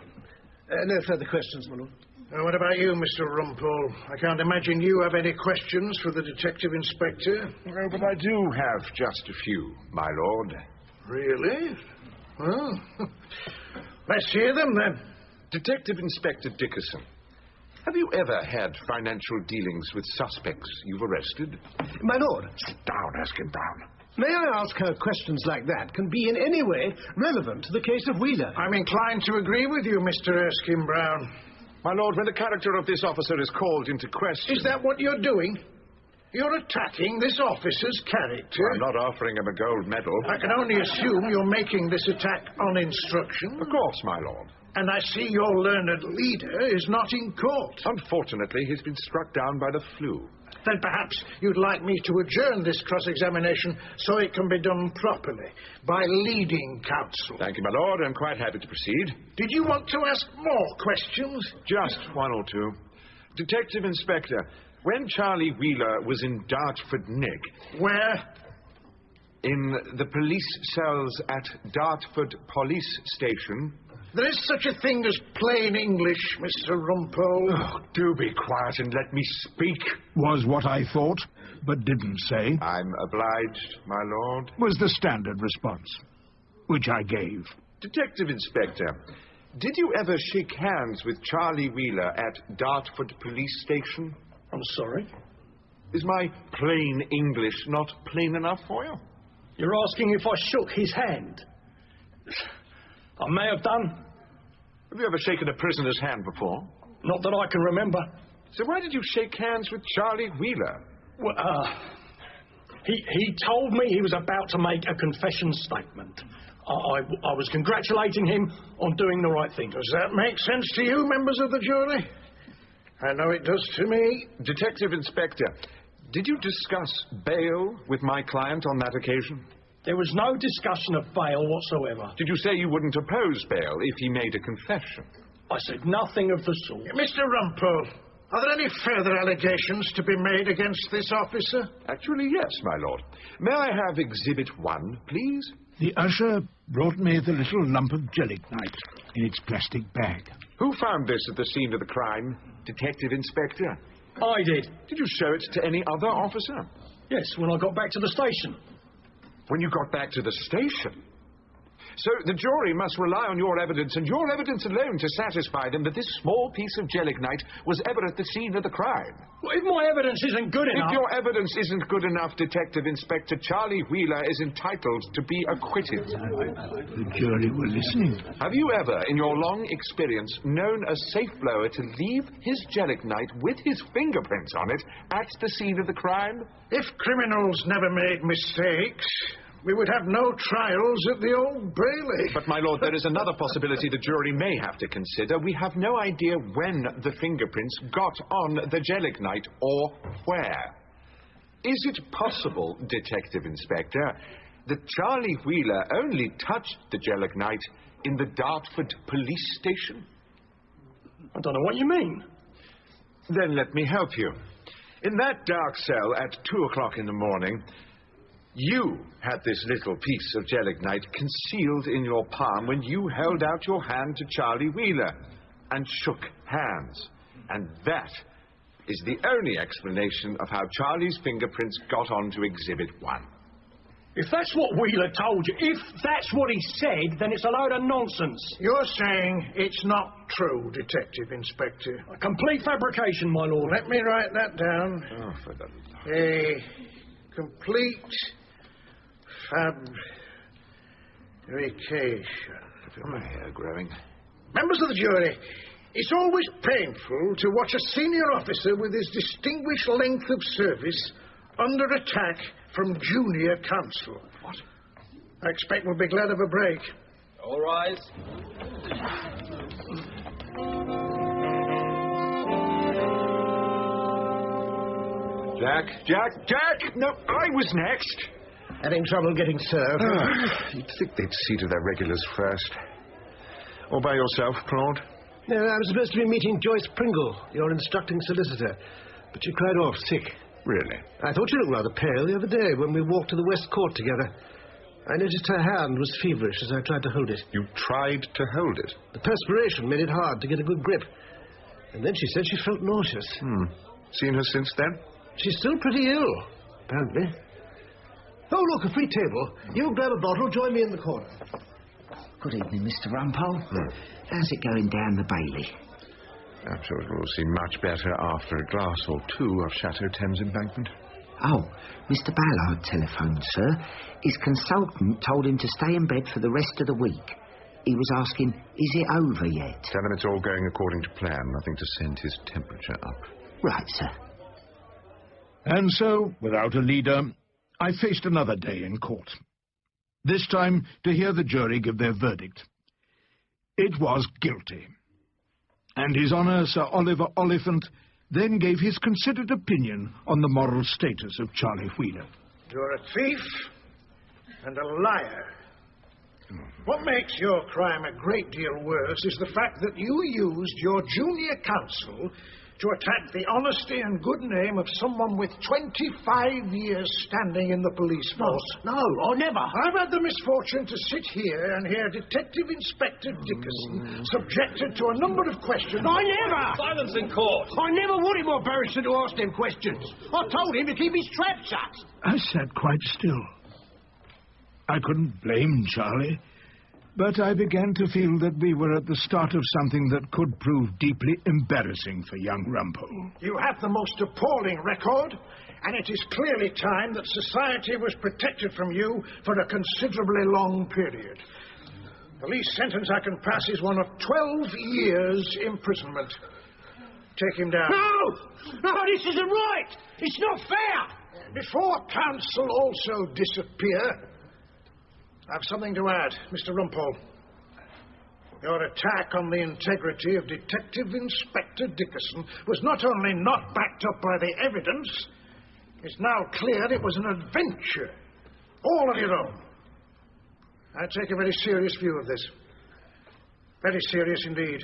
No further questions, my lord. What about you, Mr. Rumpole? I can't imagine you have any questions for the Detective Inspector. Well, but I do have just a few, my lord. Really? Well, let's hear them, then. Detective Inspector Dickerson, have you ever had financial dealings with suspects you've arrested? My lord. Sit down, Erskine Brown. May I ask how questions like that can be in any way relevant to the case of Wheeler? I'm inclined to agree with you, Mr. Erskine Brown. My lord, when the character of this officer is called into question... Is that what you're doing? You're attacking this officer's character? I'm not offering him a gold medal. I can only assume you're making this attack on instruction. Of course, my lord. And I see your learned leader is not in court. Unfortunately, he's been struck down by the flu. Then perhaps you'd like me to adjourn this cross-examination so it can be done properly, by leading counsel. Thank you, my lord. I'm quite happy to proceed. Did you want to ask more questions? Just one or two. Detective Inspector, when Charlie Wheeler was in Dartford Neck... Where? In the police cells at Dartford Police Station... There is such a thing as plain English, Mr. Rumpole. Oh, do be quiet and let me speak. Was what I thought, but didn't say. I'm obliged, my lord. Was the standard response, which I gave. Detective Inspector, did you ever shake hands with Charlie Wheeler at Dartford Police Station? I'm sorry? Is my plain English not plain enough for you? You're asking if I shook his hand? I may have done. Have you ever shaken a prisoner's hand before? Not that I can remember. So why did you shake hands with Charlie Wheeler? Well, he told me he was about to make a confession statement. I was congratulating him on doing the right thing. Does that make sense to you, members of the jury? I know it does to me. Detective Inspector, did you discuss bail with my client on that occasion? There was no discussion of bail whatsoever. Did you say you wouldn't oppose bail if he made a confession? I said nothing of the sort. Mr. Rumpole, are there any further allegations to be made against this officer? Actually, yes, my lord. May I have Exhibit 1, please? The usher brought me the little lump of gelignite in its plastic bag. Who found this at the scene of the crime? Detective Inspector? I did. Did you show it to any other officer? Yes, when I got back to the station. When you got back to the station? So the jury must rely on your evidence, and your evidence alone, to satisfy them that this small piece of gelignite was ever at the scene of the crime. Well, if my evidence isn't good enough... If your evidence isn't good enough, Detective Inspector, Charlie Wheeler is entitled to be acquitted. The jury were listening. Have you ever, in your long experience, known a safe blower to leave his gelignite with his fingerprints on it at the scene of the crime? If criminals never made mistakes, we would have no trials at the Old Bailey. But, my lord, there is another possibility the jury may have to consider. We have no idea when the fingerprints got on the gelignite or where. Is it possible, Detective Inspector, that Charlie Wheeler only touched the gelignite in the Dartford police station? I don't know what you mean. Then let me help you. In that dark cell at 2 o'clock in the morning, you had this little piece of gelignite concealed in your palm when you held out your hand to Charlie Wheeler and shook hands. And that is the only explanation of how Charlie's fingerprints got onto Exhibit 1. If that's what Wheeler told you, if that's what he said, then it's a load of nonsense. You're saying it's not true, Detective Inspector. A complete fabrication, my lord. Let me write that down. Oh, for the... A complete fabrication. I feel my hair growing. Members of the jury, it's always painful to watch a senior officer with his distinguished length of service under attack from junior counsel. What? I expect we'll be glad of a break. All rise. Jack! No, I was next. Having trouble getting served? You'd think they'd see to their regulars first. All by yourself, Claude? No, I was supposed to be meeting Joyce Pringle, your instructing solicitor, but she cried off sick. Really? I thought she looked rather pale the other day when we walked to the West Court together. I noticed her hand was feverish as I tried to hold it. You tried to hold it? The perspiration made it hard to get a good grip. And then she said she felt nauseous. Seen her since then? She's still pretty ill, apparently. Oh, look, a free table. You grab a bottle, join me in the corner. Good evening, Mr. Rumpole. How's it going down the Bailey? I'm sure it will seem much better after a glass or two of Chateau Thames Embankment. Oh, Mr. Ballard telephoned, sir. His consultant told him to stay in bed for the rest of the week. He was asking, is it over yet? Tell him it's all going according to plan. Nothing to send his temperature up. Right, sir. And so, without a leader, I faced another day in court. This time to hear the jury give their verdict. It was guilty. And His Honour Sir Oliver Oliphant then gave his considered opinion on the moral status of Charlie Wheeler. You're a thief and a liar. What makes your crime a great deal worse is the fact that you used your junior counsel to attack the honesty and good name of someone with 25 years standing in the police force. No, I never. I've had the misfortune to sit here and hear Detective Inspector Dickerson subjected to a number of questions. I never! Silence in court! I never wanted my barrister to ask them questions. I told him to keep his trap shut. I sat quite still. I couldn't blame Charlie, but I began to feel that we were at the start of something that could prove deeply embarrassing for young Rumpole. You have the most appalling record, and it is clearly time that society was protected from you for a considerably long period. The least sentence I can pass is one of 12 years' imprisonment. Take him down. No, this isn't right. It's not fair. Before counsel also disappear, I have something to add, Mr. Rumpole. Your attack on the integrity of Detective Inspector Dickerson was not only not backed up by the evidence, it's now clear it was an adventure, all of your own. I take a very serious view of this. Very serious indeed.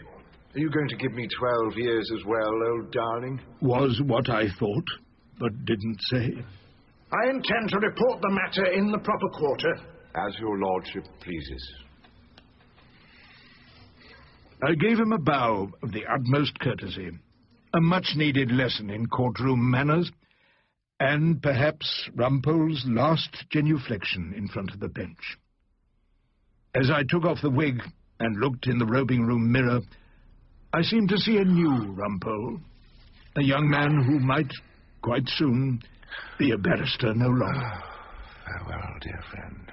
Are you going to give me 12 years as well, old darling? Was what I thought, but didn't say. I intend to report the matter in the proper quarter. As your lordship pleases. I gave him a bow of the utmost courtesy, a much-needed lesson in courtroom manners, and perhaps Rumpole's last genuflection in front of the bench. As I took off the wig and looked in the robing-room mirror, I seemed to see a new Rumpole, a young man who might, quite soon, be a barrister no longer. Farewell, dear friend.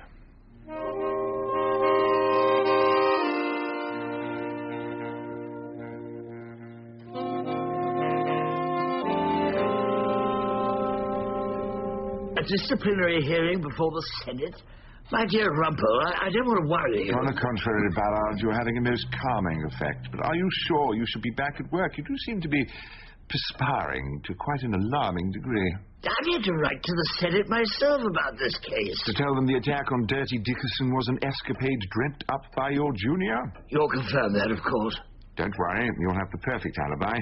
A disciplinary hearing before the Senate? My dear Rumpole, I don't want to worry you. On the contrary, Ballard, you're having a most calming effect. But are you sure you should be back at work? You do seem to be perspiring to quite an alarming degree. I had to write to the Senate myself about this case. To tell them the attack on Dirty Dickerson was an escapade dreamt up by your junior? You'll confirm that, of course. Don't worry, you'll have the perfect alibi.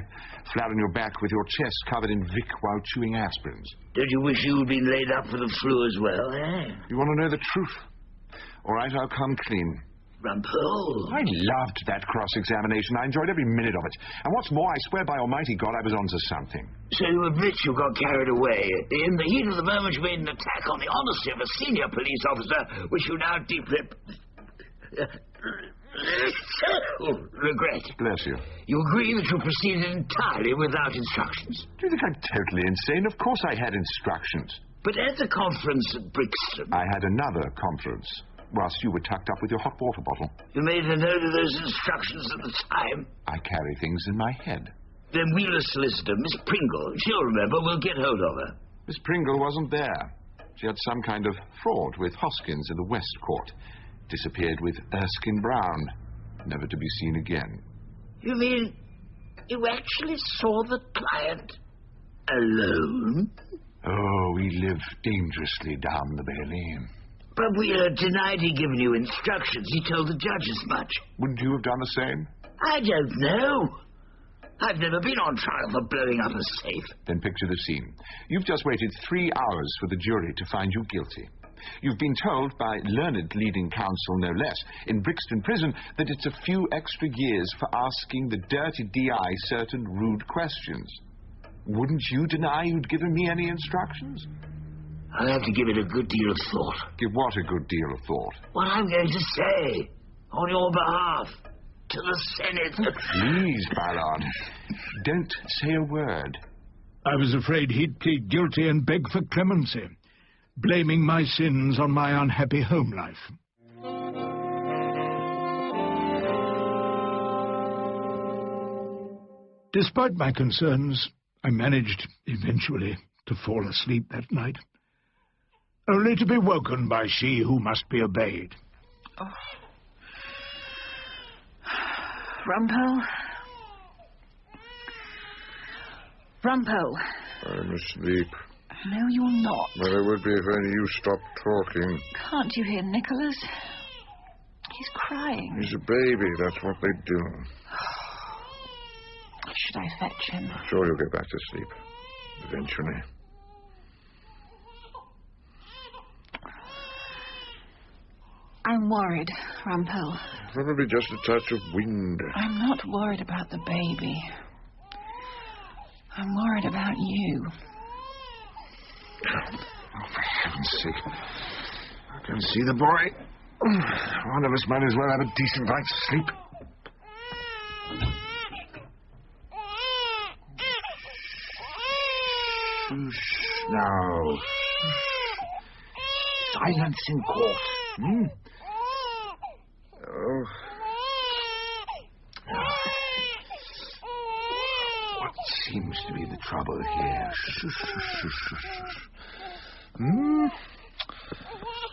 Flat on your back with your chest covered in Vic while chewing aspirins. Don't you wish you'd been laid up for the flu as well, eh? You want to know the truth? All right, I'll come clean. Rumpole. I loved that cross-examination. I enjoyed every minute of it. And what's more, I swear by Almighty God I was onto something. So you admit you got carried away. In the heat of the moment you made an attack on the honesty of a senior police officer, which you now deeply... regret. Bless you. You agree that you proceeded entirely without instructions? Do you think I'm totally insane? Of course I had instructions. But at the conference at Brixton... I had another conference, whilst you were tucked up with your hot water bottle. You made a note of those instructions at the time? I carry things in my head. Then Wheeler's solicitor, Miss Pringle, she'll remember, we'll get hold of her. Miss Pringle wasn't there. She had some kind of fraud with Hoskins in the West Court. Disappeared with Erskine Brown, never to be seen again. You mean you actually saw the client alone? Oh, we live dangerously down the Bailey. But Wheeler denied he'd given you instructions. He told the judge as much. Wouldn't you have done the same? I don't know. I've never been on trial for blowing up a safe. Then picture the scene. You've just waited 3 hours for the jury to find you guilty. You've been told by learned leading counsel, no less, in Brixton Prison, that it's a few extra years for asking the dirty DI certain rude questions. Wouldn't you deny you'd given me any instructions? I'll have to give it a good deal of thought. Give what a good deal of thought? What I'm going to say, on your behalf, to the Senate. Please, Ballard, don't say a word. I was afraid he'd plead guilty and beg for clemency, blaming my sins on my unhappy home life. Despite my concerns, I managed, eventually, to fall asleep that night, only to be woken by she who must be obeyed. Oh. Rumpole? Rumpole? I'm asleep. No, you're not. Well, it would be if only you stopped talking. Can't you hear Nicholas? He's crying. He's a baby, that's what they do. Should I fetch him? I'm sure you'll get back to sleep. Eventually. I'm worried, Rumpole. Probably just a touch of wind. I'm not worried about the baby. I'm worried about you. Oh, for heaven's sake. I can see the boy. One of us might as well have a decent night's sleep. Shh, now. Silence in court. Oh. What seems to be the trouble here?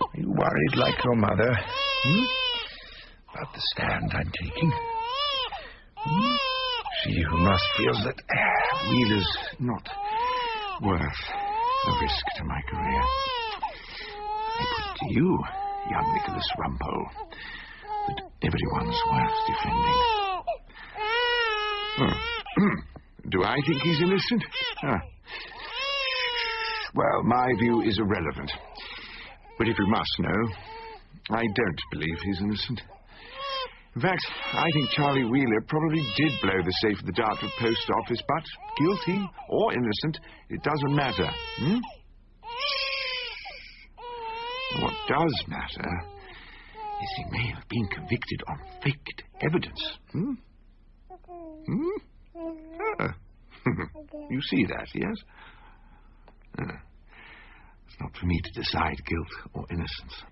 Are you worried like your mother? About the stand I'm taking? She who must feel that Wheeler's not worth the risk to my career. I put it to you, young Nicholas Rumpole, that everyone's worth defending. Do I think he's innocent? Well, my view is irrelevant. But if you must know, I don't believe he's innocent. In fact, I think Charlie Wheeler probably did blow the safe at the Dartford Post Office, but guilty or innocent, it doesn't matter. What does matter is he may have been convicted on faked evidence. You see that, yes? It's not for me to decide guilt or innocence.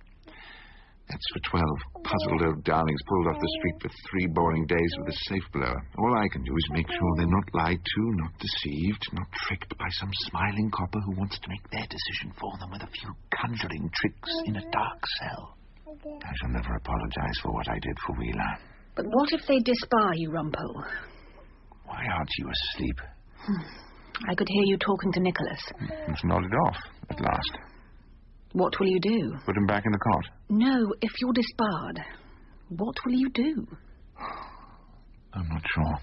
That's for 12 puzzled old darlings pulled off the street for 3 boring days with a safe blower. All I can do is make sure they're not lied to, not deceived, not tricked by some smiling copper who wants to make their decision for them with a few conjuring tricks in a dark cell. I shall never apologize for what I did for Wheeler. But what if they disbar you, Rumpole? Why aren't you asleep? I could hear you talking to Nicholas. He's nodded off, at last. What will you do? Put him back in the cot. No, if you're disbarred, what will you do? I'm not sure.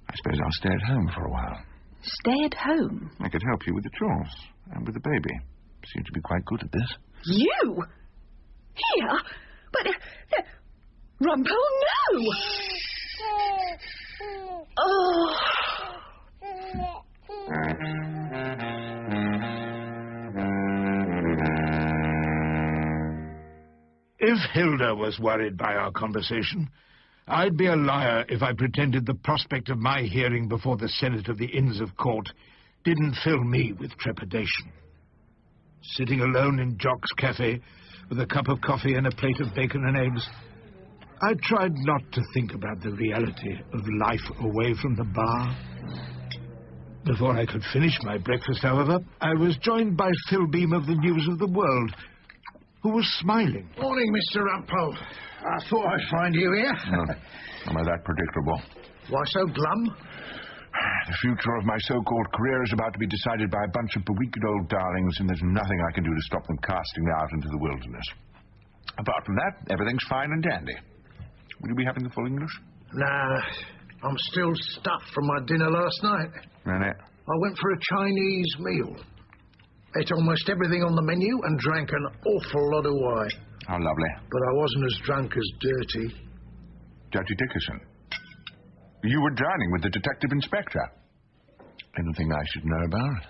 I suppose I'll stay at home for a while. Stay at home? I could help you with the chores and with the baby. Seem to be quite good at this. You? Here? But... Rumpole, no! Oh... If Hilda was worried by our conversation, I'd be a liar if I pretended the prospect of my hearing before the Senate of the Inns of Court didn't fill me with trepidation. Sitting alone in Jock's cafe with a cup of coffee and a plate of bacon and eggs, I tried not to think about the reality of life away from the bar. Before I could finish my breakfast, however, I was joined by Phil Beam of the News of the World, who was smiling. Morning, Mr. Rumpole. I thought I'd find you here. Am I that predictable? Why so glum? The future of my so-called career is about to be decided by a bunch of bewildered old darlings, and there's nothing I can do to stop them casting me out into the wilderness. Apart from that, everything's fine and dandy. Will you be having the full English? Nah, I'm still stuffed from my dinner last night. Really? I went for a Chinese meal. Ate almost everything on the menu and drank an awful lot of wine. How lovely. But I wasn't as drunk as Dirty. Dirty Dickerson? You were dining with the detective inspector. Anything I should know about?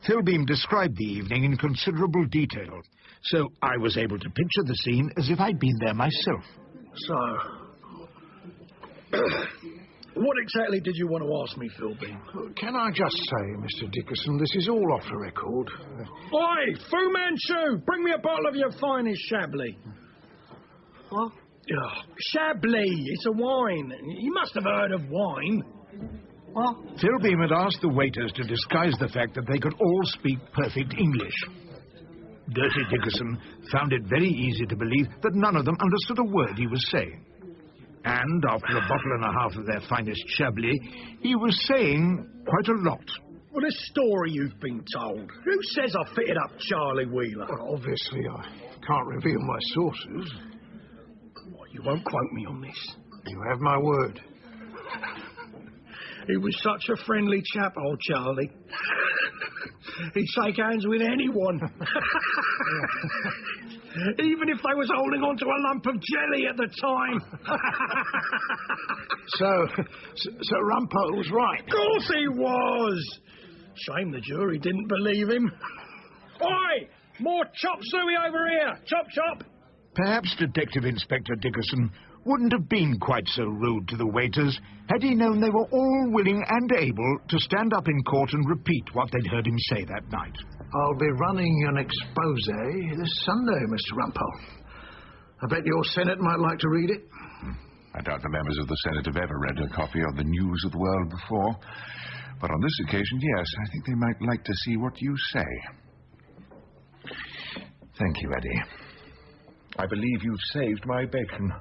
Philbeam described the evening in considerable detail, so I was able to picture the scene as if I'd been there myself. So, what exactly did you want to ask me, Philbeam? Can I just say, Mr. Dickerson, this is all off the record. Oi, Fu Manchu, bring me a bottle of your finest Chablis. What? Chablis, it's a wine. You must have heard of wine. What? Philbeam had asked the waiters to disguise the fact that they could all speak perfect English. Dirty Dickerson found it very easy to believe that none of them understood a word he was saying. And after a bottle and a half of their finest Chablis, he was saying quite a lot. Well, this story you've been told, who says I fitted up Charlie Wheeler? Well, obviously, I can't reveal my sources. You won't quote me on this. You have my word. He was such a friendly chap, old Charlie. He'd shake hands with anyone. Even if they was holding on to a lump of jelly at the time. So Rumpole was right. Of course he was. Shame the jury didn't believe him. Oi! More chop suey over here. Chop, chop. Perhaps Detective Inspector Dickerson wouldn't have been quite so rude to the waiters had he known they were all willing and able to stand up in court and repeat what they'd heard him say that night. I'll be running an expose this Sunday, Mr. Rumpole. I bet your Senate might like to read it. I doubt the members of the Senate have ever read a copy of the News of the World before. But on this occasion, yes, I think they might like to see what you say. Thank you, Eddie. I believe you've saved my bacon.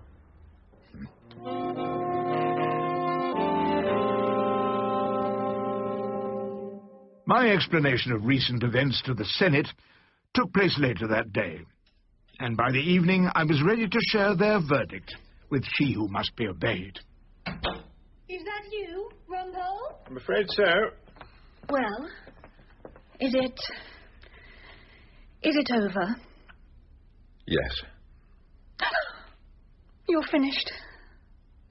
My explanation of recent events to the Senate took place later that day, and by the evening I was ready to share their verdict with She Who Must Be Obeyed. Is that you, Rumpole? I'm afraid so. Well, is it over? Yes. You're finished.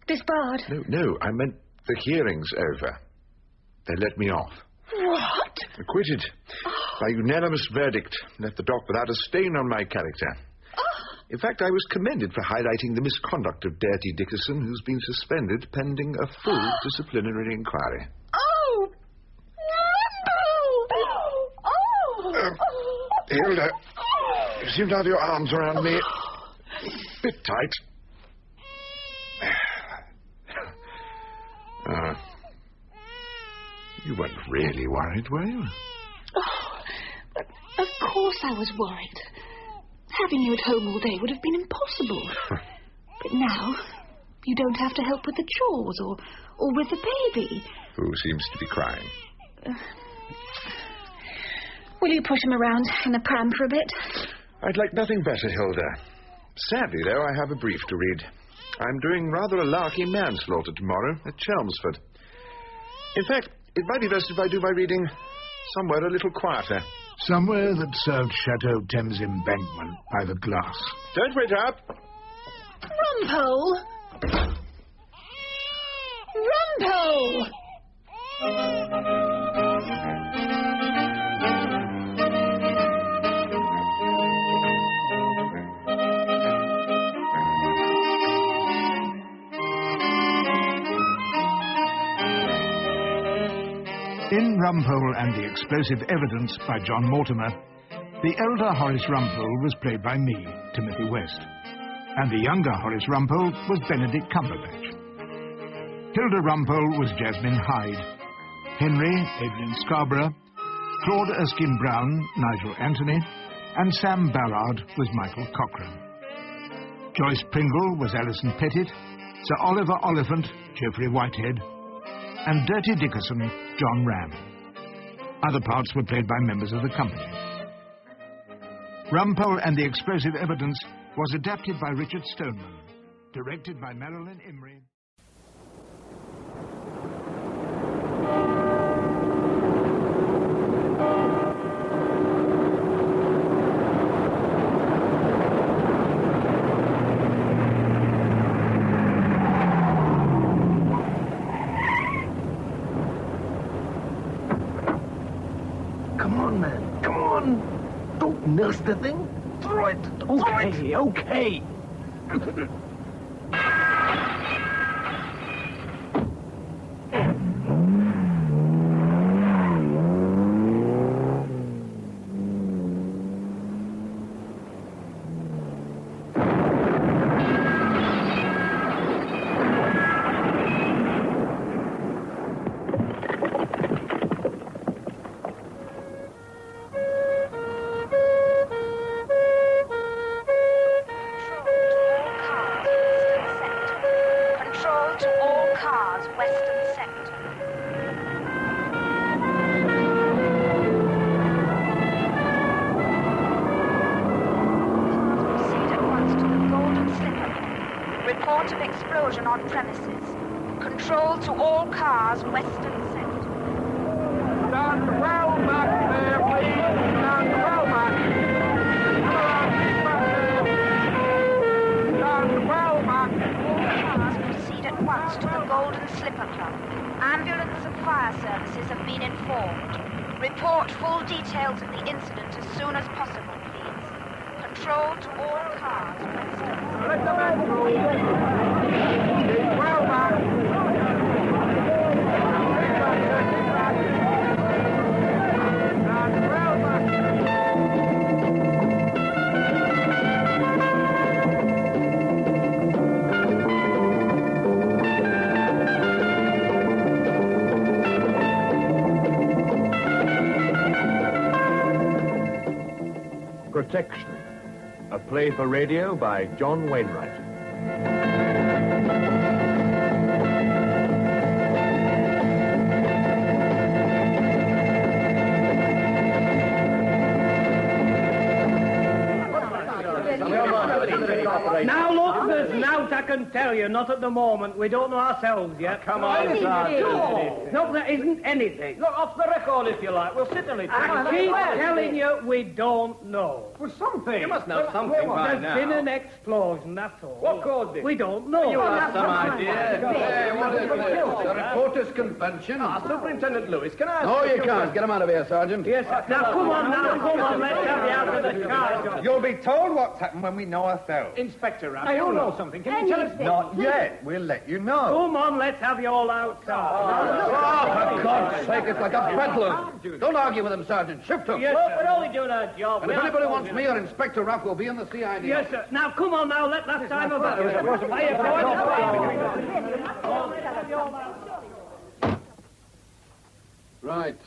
Disbarred. No, I meant the hearing's over. They let me off. What? Acquitted. By unanimous verdict. Left the dock without a stain on my character. In fact, I was commended for highlighting the misconduct of Dirty Dickerson, who's been suspended pending a full disciplinary inquiry. Oh! No! Hilda, you seem to have your arms around me. Bit tight. You weren't really worried, were you? Oh, of course I was worried. Having you at home all day would have been impossible. But now, you don't have to help with the chores or with the baby. Who seems to be crying? Will you push him around in the pram for a bit? I'd like nothing better, Hilda. Sadly, though, I have a brief to read. I'm doing rather a larky manslaughter tomorrow at Chelmsford. In fact, it might be best if I do my reading somewhere a little quieter. Somewhere that served Chateau Thames Embankment by the glass. Don't wait up. Rumpole! Rumpole! In Rumpole and the Explosive Evidence by John Mortimer, the elder Horace Rumpole was played by me, Timothy West, and the younger Horace Rumpole was Benedict Cumberbatch. Hilda Rumpole was Jasmine Hyde, Henry, Adrian Scarborough, Claude Erskine Brown, Nigel Anthony, and Sam Ballard was Michael Cochrane. Joyce Pringle was Alison Pettit, Sir Oliver Oliphant, Geoffrey Whitehead, and Dirty Dickerson, John Ram. Other parts were played by members of the company. Rumpole and the Explosive Evidence was adapted by Richard Stoneman, directed by Marilyn Emery. Come on, man. Come on. Don't nurse the thing. Throw it. Okay, okay. Report of explosion on premises. Control to all cars western sector. Stand well back there, please. Stand well back. Stand well back. All cars proceed at once to the Golden Slipper Club. Ambulance and fire services have been informed. Report full details of the incident as soon as possible, please. Control to all cars western. Let the men through. Keep well back. Stand well back. Protection, a play for radio by John Wainwright. Now look, there's nought I can tell you, not at the moment. We don't know ourselves yet. Come on, Sergeant. No, there isn't anything. Look, off the record if you like. We'll sit on it. I keep telling you we don't know. Well, something. You must know something by There's now. been an explosion, that's all. What caused it? We don't know. You have some idea. Hey, what is this? A reporters' convention? Superintendent Lewis, can I ask No, you can't. Get him out of here, Sergeant. Yes, now come on, let's have you out of the car. You'll be told what's happened when we know ourselves. Inspector Rapp, Now, you you know know something. Can you tell us? Not yet. We'll let you know. Come on, let's have you all outside. Oh, for God's sake, it's like a bedlam. Don't argue with him, Sergeant. Shift him. Yes, we're only doing our job. And if anybody wants me or Inspector Ruff, will be in the CID. Yes, sir. Now, come on now, let last time about it. Right.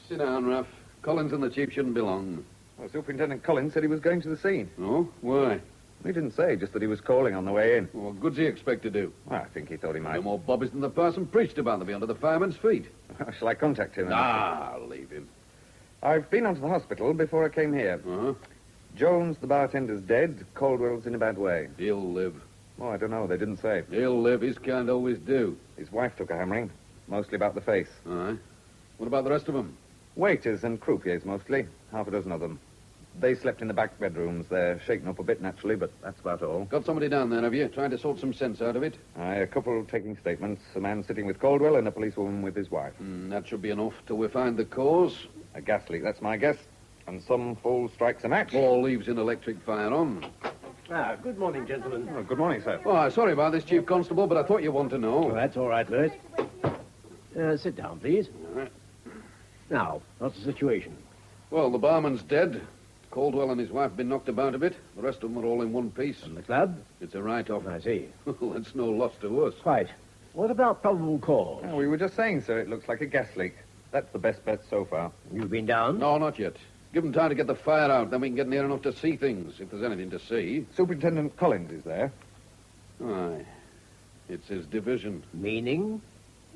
Sit down, Ruff. Collins and the chief shouldn't be long. Well, Superintendent Collins said he was going to the scene. Oh? Why? He didn't say, just that he was calling on the way in. Well, what good's he expect to do? Well, I think he thought he might. No more bobbies than the parson preached about. They'll be under the fireman's feet. Shall I contact him? I'll leave him. I've been on to the hospital before I came here. Uh-huh. Jones, the bartender's dead. Caldwell's in a bad way. He'll live. Oh, I don't know. They didn't say. He'll live. His kind always do. His wife took a hammering, mostly about the face. All right. What about the rest of them? Waiters and croupiers, mostly. Half a dozen of them. They slept in the back bedrooms. They're shaken up a bit, naturally, but that's about all. Got somebody down there, have you? Trying to sort some sense out of it? Aye, a couple taking statements. A man sitting with Caldwell and a policewoman with his wife. That should be enough till we find the cause. A gas leak, that's my guess. And some fool strikes a match. All leaves an electric fire on. Good morning, gentlemen. Oh, good morning, sir. Oh, sorry about this, Chief Constable, but I thought you wanted to know. Oh, that's all right, Lewis. Sit down, please. All right. Now, what's the situation? Well, the barman's dead. Caldwell and his wife been knocked about a bit. The rest of them are all in one piece. And the club? It's a write-off. I see. Well, that's no loss to us. Quite. What about probable cause? Oh, we were just saying, sir, it looks like a gas leak. That's the best bet so far. You've been down? No, not yet. Give them time to get the fire out, then we can get near enough to see things, if there's anything to see. Superintendent Collins is there. Aye. It's his division. Meaning?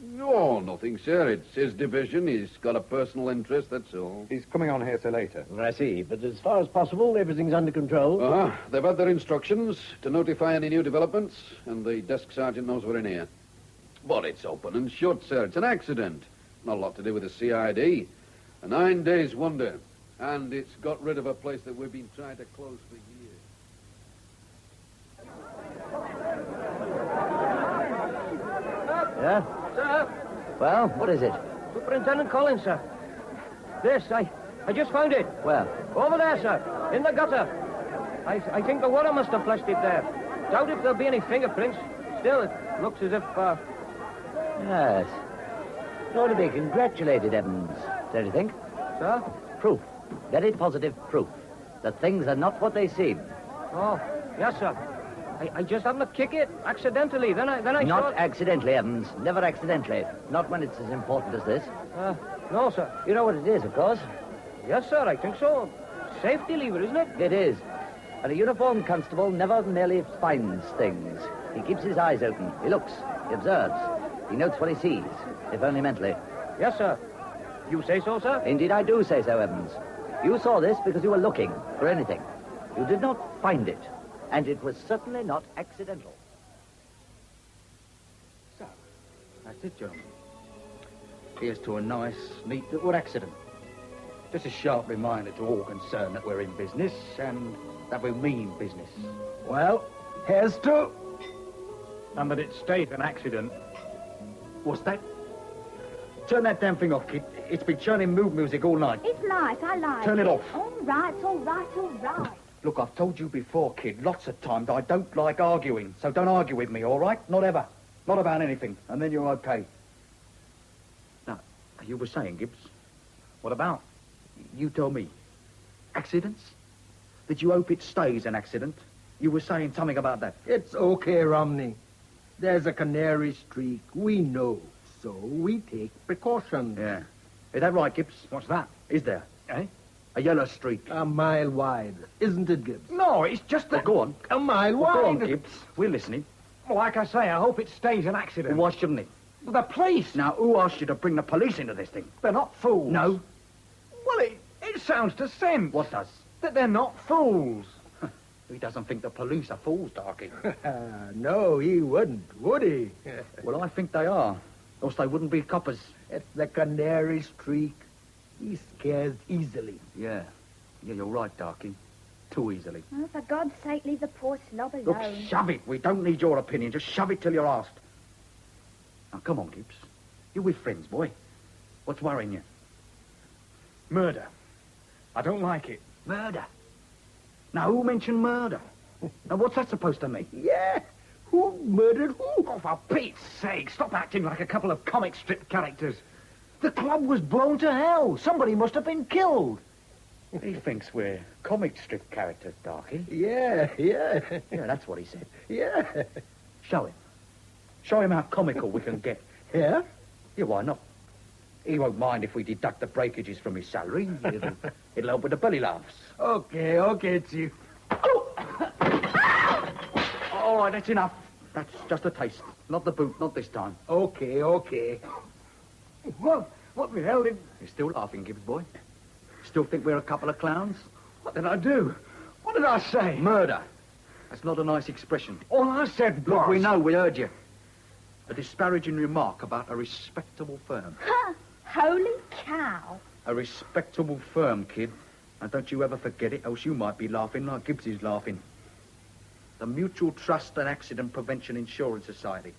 No, nothing, sir. It's his division. He's got a personal interest, that's all. He's coming on here till later. I see, but as far as possible, everything's under control. Uh-huh. They've had their instructions to notify any new developments, and the desk sergeant knows we're in here. But it's open and shut, sir. It's an accident. Not a lot to do with the CID. A 9 days wonder. And it's got rid of a place that we've been trying to close for years. Yeah? Sir? Well, what is it? Superintendent Collins, sir. This, I just found it. Where? Over there, sir. In the gutter. I think the water must have flushed it there. Doubt if there'll be any fingerprints. Still, it looks as if, Yes. You ought to be congratulated, Evans. Don't you think? Sir? Proof. Very positive proof that things are not what they seem. Oh, yes, sir. I just happened to kick it accidentally. Then I Not thought... accidentally, Evans. Never accidentally. Not when it's as important as this. No, sir. You know what it is, of course. Yes, sir, I think so. Safety lever, isn't it? It is. And a uniformed constable never merely finds things. He keeps his eyes open. He looks. He observes. He notes what he sees, if only mentally. Yes, sir. You say so, sir? Indeed, I do say so, Evans. You saw this because you were looking for anything. You did not find it. And it was certainly not accidental. So, that's it, gentlemen. Here's to a nice, neat little accident. Just a sharp reminder to all concerned that we're in business and that we mean business. Well, here's to... And that it stayed an accident. What's that? Turn that damn thing off, kid. It's been churning mood music all night. It's nice, I like Turn it off. All right, all right, all right. Look, I've told you before, kid, lots of times I don't like arguing. So don't argue with me, all right? Not ever. Not about anything. And then you're okay. Now, you were saying, Gibbs, what about? You tell me. Accidents? That you hope it stays an accident? You were saying something about that. It's okay, Romney. There's a canary streak. We know. So we take precautions. Yeah. Is that right, Gibbs? What's that? Is there? Eh? A yellow streak. A mile wide. Isn't it, Gibbs? No, it's just that... Well, go on. A mile wide. Go on, Gibbs. We're listening. Well, like I say, I hope it stays an accident. Well, why shouldn't it? The police. Now, who asked you to bring the police into this thing? They're not fools. No. Well, it sounds to sense. What does? That they're not fools. He doesn't think the police are fools, Darky. No, he wouldn't, would he? Well, I think they are. Else they wouldn't be coppers. It's the canary streak. He scares easily. Yeah. Yeah, you're right, Darky. Too easily. Oh, for God's sake, leave the poor slob alone. Look, shove it. We don't need your opinion. Just shove it till you're asked. Now, come on, Gibbs. You're with friends, boy. What's worrying you? Murder. I don't like it. Murder? Now, who mentioned murder? Now, what's that supposed to mean? Yeah. Who murdered who? Oh, for Pete's sake, stop acting like a couple of comic strip characters. The club was blown to hell. Somebody must have been killed. He thinks we're comic strip characters, Darky. Yeah. Yeah, that's what he said. Yeah. Show him. Show him how comical we can get. Yeah? Yeah, why not? He won't mind if we deduct the breakages from his salary. It'll help with the belly laughs. Okay, Chief. All right, that's enough. That's just a taste. Not the boot, not this time. Okay. What the hell did... You're still laughing, Gibbs boy? Still think we're a couple of clowns? What did I do? What did I say? Murder. That's not a nice expression. All I said was... Look, we know, we heard you. A disparaging remark about a respectable firm. Ha! Holy cow. A respectable firm, kid. And don't you ever forget it, else you might be laughing like Gibbs is laughing. The Mutual Trust and Accident Prevention Insurance Society.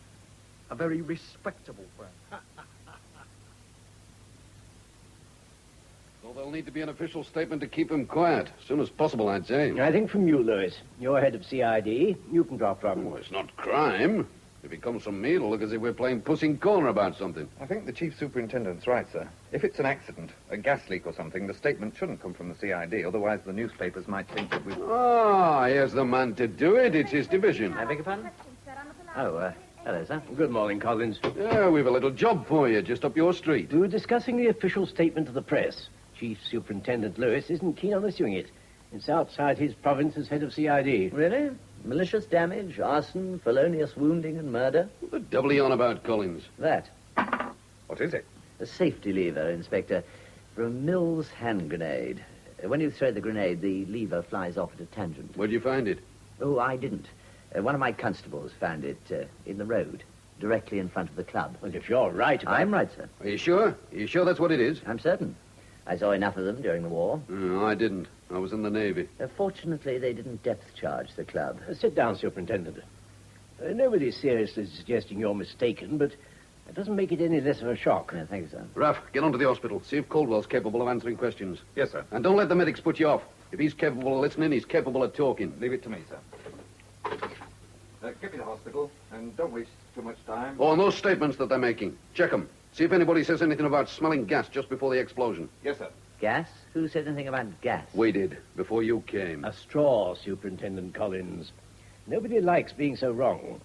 A very respectable firm. Well, there'll need to be an official statement to keep him quiet. As soon as possible, I'd say. I think from you, Lewis. You're head of CID. You can draft from. Well, it's not crime. If it comes from me, it'll look as if we're playing Puss in Corner about something. I think the chief superintendent's right, sir. If it's an accident, a gas leak or something, the statement shouldn't come from the CID. Otherwise, the newspapers might think that we've... Ah, here's the man to do it. It's his division. I beg your pardon? Oh, hello, sir. Good morning, Collins. Yeah, we've a little job for you, just up your street. We were discussing the official statement to the press. Chief Superintendent Lewis isn't keen on issuing it. It's outside his province as head of CID. Really? Malicious damage, arson, felonious wounding and murder? What the devil are you on about, Collins? That. What is it? A safety lever, Inspector, for a Mills hand grenade. When you throw the grenade, the lever flies off at a tangent. Where'd you find it? Oh, I didn't. One of my constables found it in the road, directly in front of the club. Well, if you're right about I'm right, sir. Are you sure? Are you sure that's what it is? I'm certain. I saw enough of them during the war. No, I didn't. I was in the Navy. Fortunately, they didn't depth charge the club. Sit down, Superintendent. Nobody's seriously suggesting you're mistaken, but that doesn't make it any less of a shock. No, thank you, sir. Raff, get on to the hospital. See if Caldwell's capable of answering questions. Yes, sir. And don't let the medics put you off. If he's capable of listening, he's capable of talking. Leave it to me, sir. Get me to the hospital, and don't waste too much time. Oh, and those statements that they're making. Check them. See if anybody says anything about smelling gas just before the explosion. Yes, sir. Gas? Who said anything about gas? We did, before you came. A straw, Superintendent Collins. Nobody likes being so wrong.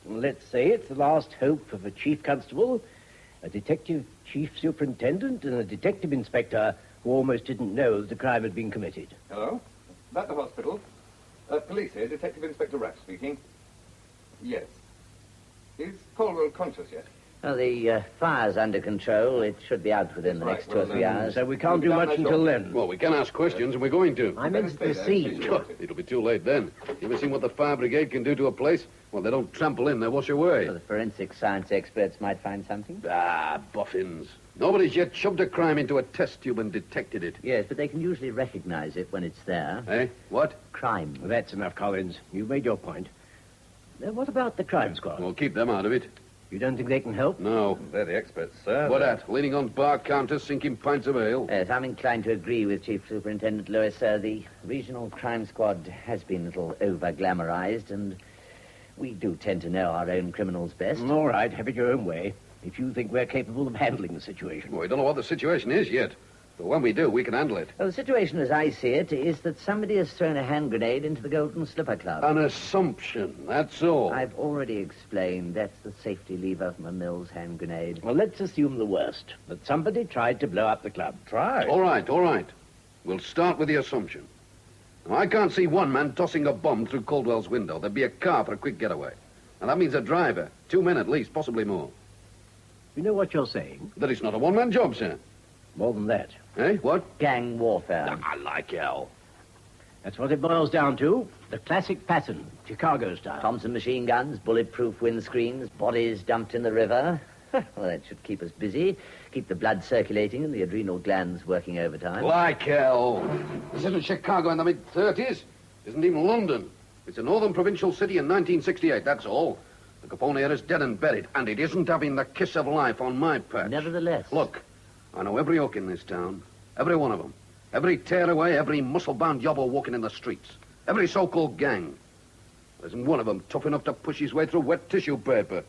Let's say it's the last hope of a chief constable, a detective chief superintendent, and a detective inspector who almost didn't know that a crime had been committed. Hello? At the hospital. Police here, Detective Inspector Raff speaking. Yes. Is Caldwell conscious yet? Well, the fire's under control. It should be out within the next 2 or 3 hours. So we can't do much until then. Well, we can ask questions, and we're going to. I meant the scene. It'll be too late then. You ever seen what the fire brigade can do to a place? Well, they don't trample in, they wash away. Well, the forensic science experts might find something. Ah, boffins. Nobody's yet shoved a crime into a test tube and detected it. Yes, but they can usually recognize it when it's there. Eh? What? Crime. Well, that's enough, Collins. You've made your point. Now, what about the crime squad? We'll keep them out of it. You don't think they can help? No. They're the experts, sir. What at? Leaning on bar counters, sinking pints of ale? Yes, I'm inclined to agree with Chief Superintendent Lewis, sir. The regional crime squad has been a little over-glamorized, and we do tend to know our own criminals best. All right, have it your own way. If you think we're capable of handling the situation. Well, we don't know what the situation is yet. But when we do, we can handle it. Well, the situation as I see it is that somebody has thrown a hand grenade into the Golden Slipper Club. An assumption, that's all. I've already explained that's the safety lever from a Mills hand grenade. Well, let's assume the worst, that somebody tried to blow up the club. Tried? All right. We'll start with the assumption. Now, I can't see one man tossing a bomb through Caldwell's window. There'd be a car for a quick getaway. And that means a driver. 2 men at least, possibly more. You know what you're saying? That it's not a one-man job, sir. More than that. Eh? What? Gang warfare. I like hell. That's what it boils down to. The classic pattern, Chicago style. Thompson machine guns, bulletproof windscreens, bodies dumped in the river. Well, that should keep us busy, keep the blood circulating and the adrenal glands working overtime. Like hell. This isn't Chicago in the mid-30s. Isn't even London. It's a northern provincial city in 1968, that's all. The Capone era's dead and buried, and it isn't having the kiss of life on my patch. Nevertheless. Look, I know every hook in this town. Every one of them. Every tearaway, every muscle-bound yobbo walking in the streets. Every so-called gang. There isn't one of them tough enough to push his way through wet tissue paper.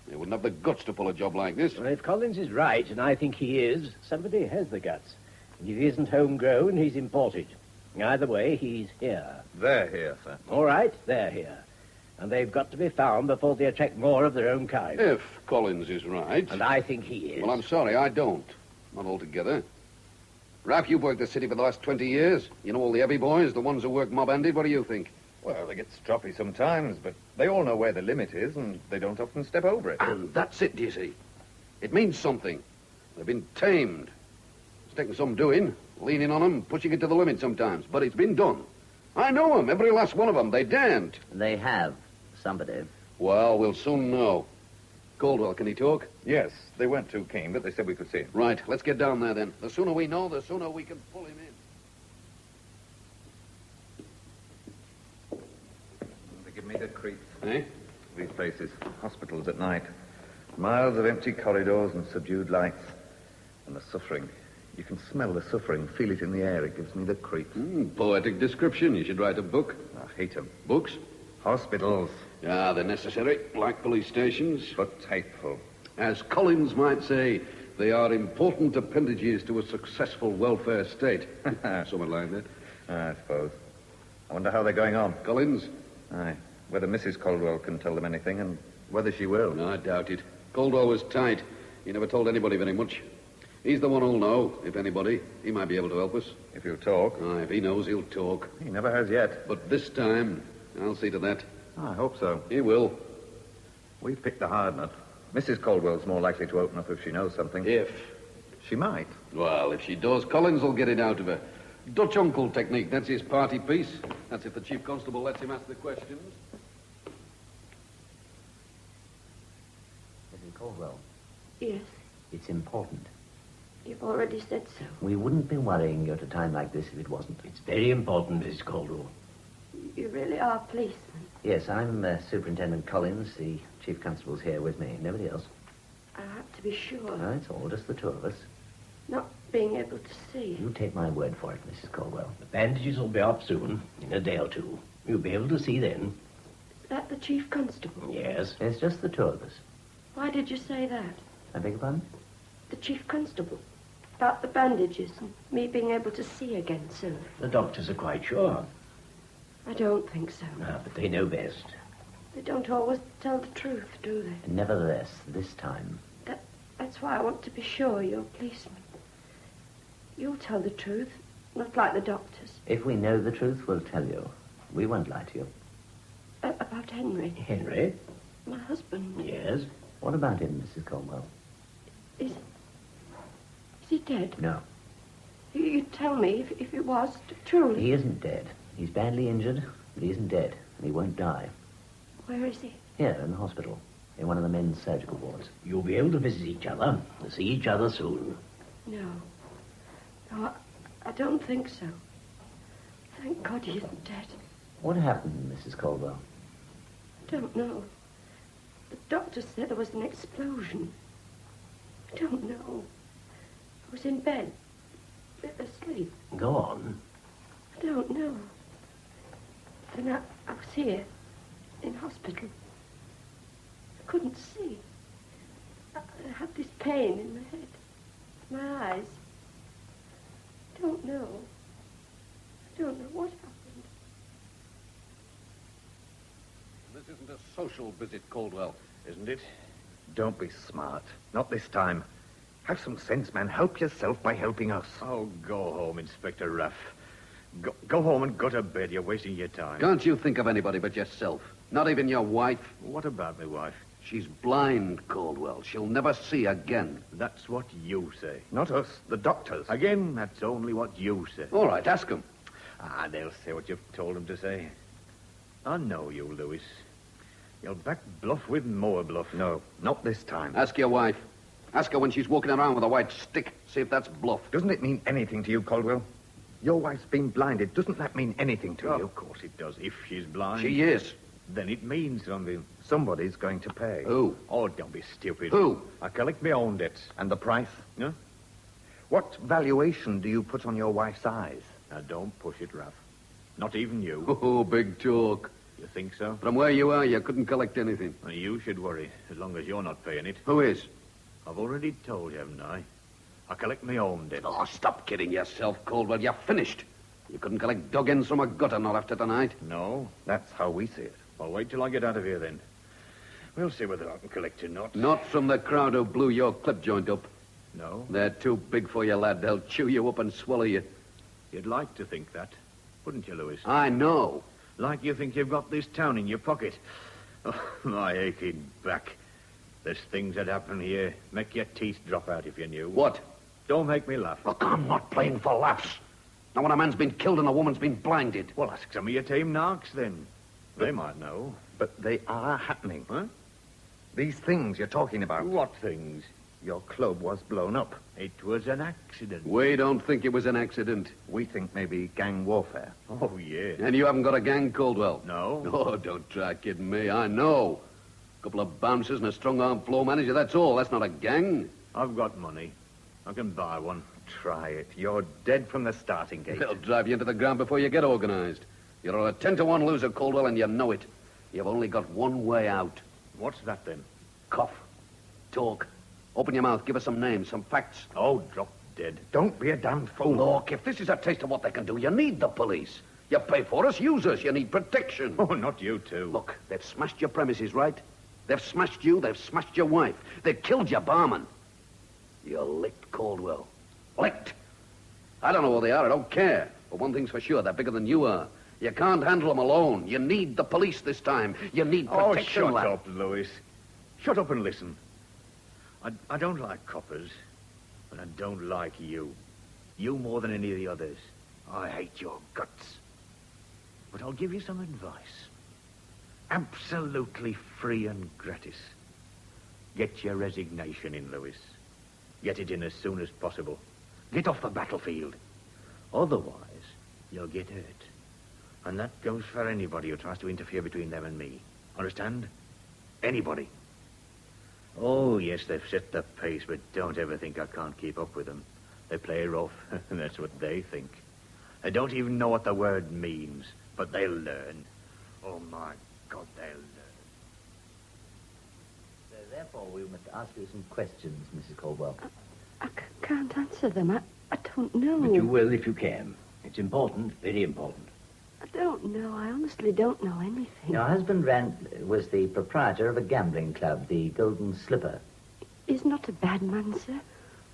They wouldn't have the guts to pull a job like this. Well, if Collins is right, and I think he is, somebody has the guts. And if he isn't homegrown, he's imported. Either way, he's here. They're here, sir. All right, they're here. And they've got to be found before they attract more of their own kind. If Collins is right. And I think he is. Well, I'm sorry, I don't. Not altogether. Raff, you've worked the city for the last 20 years. You know all the heavy boys, the ones who work mob-handed. What do you think? Well, they get stroppy sometimes, but they all know where the limit is, and they don't often step over it. And that's it, do you see? It means something. They've been tamed. It's taken some doing, leaning on them, pushing it to the limit sometimes, but it's been done. I know them, every last one of them. They daren't. They have. Somebody. Well, we'll soon know. Caldwell, can he talk? Yes, they weren't too keen, but they said we could see him. Right, let's get down there then. The sooner we know, the sooner we can pull him in. They give me the creeps. Eh? These places, hospitals at night. Miles of empty corridors and subdued lights. And the suffering. You can smell the suffering, feel it in the air. It gives me the creeps. Poetic description. You should write a book. I hate them. Books? Hospitals. Yeah, they're necessary, like police stations. But hateful. As Collins might say, they are important appendages to a successful welfare state. Something like that. I suppose. I wonder how they're going on. Collins? Aye. Whether Mrs. Caldwell can tell them anything, and whether she will. No, I doubt it. Caldwell was tight. He never told anybody very much. He's the one who'll know, if anybody. He might be able to help us. If you talk. Aye, if he knows, he'll talk. He never has yet. But this time, I'll see to that. I hope so. He will. We've picked the hard nut. Mrs. Caldwell's more likely to open up if she knows something. If. She might. Well, if she does, Collins will get it out of her. Dutch uncle technique, that's his party piece. That's if the chief constable lets him ask the questions. Mrs. Caldwell, Yes, it's important. you've already said so. We wouldn't be worrying you at a time like this if it wasn't. It's very important, Mrs. Caldwell. You really are a policeman. Yes, I'm Superintendent Collins. The chief constable's here with me. Nobody else. I have to be sure. No, it's all just the two of us. Not being able to see. You take my word for it, Mrs. Caldwell. The bandages will be off soon, in a day or two. You'll be able to see then. Is that the chief constable? Yes. It's just the two of us. Why did you say that? I beg your pardon? The chief constable. About the bandages and me being able to see again soon. The doctors are quite sure. I don't think so. No, but they know best. They don't always tell the truth, do they? Nevertheless, this time. That's why I want to be sure you're a policeman. You'll tell the truth, not like the doctors. If we know the truth, we'll tell you. We won't lie to you. About Henry. Henry? My husband. Yes? What about him, Mrs. Caldwell? Is he dead? No. You'd tell me if he was, truly. He isn't dead. He's badly injured, but he isn't dead, and he won't die. Where is he? Here, in the hospital, in one of the men's surgical wards. You'll be able to visit each other, see each other soon. No. No, I don't think so. Thank God he isn't dead. What happened, Mrs. Caldwell? I don't know. The doctor said there was an explosion. I don't know. I was in bed, asleep. Go on. I don't know. Then I was here, in hospital. I couldn't see. I had this pain in my head, my eyes. I don't know. I don't know what happened. This isn't a social visit, Caldwell. Isn't it? Don't be smart. Not this time. Have some sense, man. Help yourself by helping us. Oh, go home, Inspector Ruff. Go home and go to bed. You're wasting your time. Can't you think of anybody but yourself? Not even your wife? What about my wife? She's blind, Caldwell. She'll never see again. That's what you say. Not us, the doctors. Again, that's only what you say. All right, ask them. Ah, they'll say what you've told them to say. I know you, Lewis. You'll back bluff with more bluff. No, not this time. Ask your wife. Ask her when she's walking around with a white stick. See if that's bluff. Doesn't it mean anything to you, Caldwell? Your wife's been blinded. Doesn't that mean anything to you? Of course it does. If she's blind... She is. Then it means something. Somebody's going to pay. Who? Oh, don't be stupid. Who? I collect my own debts. And the price? Huh? What valuation do you put on your wife's eyes? Now, don't push it, Raph. Not even you. Oh, big talk. You think so? From where you are, you couldn't collect anything. Well, you should worry, as long as you're not paying it. Who is? I've already told you, haven't I? I collect my own debts. Oh, stop kidding yourself, Caldwell. You're finished. You couldn't collect dug ends from a gutter not after tonight. No? That's how we see it. Well, wait till I get out of here, then. We'll see whether I can collect or not. Not from the crowd who blew your clip joint up. No? They're too big for you, lad. They'll chew you up and swallow you. You'd like to think that, wouldn't you, Lewis? I know. Like you think you've got this town in your pocket. Oh, my aching back. There's things that happen here. Make your teeth drop out if you knew. What? Don't make me laugh. Look, I'm not playing for laughs. Now, when a man's been killed and a woman's been blinded. Well, ask some of your team narcs, then. They might know. But they are happening. Huh? These things you're talking about. What things? Your club was blown up. It was an accident. We don't think it was an accident. We think maybe gang warfare. Oh, yeah. And you haven't got a gang, Caldwell? No. Oh, don't try kidding me. I know. A couple of bouncers and a strong-arm floor manager, that's all. That's not a gang. I've got money. I can buy one. Try it. You're dead from the starting gate. They'll drive you into the ground before you get organized. You're a 10-to-1 loser, Caldwell, and you know it. You've only got one way out. What's that, then? Cough. Talk. Open your mouth. Give us some names, some facts. Oh, drop dead. Don't be a damn fool. Look, if this is a taste of what they can do, you need the police. You pay for us, use us. You need protection. Oh, not you two. Look, they've smashed your premises, right? They've smashed you. They've smashed your wife. They've killed your barman. You're licked, Caldwell. Licked. I don't know where they are. I don't care. But one thing's for sure. They're bigger than you are. You can't handle them alone. You need the police this time. You need protection, Oh, shut lad. up, Lewis. Shut up and listen. I don't like coppers, but I don't like you. You more than any of the others. I hate your guts. But I'll give you some advice. Absolutely free and gratis. Get your resignation in, Lewis. Get it in as soon as possible. Get off the battlefield. Otherwise, you'll get hurt. And that goes for anybody who tries to interfere between them and me. Understand? Anybody. Oh, yes, they've set the pace, but don't ever think I can't keep up with them. They play rough, and that's what they think. They don't even know what the word means, but they'll learn. Oh, my God, they'll learn. So, therefore, we must ask you some questions, Mrs. Caldwell. I can't answer them. I don't know. But you will if you can. It's important, very important. I don't know. I honestly don't know anything. Your husband was the proprietor of a gambling club, the Golden Slipper. He's not a bad man, sir.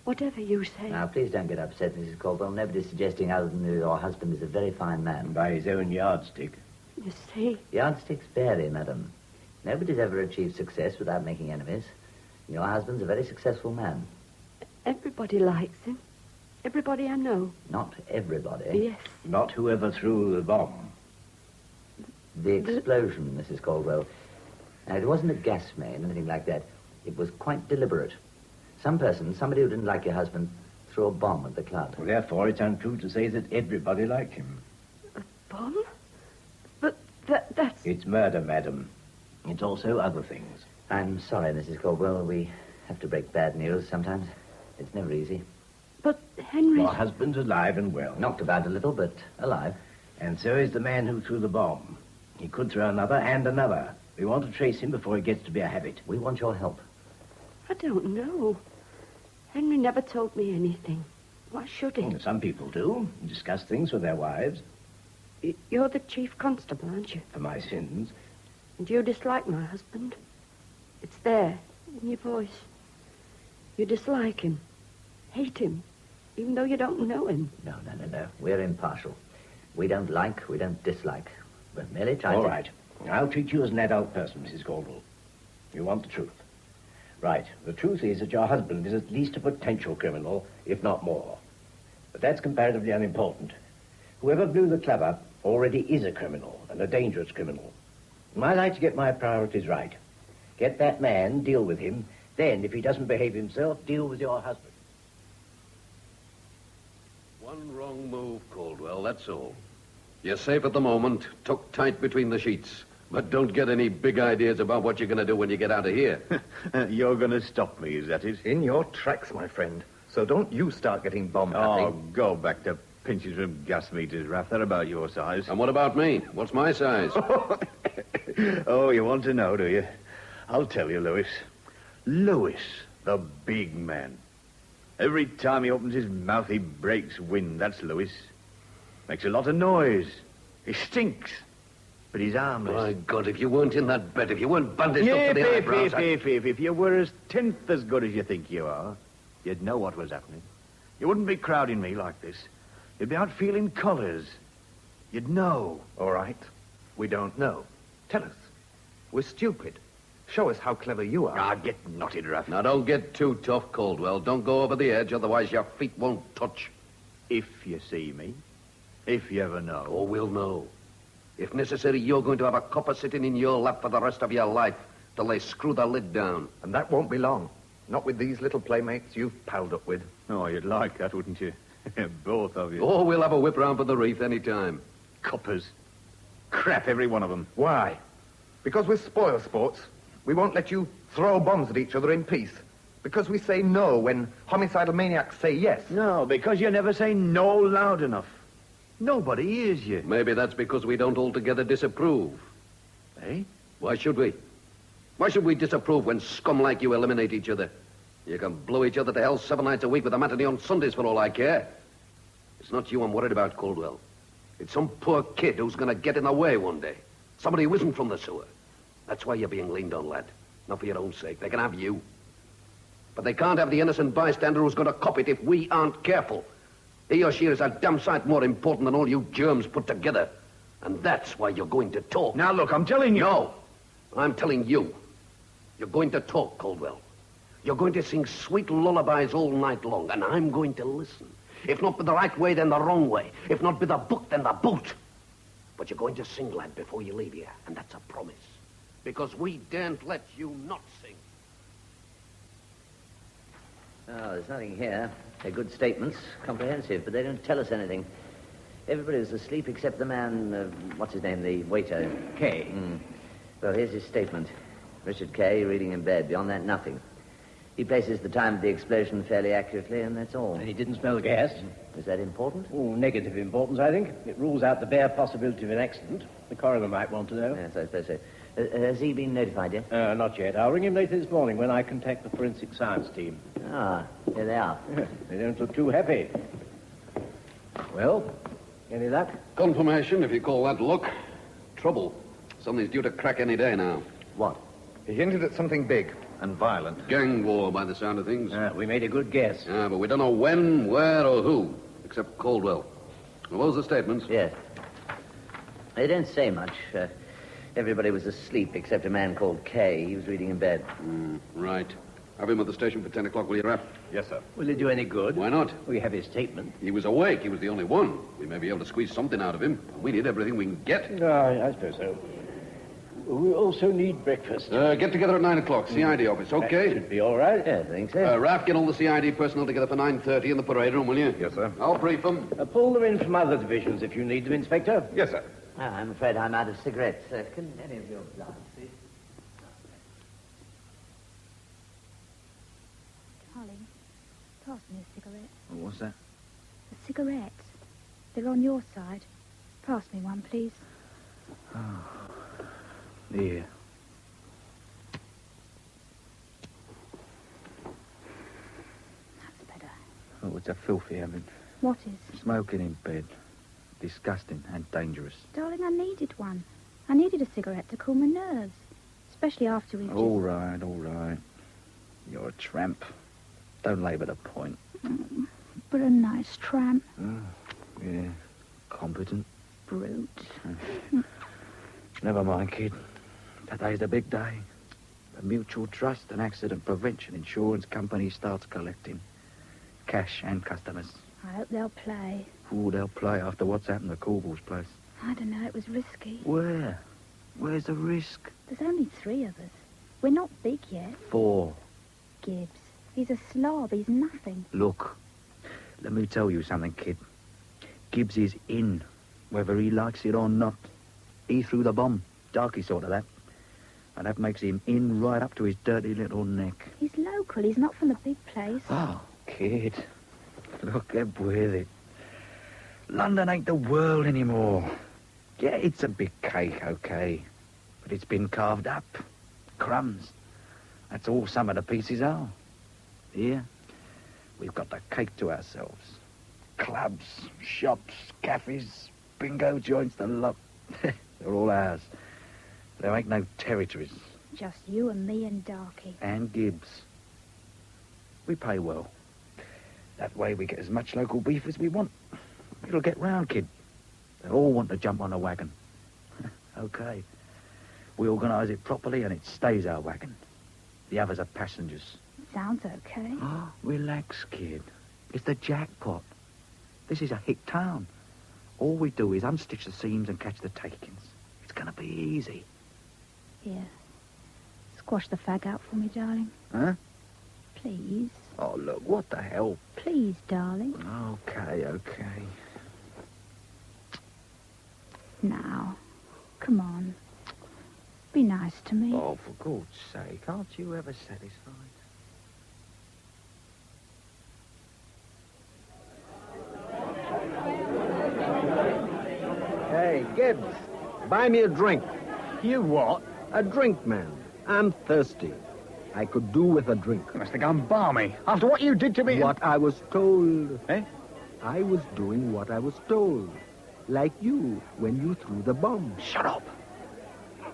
Whatever you say. Now, please don't get upset, Mrs. Caldwell. Nobody's suggesting other than your husband is a very fine man. By his own yardstick. You see? Yardsticks vary, madam. Nobody's ever achieved success without making enemies. Your husband's a very successful man. Everybody likes him. Everybody I know. Not everybody. Yes. Not whoever threw the bomb. The explosion, Mrs. Caldwell. It wasn't a gas main, anything like that. It was quite deliberate. Somebody who didn't like your husband, threw a bomb at the club. Well, therefore, it's untrue to say that everybody liked him. A bomb? But that's... It's murder, madam. It's also other things. I'm sorry, Mrs. Caldwell. We have to break bad news sometimes. It's never easy. But Henry... Your husband's alive and well. Knocked about a little, but alive. And so is the man who threw the bomb. He could throw another and another. We want to trace him before it gets to be a habit. We want your help. I don't know. Henry never told me anything. Why should he? Some people do. Discuss things with their wives. You're the chief constable, aren't you? For my sins. And you dislike my husband. It's there, in your voice. You dislike him. Hate him. Even though you don't know him. No. We're impartial. We don't like, we don't dislike. We're merely trying All to... right. I'll treat you as an adult person, Mrs. Caldwell. You want the truth. Right. The truth is that your husband is at least a potential criminal, if not more. But that's comparatively unimportant. Whoever blew the club up already is a criminal, and a dangerous criminal. And I like to get my priorities right. Get that man, deal with him, then, if he doesn't behave himself, deal with your husband. One wrong move, Caldwell, that's all. You're safe at the moment, tucked tight between the sheets. But don't get any big ideas about what you're going to do when you get out of here. You're going to stop me, is that it? In your tracks, my friend. So don't you start getting bomb happy. Oh, go back to pinches from gas meters, Raff. They're about your size. And what about me? What's my size? Oh, you want to know, do you? I'll tell you, Lewis. Lewis, the big man. Every time he opens his mouth, he breaks wind. That's Lewis. Makes a lot of noise. He stinks. But he's harmless. My God, if you weren't in that bed, if you weren't bandaged up to the eyebrows... If you were as tenth as good as you think you are, you'd know what was happening. You wouldn't be crowding me like this. You'd be out feeling colours. You'd know. All right. We don't know. Tell us. We're stupid. Show us how clever you are. Ah, get knotted, Raff. Now, don't get too tough, Caldwell. Don't go over the edge, otherwise your feet won't touch. If you see me. If you ever know. Oh, we'll know. If necessary, you're going to have a copper sitting in your lap for the rest of your life till they screw the lid down. And that won't be long. Not with these little playmates you've palled up with. Oh, you'd like that, wouldn't you? Both of you. Oh, we'll have a whip round for the reef any time. Coppers. Crap, every one of them. Why? Because we're spoil sports. We won't let you throw bombs at each other in peace. Because we say no when homicidal maniacs say yes. No, because you never say no loud enough. Nobody hears you. Maybe that's because we don't altogether disapprove. Eh? Why should we? Why should we disapprove when scum like you eliminate each other? You can blow each other to hell 7 nights a week with a matinee on Sundays for all I care. It's not you I'm worried about, Caldwell. It's some poor kid who's going to get in the way one day. Somebody who isn't from the sewer. That's why you're being leaned on, lad. Not for your own sake. They can have you. But they can't have the innocent bystander who's going to cop it if we aren't careful. He or she is a damn sight more important than all you germs put together. And that's why you're going to talk. Now, look, I'm telling you. No, I'm telling you. You're going to talk, Caldwell. You're going to sing sweet lullabies all night long, and I'm going to listen. If not by the right way, then the wrong way. If not by the book, then the boot. But you're going to sing, lad, before you leave here, and that's a promise. Because we daren't let you not sing. Oh, there's nothing here. They're good statements, comprehensive, but they don't tell us anything. Everybody's asleep except the man, what's his name, the waiter? Kay. Well, here's his statement. Richard Kay, reading in bed. Beyond that, nothing. He places the time of the explosion fairly accurately, and that's all. And he didn't smell gas. Is that important? Oh, negative importance, I think. It rules out the bare possibility of an accident. The coroner might want to know. Yes, I suppose so. Has he been notified yet? Not yet. I'll ring him later this morning when I contact the forensic science team. Ah, here they are. They don't look too happy. Well, any luck? Confirmation, if you call that luck. Trouble. Something's due to crack any day now. What? He hinted at something big and violent. Gang war, by the sound of things. We made a good guess. But we don't know when, where, or who, except Caldwell. What was the statement? Yes. They don't say much. Everybody was asleep except a man called Kay. He was reading in bed. Right. Have him at the station for 10 o'clock, will you, Raff? Yes, sir. Will it do any good? Why not? We have his statement. He was awake. He was the only one. We may be able to squeeze something out of him. We need everything we can get. I suppose so. We also need breakfast. Get together at 9 o'clock. CID office, okay? That should be all right. Yeah, I think so. Raff, get all the CID personnel together for 9:30 in the parade room, will you? Yes, sir. I'll brief them. Pull them in from other divisions if you need them, Inspector. Yes, sir. I'm afraid I'm out of cigarettes. Can any of you oblige, please? Darling, pass me a cigarette. What's that? A cigarette. They're on your side. Pass me one, please. Here. That's better. Oh, it's a filthy habit. What is? Smoking in bed. Disgusting and dangerous. Darling, I needed one. I needed a cigarette to cool my nerves. Especially after we All right, all right. You're a tramp. Don't labour the point. But a nice tramp. Yeah, competent. Brute. Never mind, kid. Today's the big day. The Mutual Trust and Accident Prevention Insurance Company starts collecting cash and customers. I hope they'll play. Ooh, they'll play after what's happened to Corville's place. I don't know, it was risky. Where? Where's the risk? There's only 3 of us. We're not big yet. 4. Gibbs. He's a slob. He's nothing. Look, let me tell you something, kid. Gibbs is in, whether he likes it or not. He threw the bomb. Darky sort of that. And that makes him in right up to his dirty little neck. He's local. He's not from the big place. Oh, kid. Look, get with it. London ain't the world anymore. Yeah, it's a big cake, okay. But it's been carved up. Crumbs. That's all some of the pieces are. Here, we've got the cake to ourselves. Clubs, shops, cafes, bingo joints, the lot. They're all ours. There ain't no territories. Just you and me and Darky. And Gibbs. We pay well. That way we get as much local beef as we want. It'll get round, kid. They'll all want to jump on a wagon. Okay. We organise it properly and it stays our wagon. The others are passengers. Sounds okay. Oh, relax, kid. It's the jackpot. This is a hick town. All we do is unstitch the seams and catch the takings. It's going to be easy. Here. Squash the fag out for me, darling. Huh? Please. Oh, look, what the hell? Please, darling. Okay. Now, come on. Be nice to me. Oh, for God's sake, aren't you ever satisfied? Hey, Gibbs, buy me a drink. You what? A drink, man. I'm thirsty. I could do with a drink. You must have gone balmy. After what you did to me... What I was told. Eh? I was doing what I was told. Like you, when you threw the bomb. Shut up.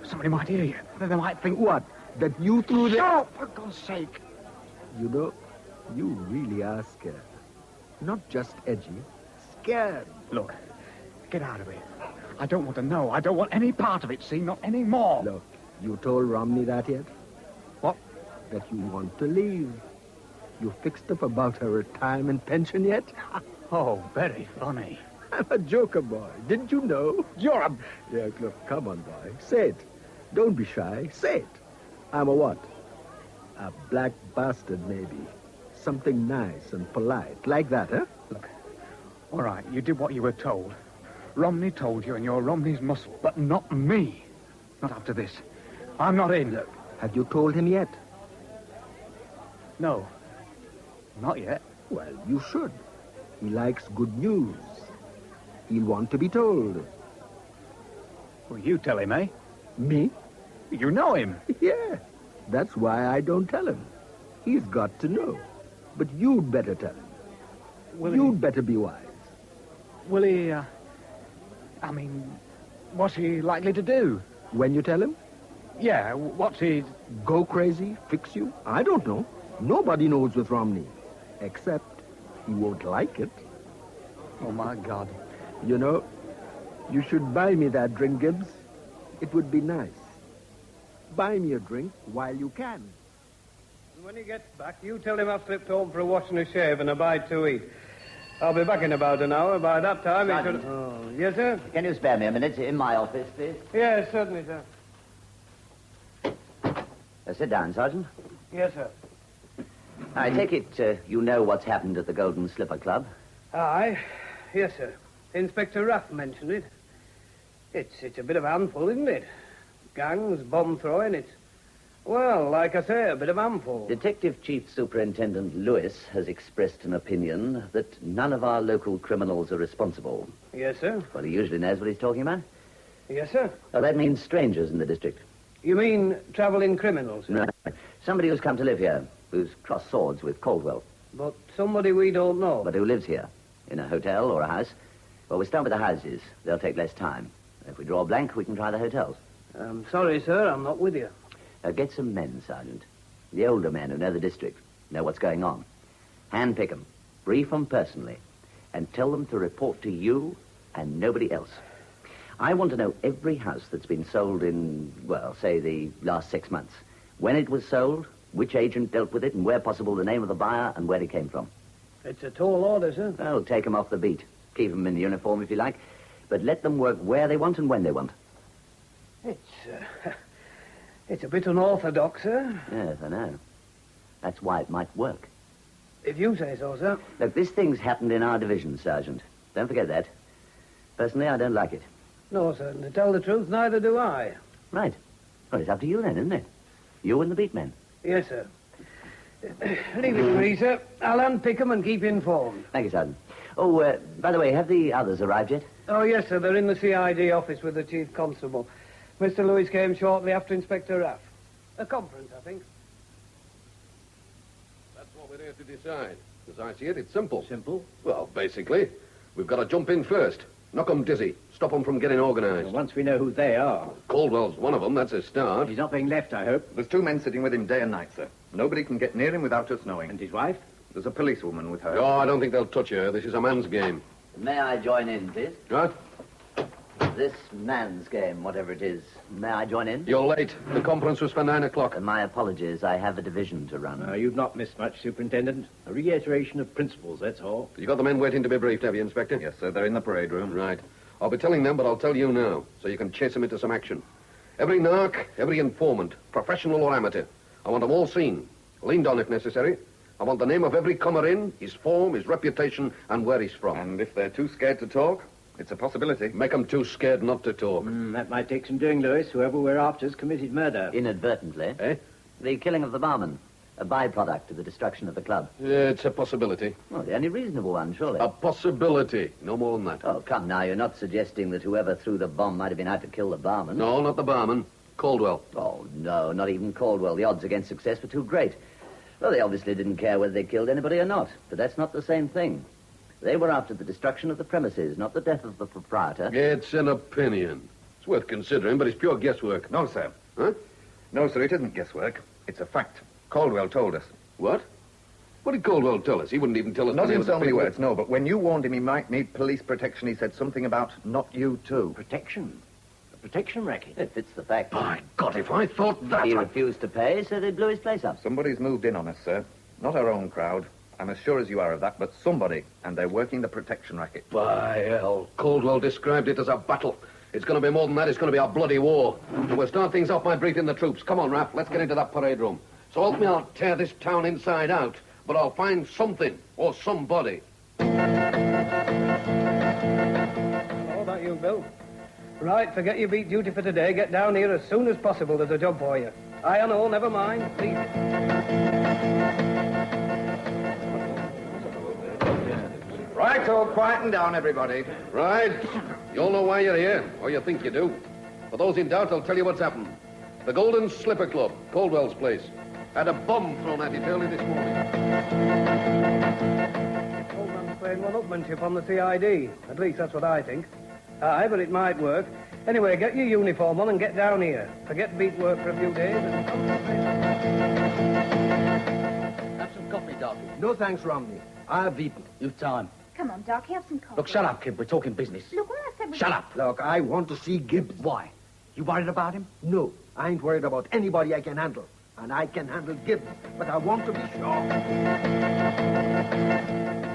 Somebody might hear you. Then they might think... What? That you threw the... Shut up, for God's sake. You know, you really are scared. Not just edgy. Scared. Look, get out of here. I don't want to know. I don't want any part of it, see? Not any more. Look, you told Romney that yet? What? that you want to leave. You fixed up about her retirement pension yet? Oh, very funny. I'm a joker, boy. Didn't you know? You're a... Yeah, look, come on, boy. Say it. Don't be shy. Say it. I'm a what? A black bastard, maybe. Something nice and polite. Like that, huh? Look, all right, you did what you were told. Romney told you, and you're Romney's muscle, but not me. Not after this. I'm not in. Look, have you told him yet? No. Not yet. Well, you should. He likes good news. He'll want to be told. Well, you tell him, eh? Me? You know him. Yeah. That's why I don't tell him. He's got to know. But you'd better tell him. You'd better be wise. Will he, I mean, what's he likely to do? When you tell him? Yeah, what's he... Go crazy? Fix you? I don't know. Nobody knows with Romney. Except he won't like it. Oh, my God. You know, you should buy me that drink, Gibbs. It would be nice. Buy me a drink while you can. When he gets back, you tell him I've slipped home for a wash and a shave and a bite to eat. I'll be back in about an hour. By that time, he should... Oh, yes, sir? Can you spare me a minute in my office, please? Yes, certainly, sir. Sit down, Sergeant. Yes, sir. I take it you know what's happened at the Golden Slipper Club? Aye. Yes, sir. Inspector Ruff mentioned it. It's a bit of a handful, isn't it? Gangs, bomb throwing, it's... Well, like I say, a bit of a handful. Detective Chief Superintendent Lewis has expressed an opinion that none of our local criminals are responsible. Yes, sir. Well, he usually knows what he's talking about. Yes, sir. Well, that means strangers in the district. You mean travelling criminals? No. Somebody who's come to live here, who's crossed swords with Caldwell. But somebody we don't know. But who lives here, in a hotel or a house. Well, we start with the houses. They'll take less time. If we draw a blank, we can try the hotels. I'm sorry, sir, I'm not with you. Get some men, Sergeant. The older men who know the district, know what's going on. Handpick them, brief them personally, and tell them to report to you and nobody else. I want to know every house that's been sold in, well, say the last 6 months. When it was sold, which agent dealt with it, and where possible the name of the buyer and where it came from. It's a tall order, sir. Well, take them off the beat. Keep them in uniform if you like, but let them work where they want and when they want. It's a bit unorthodox, sir. Yes, I know. That's why it might work. If you say so, sir. Look, this thing's happened in our division, Sergeant. Don't forget that. Personally, I don't like it. No, sir. To tell the truth, neither do I. Right. Well, it's up to you then, isn't it? You and the beat men. Yes, sir. Leave it to me, sir. I'll unpick them and keep you informed. Thank you, Sergeant. Oh, by the way, have the others arrived yet? Oh, yes, sir. They're in the CID office with the Chief Constable. Mr. Lewis came shortly after Inspector Ruff. A conference, I think. That's what we're here to decide. As I see it, it's simple. Simple? Well, basically, we've got to jump in first. Knock 'em dizzy. Stop 'em from getting organised. Well, once we know who they are. Caldwell's one of 'em. That's a start. He's not being left, I hope. There's 2 men sitting with him day and night, sir. Nobody can get near him without us knowing. And his wife? There's a policewoman with her. Oh, I don't think they'll touch her. This is a man's game. May I join in, please? What? This man's game, whatever it is. May I join in? You're late. The conference was for 9 o'clock. My apologies. I have a division to run. You've not missed much, Superintendent. A reiteration of principles, that's all. You got the men waiting to be briefed, have you, Inspector? Yes, sir. They're in the parade room. Right. I'll be telling them, but I'll tell you now, so you can chase them into some action. Every narc, every informant, professional or amateur, I want them all seen. Leaned on if necessary. I want the name of every comer in, his form, his reputation, and where he's from. And if they're too scared to talk, it's a possibility. Make them too scared not to talk. That might take some doing, Lewis. Whoever we're after's committed murder. Inadvertently. Eh? The killing of the barman. A byproduct of the destruction of the club. It's a possibility. Well, the only reasonable one, surely. A possibility. No more than that. Oh, come now. You're not suggesting that whoever threw the bomb might have been out to kill the barman? No, not the barman. Caldwell. Oh, no, not even Caldwell. The odds against success were too great. Well, they obviously didn't care whether they killed anybody or not. But that's not the same thing. They were after the destruction of the premises, not the death of the proprietor. It's an opinion. It's worth considering, but it's pure guesswork. No, sir. Huh? No, sir, it isn't guesswork. It's a fact. Caldwell told us. What? What did Caldwell tell us? He wouldn't even tell us... Not the name in of the so many people. words, no, but when you warned him he might need police protection, he said something about not you too. Protection? protection racket. It fits the fact. By God, if I thought that... He refused to pay, so they blew his place up. Somebody's moved in on us, sir. Not our own crowd. I'm as sure as you are of that, but somebody, and they're working the protection racket. By hell, Caldwell described it as a battle. It's going to be more than that. It's going to be a bloody war. And we'll start things off by briefing the troops. Come on, Raph. Let's get into that parade room. So help me, I'll tear this town inside out. But I'll find something or somebody. All about you, Bill. Right, forget your beat duty for today. Get down here as soon as possible. There's a job for you. Aye and all, never mind. Please. Right, all quieten down, everybody. Right. You all know why you're here, or you think you do. For those in doubt, I'll tell you what's happened. The Golden Slipper Club, Caldwell's place, had a bomb thrown at it early this morning. Old man's playing one-upmanship on the CID. At least that's what I think. Aye, but it might work. Anyway, get your uniform on and get down here. Forget beat work for a few days and Have some coffee, Doc. No thanks, Romney. I've eaten. You've time. Come on, Doc, have some coffee. Look, shut up, kid. We're talking business. Look, what I said was... Shut up. Look, I want to see Gibbs. Why? You worried about him? No, I ain't worried about anybody I can handle. And I can handle Gibbs, but I want to be sure.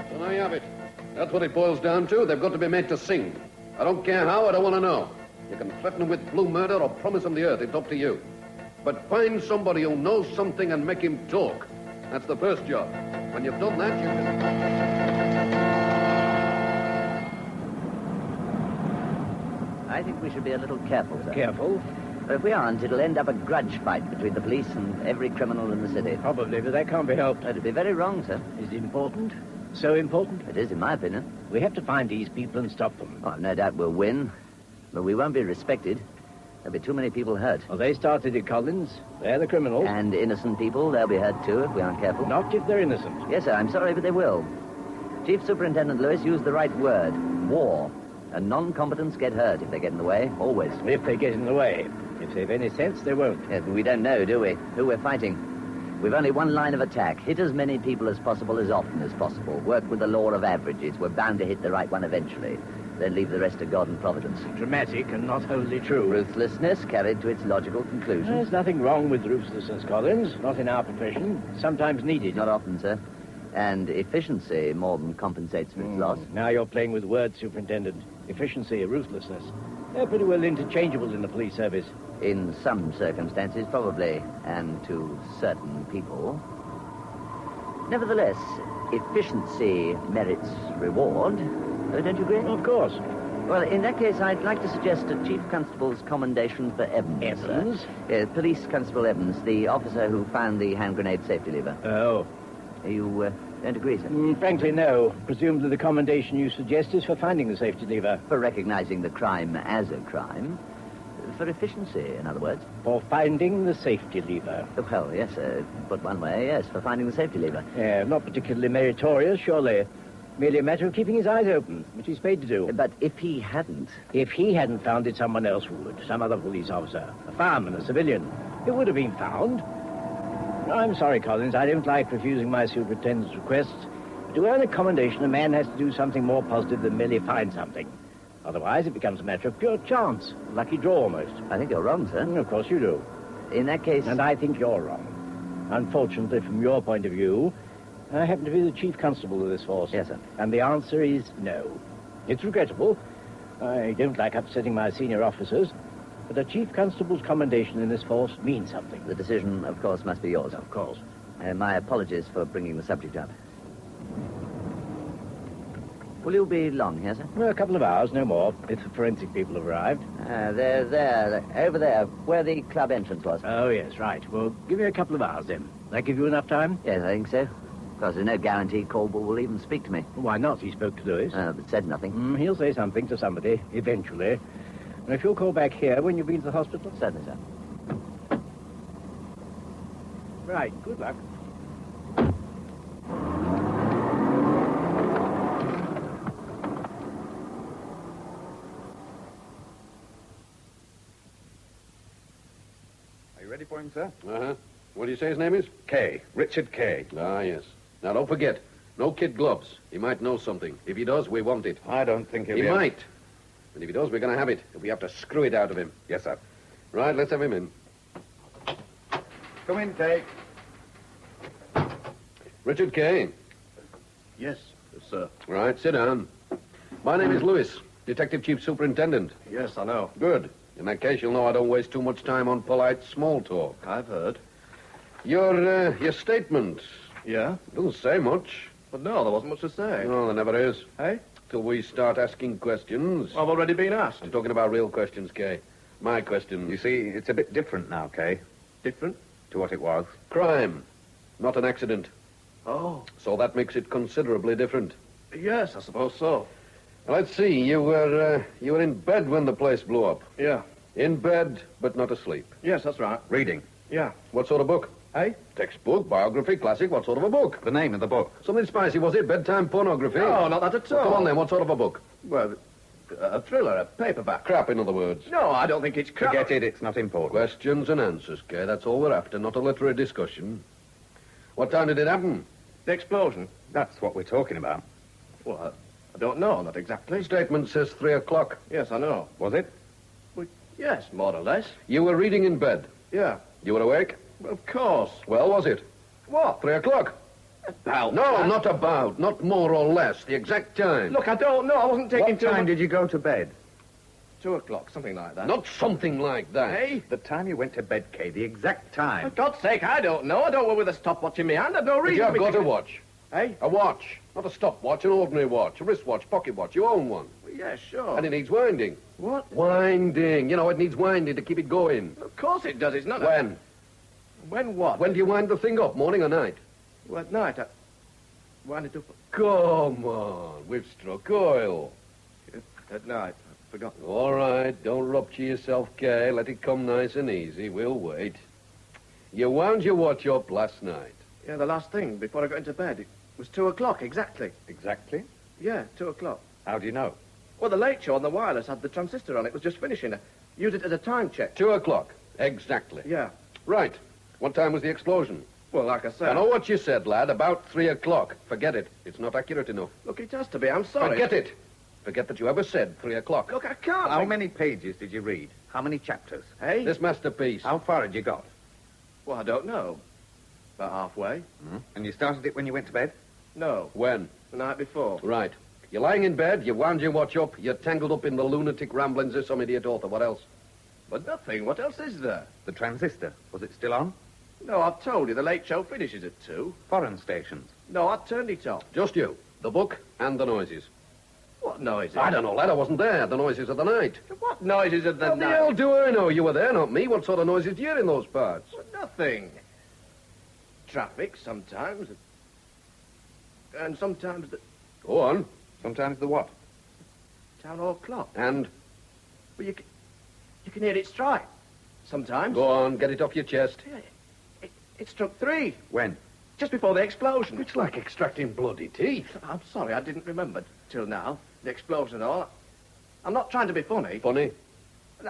So now you have it. That's what it boils down to. They've got to be made to sing. I don't care how, I don't want to know. You can threaten them with blue murder or promise them the earth. It's up to you. But find somebody who knows something and make him talk. That's the first job. When you've done that, you can... I think we should be a little careful, sir. Careful? But if we aren't, it'll end up a grudge fight between the police and every criminal in the city. Probably, but that can't be helped. It'd be very wrong, sir. Is it important? So important? It is, in my opinion. We have to find these people and stop them. Oh, no doubt we'll win, but we won't be respected. There'll be too many people hurt. Well, they started it, Collins. They're the criminals. And innocent people, they'll be hurt too if we aren't careful. Not if they're innocent. Yes, sir, I'm sorry, but they will. Chief Superintendent Lewis used the right word, war. And non-combatants get hurt if they get in the way, always. If they get in the way. If they've any sense, they won't. Yes, but we don't know, do we, who we're fighting. We've only one line of attack. Hit as many people as possible as often as possible. Work with the law of averages. We're bound to hit the right one eventually. Then leave the rest to God and Providence. Dramatic and not wholly true. Ruthlessness carried to its logical conclusion. There's nothing wrong with ruthlessness, Collins. Not in our profession. Sometimes needed. Not often, sir. And efficiency more than compensates for its loss. Now you're playing with words, Superintendent. Efficiency, ruthlessness. They're pretty well interchangeable in the police service. In some circumstances, probably, and to certain people. Nevertheless, efficiency merits reward. Don't you agree? Of course. Well, in that case, I'd like to suggest a Chief Constable's commendation for Evans. Evans? Police Constable Evans, the officer who found the hand grenade safety lever. Oh. You don't agree, sir? Frankly, no. Presumably the commendation you suggest is for finding the safety lever. For recognizing the crime as a crime. For efficiency, in other words. For finding the safety lever. Well, yes, put one way, yes, for finding the safety lever. Not particularly meritorious, surely. Merely a matter of keeping his eyes open, which he's paid to do. But if he hadn't... If he hadn't found it, someone else would. Some other police officer. A fireman, a civilian. It would have been found. I'm sorry, Collins. I don't like refusing my superintendent's requests. But to earn a commendation, a man has to do something more positive than merely find something. Otherwise, it becomes a matter of pure chance. Lucky draw, almost. I think you're wrong, sir. Of course you do. In that case... And I think you're wrong. Unfortunately, from your point of view, I happen to be the chief constable of this force. Yes, sir. And the answer is no. It's regrettable. I don't like upsetting my senior officers, but a chief constable's commendation in this force means something. The decision, of course, must be yours. Of course. My apologies for bringing the subject up. Will you be long here, sir? Well, a couple of hours, no more, if the forensic people have arrived. They're there, over there, where the club entrance was. Oh, yes, right. Well, give me a couple of hours, then. That give you enough time? Yes, I think so. Of course, there's no guarantee Caldwell will even speak to me. Why not? He spoke to Lewis. But said nothing. He'll say something to somebody, eventually. And if you'll call back here when you've been to the hospital? Certainly, sir. Right, good luck. Are you ready for him, sir? Uh-huh. What do you say his name is? Kay. Richard Kay. Ah, yes. Now, don't forget, no kid gloves. He might know something. If he does, we want it. I don't think he'll He be... might. And if he does, we're going to have it. If we have to screw it out of him. Yes, sir. Right, let's have him in. Come in, Kay. Richard Kay. Yes, sir. Right, sit down. My name is Lewis, Detective Chief Superintendent. Yes, I know. Good. In that case, you'll know I don't waste too much time on polite small talk. I've heard. Your statement. Yeah? Doesn't say much. But no, there wasn't much to say. No, there never is. Hey? Till we start asking questions. I've already been asked. I'm talking about real questions, Kay. My questions. You see, it's a bit different now, Kay. Different? To what it was. Crime, not an accident. Oh. So that makes it considerably different. Yes, I suppose so. Let's see, you were in bed when the place blew up. Yeah. In bed, but not asleep. Yes, that's right. Reading. Yeah. What sort of book? Hey? Textbook, biography, classic, what sort of a book? The name of the book. Something spicy, was it? Bedtime pornography? No, not that at all. Well, come on then, what sort of a book? Well, a thriller, a paperback. Crap, in other words. No, I don't think it's crap. Forget it, it's not important. Questions and answers, Kay. That's all we're after, not a literary discussion. What time did it happen? The explosion. That's what we're talking about. Well, I don't know, not exactly. The statement says 3 o'clock. Yes, I know. Was it? Well, yes, more or less. You were reading in bed. Yeah. You were awake? Well, of course. Well, was it? What? 3 o'clock. About No, that. not about. Not more or less. The exact time. Look, I don't know. I wasn't taking What time did you go to bed? 2 o'clock, something like that. Not something like that. Hey? The time you went to bed, Kay, the exact time. For God's sake, I don't know. I don't go with a stopwatch in my hand. I've no But reason you have to be got a taking- watch. Hey? A watch. Not a stopwatch, an ordinary watch. A wristwatch, pocket watch. You own one. Well, yeah, sure. And it needs winding. What? Winding. You know, it needs winding to keep it going. Of course it does. It's not When? When what? When do you wind the thing up, morning or night? Well, at night. I wind it up Come on. We've struck oil. at night. I forgot. All right. Don't rupture yourself, Kay. Let it come nice and easy. We'll wait. You wound your watch up last night. Yeah, the last thing before I got into bed. It was 2 o'clock, exactly. Exactly? Yeah, 2 o'clock. How do you know? Well, the late show on the wireless had the transistor on. It was just finishing. I used it as a time check. 2 o'clock. Exactly. Yeah. Right. What time was the explosion? Well, like I said... I know what you said, lad. About 3 o'clock. Forget it. It's not accurate enough. Look, it has to be. I'm sorry. Forget it. Forget that you ever said 3 o'clock. Look, I can't. How many pages did you read? How many chapters? Hey? This masterpiece. How far had you got? Well, I don't know. About halfway. And you started it when you went to bed? No. When? The night before. Right. You're lying in bed, you wound your watch up, you're tangled up in the lunatic ramblings of some idiot author. What else? But nothing. What else is there? The transistor. Was it still on? No, I've told you. The late show finishes at 2. Foreign stations. No, I turned it off. Just you. The book and the noises. What noises? I don't know, lad. I wasn't there. The noises of the night. What noises of the What the night? hell do I know? You were there, not me. What sort of noises do you hear in those parts? Well, nothing. Traffic, sometimes. And sometimes the Go on. Sometimes the what? town hall clock. And? Well, you can hear it strike. Sometimes. Go on. Get it off your chest. It struck 3. When? Just before the explosion. It's like extracting bloody teeth. I'm sorry, I didn't remember till now. The explosion and all. I'm not trying to be funny. Funny?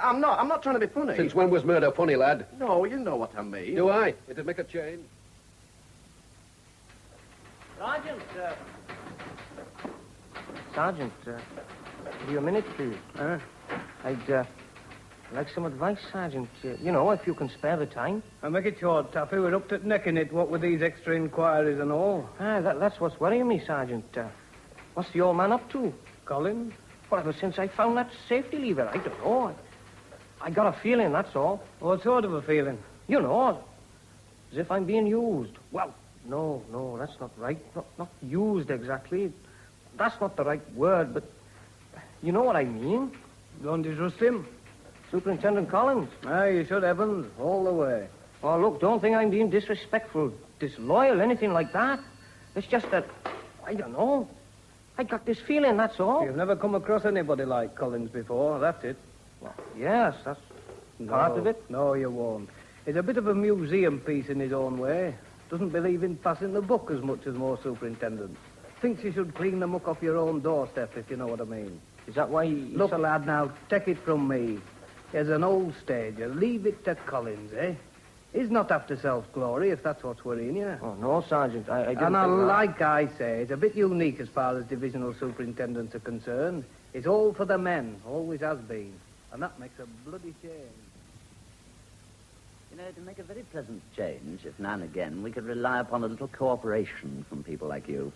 I'm not trying to be funny. Since when was murder funny, lad? No, you know what I mean. Do I? It'd make a change. Sergeant, give you a minute, please. I'd like some advice, Sergeant. You know, if you can spare the time. I'll make it short, Taffy. We're up to the neck in it, what with these extra inquiries and all. That's what's worrying me, Sergeant. What's the old man up to? Collins? Well, ever since I found that safety lever, I don't know. I got a feeling, that's all. What sort of a feeling? You know, as if I'm being used. Well, no, that's not right. Not used exactly. That's not the right word, but you know what I mean. Don't distrust him? Superintendent Collins. You should, Evans, all the way. Oh, look, don't think I'm being disrespectful, disloyal, anything like that. It's just that, I don't know. I got this feeling, that's all. You've never come across anybody like Collins before, that's it. Well, yes, that's part of it. No, you won't. He's a bit of a museum piece in his own way. Doesn't believe in passing the buck as much as most superintendents. Thinks you should clean the muck off your own doorstep, if you know what I mean. Is that why Look, lad, now, take it from me. As an old stager, leave it to Collins, eh? He's not after self-glory, if that's what's worrying you. Oh, no, Sergeant, I didn't And think that. like I say, it's a bit unique as far as divisional superintendents are concerned. It's all for the men, always has been. And that makes a bloody change. You know, to make a very pleasant change, if now and again we could rely upon a little cooperation from people like you.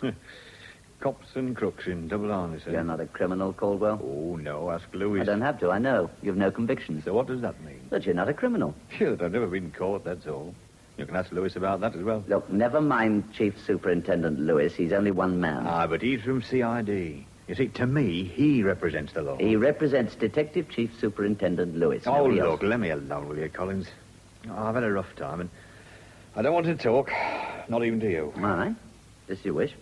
Cops and crooks in double harness, eh? You're not a criminal, Caldwell. Oh, no, ask Louis. I don't have to, I know. You've no convictions. So what does that mean? That you're not a criminal. Yeah, that I've never been caught, that's all. You can ask Louis about that as well. Look, never mind Chief Superintendent Lewis. He's only one man. Ah, but he's from CID. You see, to me, he represents the law. He represents Detective Chief Superintendent Lewis. Oh, Nobody look, else. let me alone, will you, Collins? Oh, I've had a rough time, and I don't want to talk, not even to you. All right, just you wish.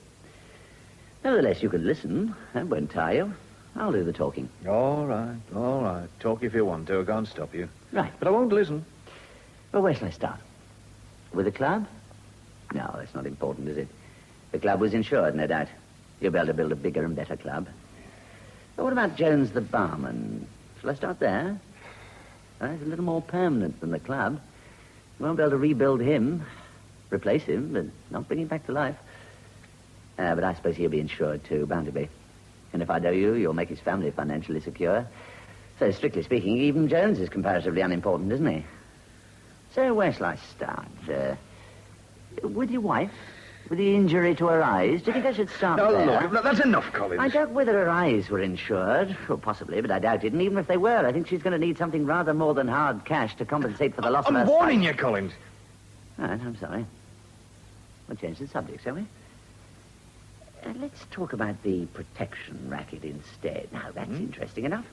Nevertheless, you can listen. That won't tire you. I'll do the talking. All right. Talk if you want to. I can't stop you. Right. But I won't listen. Well, where shall I start? With the club? No, that's not important, is it? The club was insured, no doubt. You'll be able to build a bigger and better club. But what about Jones the barman? Shall I start there? It's a little more permanent than the club. You won't be able to rebuild him, replace him, but not bring him back to life. But I suppose he'll be insured too, bound to be. And if I know you, you'll make his family financially secure. So, strictly speaking, even Jones is comparatively unimportant, isn't he? So, where shall I start? With your wife? With the injury to her eyes? Do you think I should start there? No, look, that's enough, Collins. I doubt whether her eyes were insured. Well, possibly, but I doubt it. And even if they were, I think she's going to need something rather more than hard cash to compensate for the loss of her I'm warning you, Collins. All right, I'm sorry. We'll change the subject, shall we? Let's talk about the protection racket instead. Now, that's interesting enough.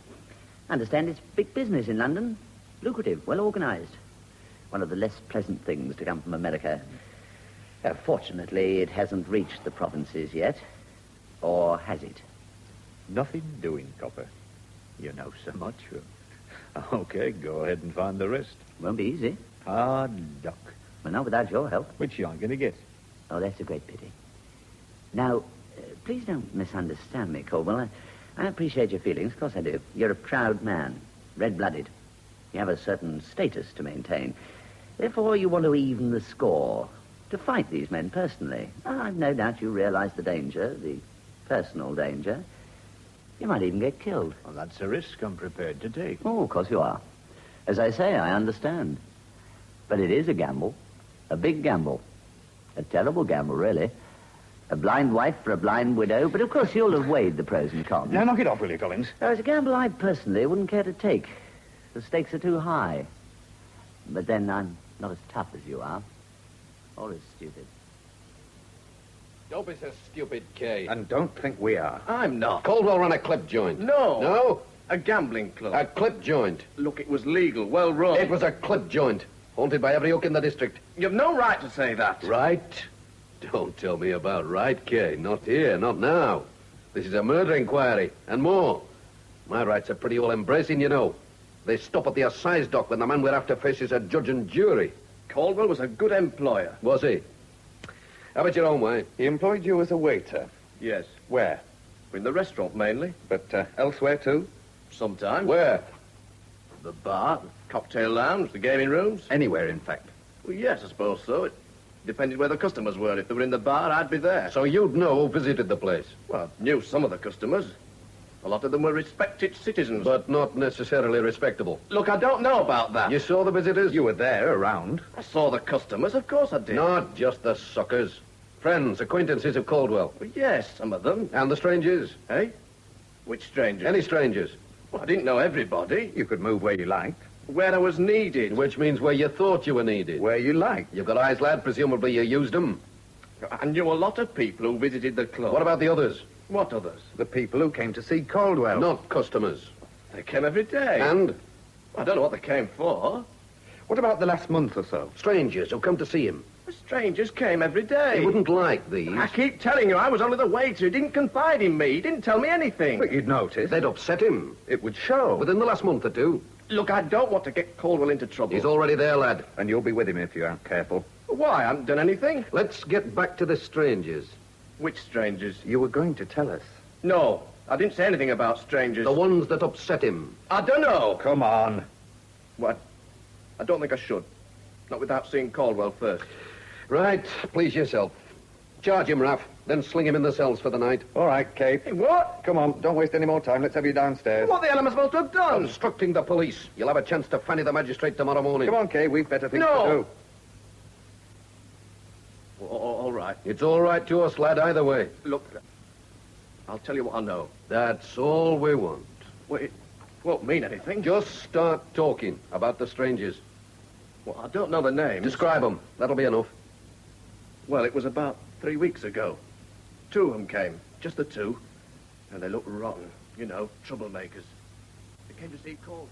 I understand it's big business in London. Lucrative, well organized. One of the less pleasant things to come from America. Fortunately, it hasn't reached the provinces yet. Or has it? Nothing doing, Copper. You know so much. Okay, go ahead and find the rest. Won't be easy. Hard luck. Well, not without your help. Which you aren't going to get. Oh, that's a great pity. Now, please don't misunderstand me, Caldwell. I appreciate your feelings, of course I do. You're a proud man, red-blooded. You have a certain status to maintain. Therefore, you want to even the score, to fight these men personally. I've no doubt you realize the danger, the personal danger. You might even get killed. Well, that's a risk I'm prepared to take. Oh, of course you are. As I say, I understand. But it is a gamble. A big gamble. A terrible gamble, really. A blind wife for a blind widow, but of course you'll have weighed the pros and cons. Now, knock it off, will you, Collins? It's a gamble I personally wouldn't care to take. The stakes are too high. But then I'm not as tough as you are. Or as stupid. Don't be so stupid, Kay. And don't think we are. I'm not. Caldwell ran a clip joint. No. No? A gambling club. A clip joint. Look, it was legal, well run. It was a clip joint. Haunted by every hook in the district. You've no right to say that. Right? Don't tell me about right, Kay. Not here, not now. This is a murder inquiry, and more. My rights are pretty all-embracing, you know. They stop at the assize dock when the man we're after faces a judge and jury. Caldwell was a good employer. Was he? Have it your own way. He employed you as a waiter. Yes. Where? In the restaurant, mainly. But elsewhere, too? Sometimes. Where? The bar, the cocktail lounge, the gaming rooms. Anywhere, in fact. Well, yes, I suppose so. It depended where the customers were. If they were in the bar, I'd be there. So you'd know who visited the place? Well, I knew some of the customers. A lot of them were respected citizens. But not necessarily respectable. Look, I don't know about that. You saw the visitors? You were there, around. I saw the customers, of course I did. Not just the suckers. Friends, acquaintances of Caldwell. Well, yes, some of them. And the strangers? Eh? Which strangers? Any strangers? Well, I didn't know everybody. You could move where you liked. Where I was needed. Which means where you thought you were needed. Where you liked. You've got eyes, lad. Presumably you used them. I knew a lot of people who visited the club. What about the others? What others? The people who came to see Caldwell. Not customers. They came every day. And? I don't know what they came for. What about the last month or so? Strangers who come to see him. The strangers came every day. He wouldn't like these. I keep telling you, I was only the waiter. He didn't confide in me. He didn't tell me anything. But you'd notice. They'd upset him. It would show. Within the last month or two. Look, I don't want to get Caldwell into trouble. He's already there, lad. And you'll be with him if you aren't careful. Why? I haven't done anything. Let's get back to the strangers. Which strangers? You were going to tell us. No, I didn't say anything about strangers. The ones that upset him. I don't know. Come on. What? I don't think I should. Not without seeing Caldwell first. Right, please yourself. Charge him, Raff. Then sling him in the cells for the night. All right, Kate. What? Come on, don't waste any more time. Let's have you downstairs. What the hell am I supposed to have done? Obstructing the police. You'll have a chance to fanny the magistrate tomorrow morning. Come on, Kate. We've better things No. to do. All right. It's all right to us, lad, either way. Look, I'll tell you what I know. That's all we want. Well, it won't mean anything. Just start talking about the strangers. Well, I don't know the names. Describe them. That'll be enough. Well, it was about 3 weeks ago. 2 of them came. Just the 2. And they looked rotten. You know, troublemakers. They came to see Caldwell.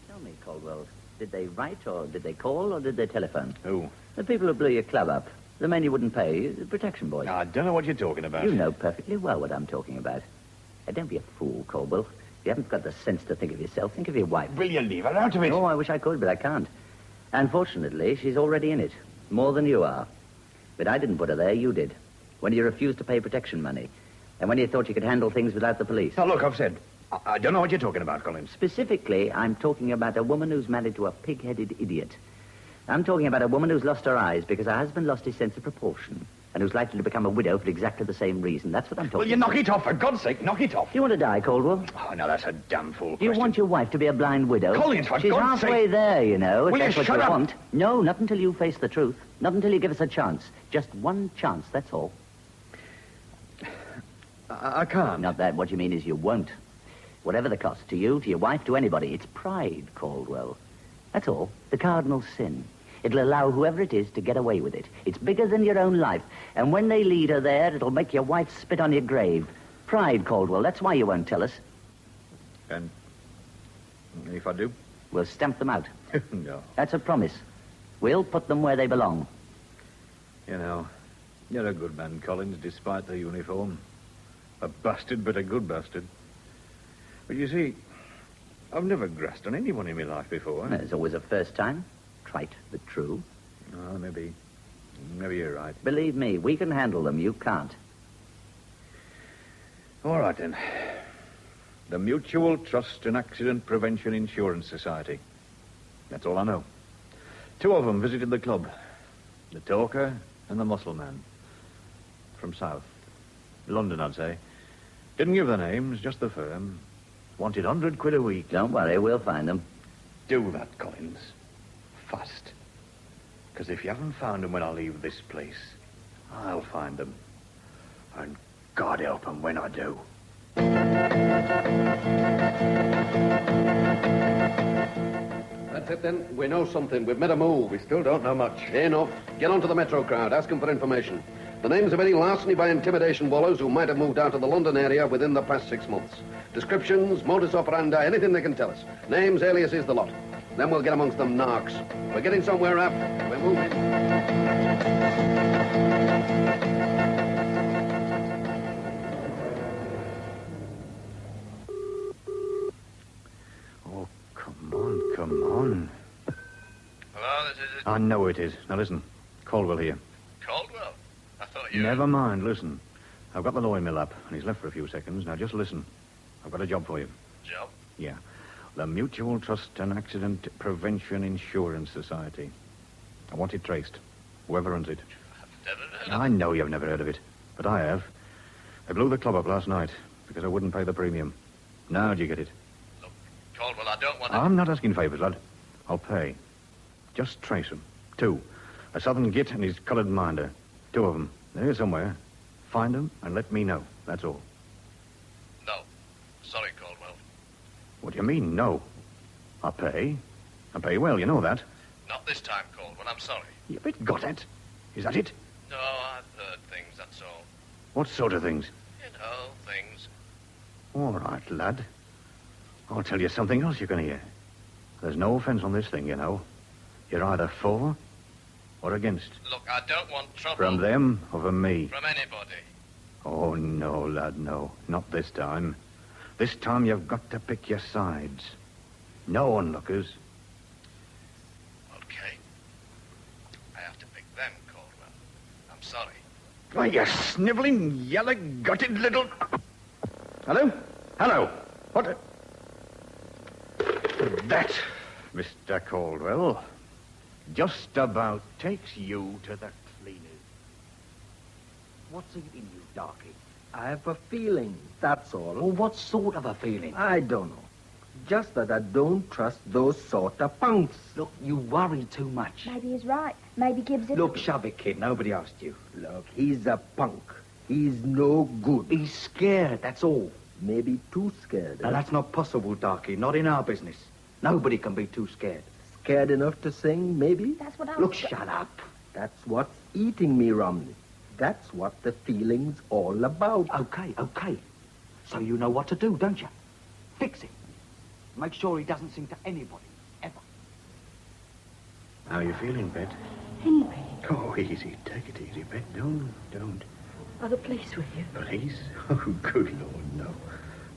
Tell me, Caldwell, did they write or did they call or did they telephone? Who? The people who blew your club up. The men you wouldn't pay, the protection boys. I don't know what you're talking about. You know perfectly well what I'm talking about. Don't be a fool, Caldwell. You haven't got the sense to think of yourself. Think of your wife. Will you leave her out of it? Oh, I wish I could, but I can't. Unfortunately, she's already in it. More than you are. But I didn't put her there, you did. When you refused to pay protection money. And when you thought you could handle things without the police. Now, look, I've said, I don't know what you're talking about, Collins. Specifically, I'm talking about a woman who's married to a pig-headed idiot. I'm talking about a woman who's lost her eyes because her husband lost his sense of proportion. And who's likely to become a widow for exactly the same reason. That's what I'm talking about. Will you knock it off, for God's sake, knock it off. Do you want to die, Caldwell? Oh, now that's a damn fool Do you want your wife to be a blind widow? Collins, for She's God's halfway sake. there, you know, if Will you that's what shut you up? want. No, not until you face the truth. Not until you give us a chance. Just one chance, that's all. I can't. Not that. What you mean is you won't. Whatever the cost, to you, to your wife, to anybody, it's pride, Caldwell. That's all. The cardinal sin. It'll allow whoever it is to get away with it. It's bigger than your own life. And when they lead her there, it'll make your wife spit on your grave. Pride, Caldwell. That's why you won't tell us. And if I do? We'll stamp them out. No. That's a promise. We'll put them where they belong. You know, you're a good man, Collins, despite the uniform. A bastard, but a good bastard. But you see, I've never grassed on anyone in my life before. There's always a first time. Trite, but true. Oh, maybe you're right. Believe me, we can handle them. You can't. All right, then. The Mutual Trust and Accident Prevention Insurance Society. That's all I know. 2 of them visited the club. The Talker and the Muscle Man. From South. London, I'd say. Didn't give the names, just the firm. Wanted 100 quid a week. Don't worry, we'll find them. Do that, Collins. Fast. Because if you haven't found them when I leave this place, I'll find them. And God help them when I do. That's it, then. We know something. We've made a move. We still don't know much. Enough. Get on to the Metro crowd. Ask them for information. The names of any larceny by intimidation wallows who might have moved out of the London area within the past 6 months. Descriptions, modus operandi, anything they can tell us. Names, aliases, the lot. Then we'll get amongst them narcs. We're getting somewhere, Raff. We're moving. Oh, come on. Hello, this is... I know it is. Now listen. Caldwell here. Caldwell? I thought you... Never mind, listen. I've got the law in my lap, and he's left for a few seconds. Now just listen. I've got a job for you. Job? Yeah. The Mutual Trust and Accident Prevention Insurance Society. I want it traced. Whoever runs it. I've never heard of I know you've never heard of it, but I have. They blew the club up last night because I wouldn't pay the premium. Now do you get it? Caldwell, I don't want to... I'm not asking favours, lad. I'll pay. Just trace them. 2. A southern git and his coloured minder. 2 of them. They're here somewhere. Find them and let me know. That's all. No. Sorry, Caldwell. What do you mean, no? I pay. I pay well, you know that. Not this time, Caldwell. I'm sorry. You bit got it. Is that it? No, I've heard things, that's all. What sort of things? You know, things. All right, lad. I'll tell you something else you can hear. There's no offence on this thing, you know. You're either for or against. Look, I don't want trouble. From them or from me? From anybody. Oh, no, lad, no. Not this time. This time you've got to pick your sides. No onlookers. Okay. I have to pick them, Caldwell. I'm sorry. Why, you snivelling, yellow-gutted little... Hello? Hello? What? That, Mr. Caldwell, just about takes you to the clean. What's eating you, Darky? I have a feeling, that's all. Well, what sort of a feeling? I don't know. Just that I don't trust those sort of punks. Look, you worry too much. Maybe he's right. Maybe Gibbs is... Look, shove it, kid. Nobody asked you. Look, he's a punk. He's no good. He's scared, that's all. Maybe too scared. Now, that's not possible, Darky. Not in our business. Nobody can be too scared. Scared enough to sing, maybe? That's what I... Look, shut up. That's what's eating me, Romney. That's what the feeling's all about. Okay. So you know what to do, don't you? Fix it. Make sure he doesn't sing to anybody, ever. How are you feeling, Pet? Henry. Oh, easy. Take it easy, Pet. Don't. Are the police with you? Police? Oh, good Lord, no.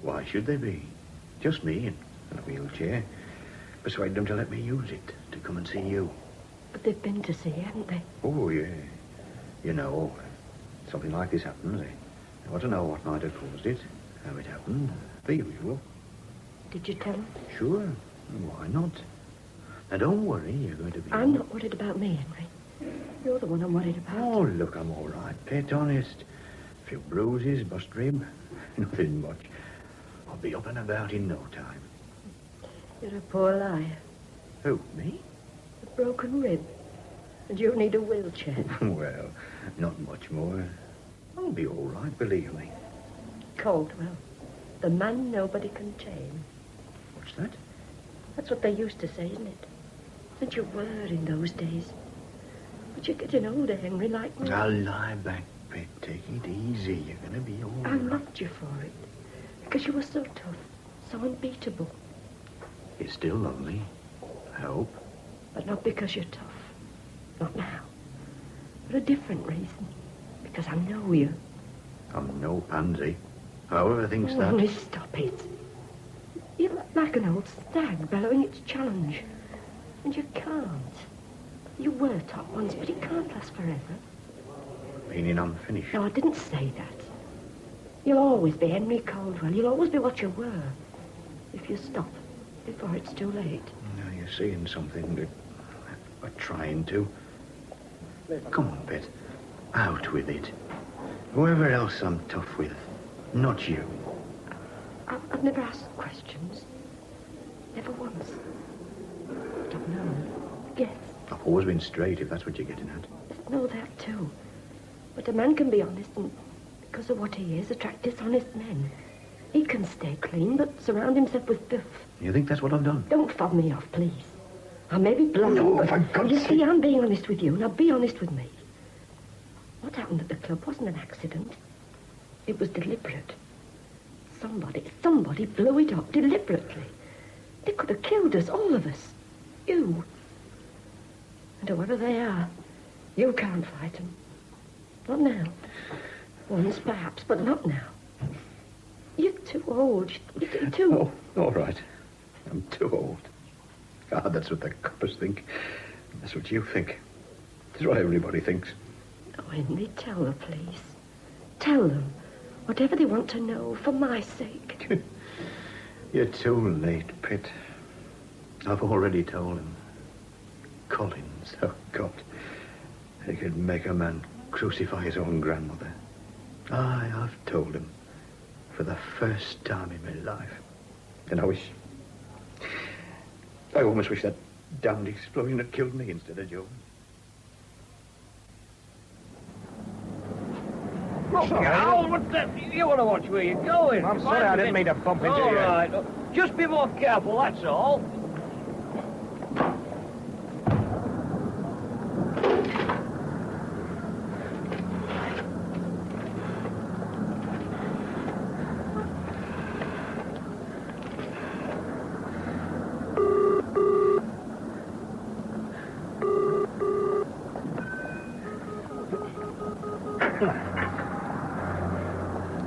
Why should they be? Just me and a wheelchair. Persuade them to let me use it, to come and see you. But they've been to see you, haven't they? Oh, yeah. You know, something like this happens. They want to know what might have caused it, how it happened, the usual. Did you tell them? Sure. Why not? Now, don't worry. You're going to be... I'm not worried about me, Henry. You're the one I'm worried about. Oh, look, I'm all right, Pet, honest. A few bruises, bust rib. Nothing much. I'll be up and about in no time. You're a poor liar. Who, me? A broken rib. And you need a wheelchair. Well, not much more. I'll be all right, believe me. Caldwell. The man nobody can tame. What's that? That's what they used to say, isn't it? That you were in those days. But you're getting older, Henry, like me. Now lie back, Pet. Take it easy. You're going to be all I right. loved you for it. Because you were so tough, so unbeatable. You're still lonely, I hope. But not because you're tough. Not now. For a different reason. Because I know you. I'm no pansy. However thinks that. Only stop it. You're like an old stag bellowing its challenge. And you can't. You were top once, but it can't last forever. Meaning I'm finished. No, I didn't say that. You'll always be Henry Caldwell. You'll always be what you were. If you stop before it's too late. Now you're seeing something that we're trying to. Come on, Bet. Out with it. Whoever else I'm tough with. Not you. I've never asked questions. Never once. But I've known. Guess. I've always been straight, if that's what you're getting at. Know that too. But a man can be honest and, because of what he is, attract dishonest men. He can stay clean, but surround himself with filth. You think that's what I've done? Don't fob me off, please. I may be blind, No, but for God's you sake. see, I'm being honest with you, now be honest with me. What happened at the club wasn't an accident. It was deliberate. Somebody blew it up deliberately. They could have killed us, all of us. You. And whoever they are, you can't fight them. Not now. Once, perhaps, but not now. You're too old. You're too... Oh, all right. I'm too old. God, that's what the coppers think. That's what you think. That's what everybody thinks. Oh, Henry, tell the police. Tell them whatever they want to know, for my sake. You're too late, Pitt. I've already told him. Collins, oh, God. He could make a man crucify his own grandmother. I've told him. For the first time in my life. And I almost wish that damned explosion had killed me instead of Joe. Look, Al, what's that? You want to watch where you're going. I'm sorry, I didn't mean to bump into you. All right. Look, just be more careful, that's all.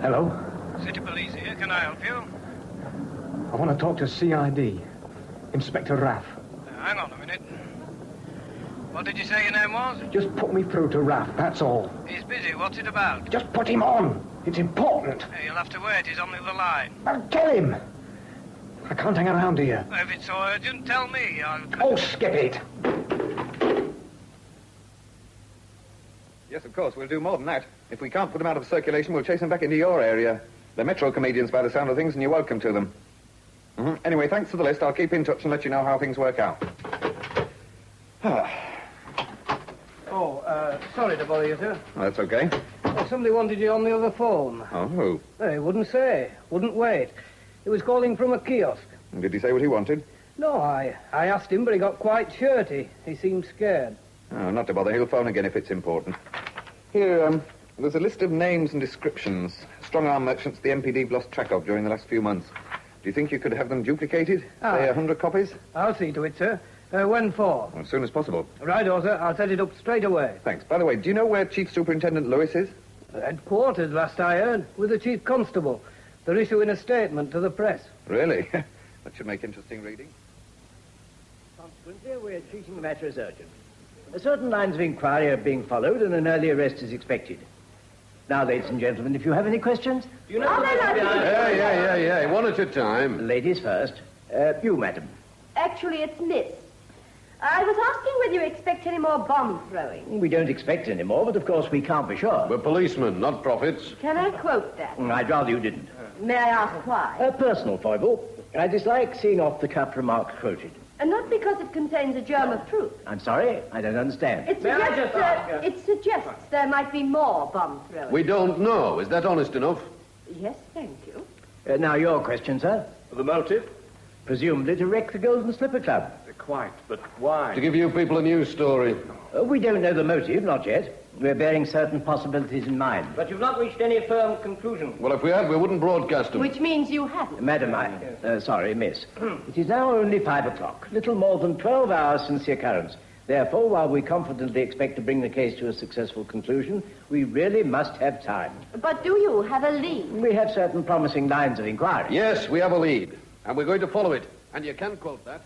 Hello? City Police here. Can I help you? I want to talk to CID. Inspector Raff. Hang on a minute. What did you say your name was? Just put me through to Raff, that's all. He's busy. What's it about? Just put him on. It's important. Hey, you'll have to wait. He's on the other line. I'll tell him. I can't hang around here. If it's so urgent, tell me. Oh, skip it. Yes, of course. We'll do more than that. If we can't put them out of circulation, we'll chase them back into your area. They're metro comedians by the sound of things, and you're welcome to them. Anyway, thanks for the list. I'll keep in touch and let you know how things work out. Sorry to bother you, sir. Oh, that's okay. Somebody wanted you on the other phone. Oh, who? He wouldn't say. Wouldn't wait. He was calling from a kiosk. Did he say what he wanted? No, I asked him, but he got quite shirty. He seemed scared. Oh, not to bother. He'll phone again if it's important. Here, there's a list of names and descriptions. Strong-arm merchants the MPD lost track of during the last few months. Do you think you could have them duplicated? Say 100 copies? I'll see to it, sir. When for? As soon as possible. Right, sir. I'll set it up straight away. Thanks. By the way, do you know where Chief Superintendent Lewis is? Headquarters, last I heard, with the Chief Constable. They're issuing a statement to the press. Really? That should make interesting reading. Consequently, we're treating the matter as urgent. Certain lines of inquiry are being followed, and an early arrest is expected. Now, ladies and gentlemen, if you have any questions... Do you know... Yeah. One at a time. Ladies first. You, madam. Actually, it's Miss. I was asking whether you expect any more bomb throwing. We don't expect any more, but of course we can't be sure. We're policemen, not prophets. Can I quote that? I'd rather you didn't. May I ask why? A personal foible. I dislike seeing off-the-cuff remarks quoted. And not because it contains a germ of truth. I'm sorry, I don't understand. It suggests there might be more bomb throwing. We don't know. Is that honest enough? Yes, thank you. Now, your question, sir. The motive? Presumably to wreck the Golden Slipper Club. Quite, but why? To give you people a news story. We don't know the motive, not yet. We're bearing certain possibilities in mind. But you've not reached any firm conclusion. Well, if we had, we wouldn't broadcast them. Which means you haven't. Madam, sorry, miss. It is now only 5 o'clock, little more than 12 hours since the occurrence. Therefore, while we confidently expect to bring the case to a successful conclusion, we really must have time. But do you have a lead? We have certain promising lines of inquiry. Yes, we have a lead. And we're going to follow it. And you can quote that.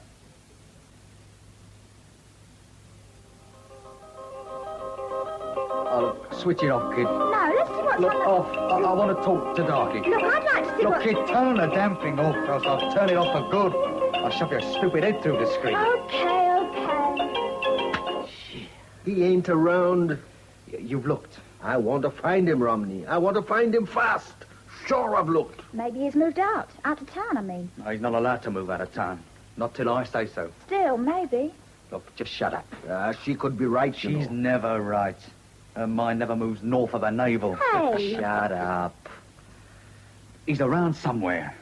I'll switch it off, kid. No, let's see what's Look, on the... off. I want to talk to Darky. Look, I'd like to see Look, what... kid, turn the damn thing off, or else I'll turn it off for good. I'll shove your stupid head through the screen. Okay. He ain't around. You've looked. I want to find him, Romney. I want to find him fast. Sure, I've looked. Maybe he's moved out of town, I mean. No, he's not allowed to move out of town. Not till I say so. Still, maybe. Look, just shut up. She could be right, you She's know. never right. Her mind never moves north of her navel. Hey! Shut up. He's around somewhere.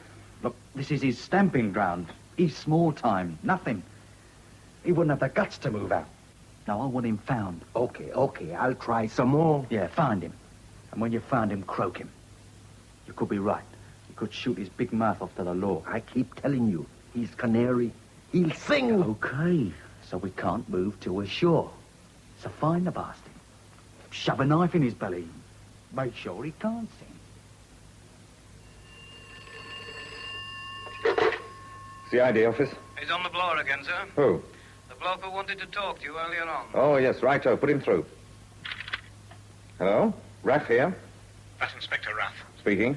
Look, this is his stamping ground. He's small time. Nothing. He wouldn't have the guts to move out. No, I want him found. Okay. I'll try some more. Yeah, find him. And when you find him, croak him. You could be right. You could shoot his big mouth off to the law. I keep telling you, he's canary. He'll sing. Okay. So we can't move till we're sure. So find the bastard. Shove a knife in his belly. Make sure he can't sing. CID office? He's on the blower again, sir. Who? The bloke who wanted to talk to you earlier on. Oh, yes, righto. Put him through. Hello? Raff here? That's Inspector Raff. Speaking.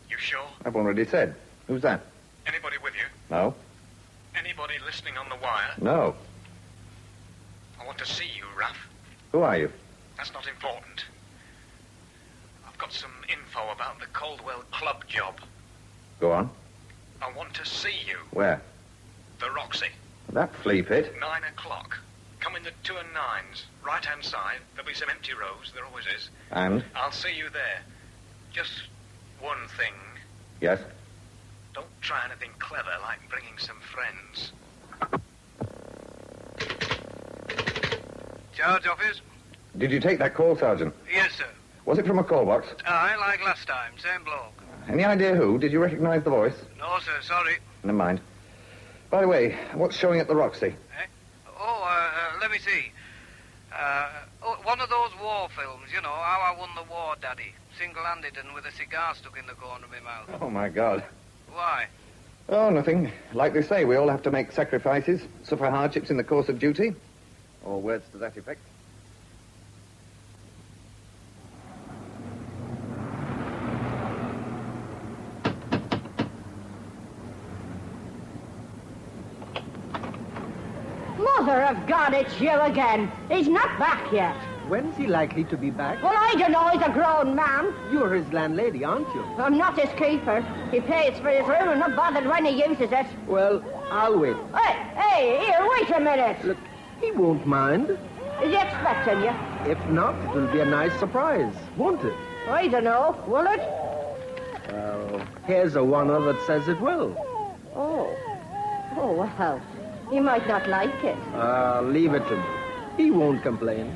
You sure? I've already said. Who's that? Anybody with you? No? Anybody listening on the wire? No. I want to see you, Raff. Who are you? That's not important. I've got some info about the Caldwell Club job. Go on. I want to see you. Where? The Roxy. That flea pit. 9 o'clock. Come in the 2 and 9s. Right-hand side. There'll be some empty rows. There always is. And? I'll see you there. Just one thing. Yes? Don't try anything clever like bringing some friends. Charge office? Did you take that call, Sergeant? Yes, sir. Was it from a call box? Aye, like last time. Same bloke. Any idea who? Did you recognize the voice? No, sir. Sorry. Never mind. By the way, what's showing at the Roxy? Let me see. One of those war films, you know, how I won the war, Daddy. Single-handed and with a cigar stuck in the corner of my mouth. Oh, my God. Why? Oh, nothing. Like they say, we all have to make sacrifices, suffer hardships in the course of duty. Or words to that effect. Mother of God, it's you again. He's not back yet. When's he likely to be back? Well, I don't know. He's a grown man. You're his landlady, aren't you? I'm not his keeper. He pays for his room and not bothered when he uses it. Well, I'll wait. Hey, here, wait a minute. Look, he won't mind. Is he expecting you? If not, it'll be a nice surprise, won't it? I don't know. Will it? Well, here's a oneer that says it will. Oh, well, he might not like it. Leave it to me. He won't complain.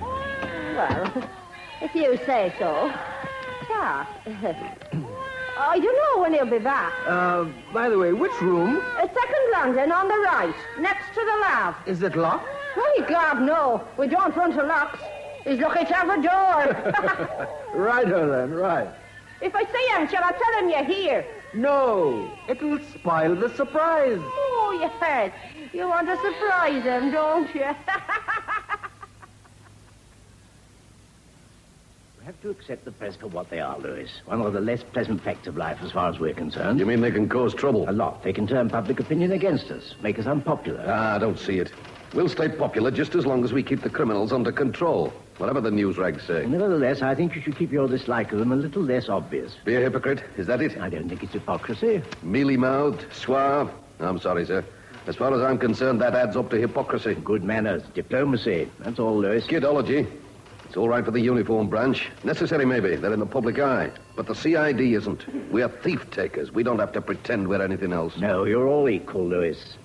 Well, if you say so. Yeah. I don't know when he'll be back. By the way, which room? Second landing on the right, next to the lab. Is it locked? Well, God, no. We don't run to locks. He's lucky to have a door. Righto then, right. If I see him, shall I tell him you're here? No, it'll spoil the surprise. Oh, yes. You want to surprise him, don't you? We have to accept the press for what they are, Lewis. One of the less pleasant facts of life as far as we're concerned. You mean they can cause trouble? A lot. They can turn public opinion against us, make us unpopular. I don't see it. We'll stay popular just as long as we keep the criminals under control, whatever the news rags say. Nevertheless, I think you should keep your dislike of them a little less obvious. Be a hypocrite, is that it? I don't think it's hypocrisy. Mealy-mouthed, suave. I'm sorry, sir. As far as I'm concerned, that adds up to hypocrisy. Good manners, diplomacy. That's all, Lewis. Kidology. It's all right for the uniform branch. Necessary, maybe. They're in the public eye. But the CID isn't. We're thief-takers. We don't have to pretend we're anything else. No, you're all equal, Lewis.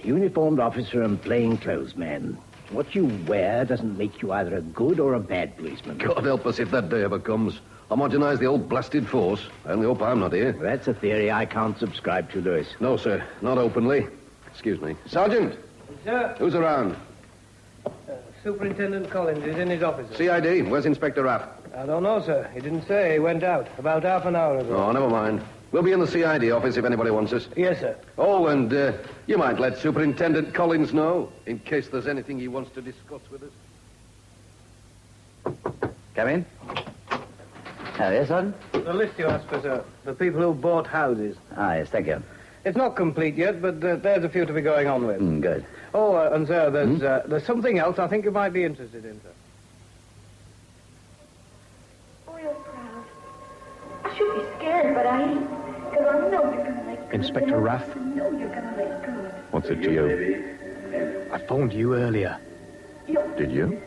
Uniformed officer and plainclothes man. What you wear doesn't make you either a good or a bad policeman. God help us if that day ever comes. Homogenize the old blasted force. I only hope I'm not here. Well, that's a theory I can't subscribe to, Lewis. No, sir. Not openly. Excuse me. Sergeant! Sir? Who's around? Superintendent Collins is in his office. CID. Where's Inspector Raff? I don't know, sir. He didn't say. He went out about half an hour ago. Oh, never mind. We'll be in the CID office if anybody wants us. Yes, sir. Oh, and you might let Superintendent Collins know, in case there's anything he wants to discuss with us. Come in. Oh, yes, Sergeant? The list you asked for, sir. The people who bought houses. Ah, yes, thank you. It's not complete yet, but there's a few to be going on with. Good. Oh, and, sir, there's something else I think you might be interested in, sir. Oh, you're proud. I should be scared, but I ain't. Because I know you're going to make good. Inspector Raff? I know you're going to make good. What's it to you? I phoned you earlier. Did you?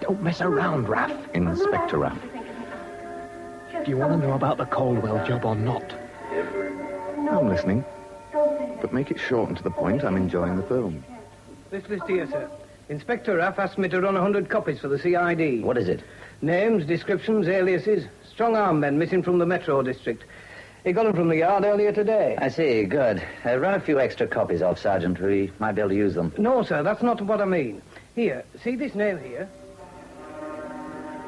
Don't mess around, Raff. Inspector Raff. Do you want to know about the Caldwell job or not? I'm listening. But make it short and to the point. I'm enjoying the film. This list here, sir. Inspector Raff asked me to run 100 copies for the CID. What is it? Names, descriptions, aliases, strong-arm men missing from the Metro district. He got them from the yard earlier today. I see, good. Run a few extra copies off, Sergeant. We might be able to use them. No, sir, that's not what I mean. Here, see this name here?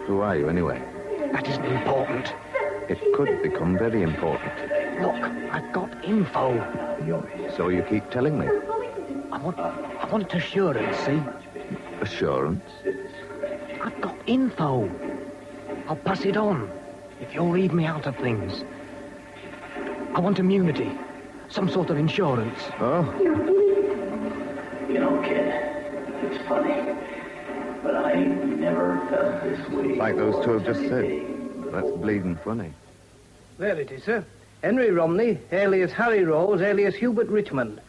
Who are you, anyway? That isn't important. It could become very important. Look, I've got info. So you keep telling me. I want assurance, see? Assurance? I've got info. I'll pass it on if you'll leave me out of things. I want immunity. Some sort of insurance. Oh? You know, kid, it's funny, but I never felt this way. Like those two have just said. That's bleeding funny. There it is, sir. Henry Romney, alias Harry Rose, alias Hubert Richmond.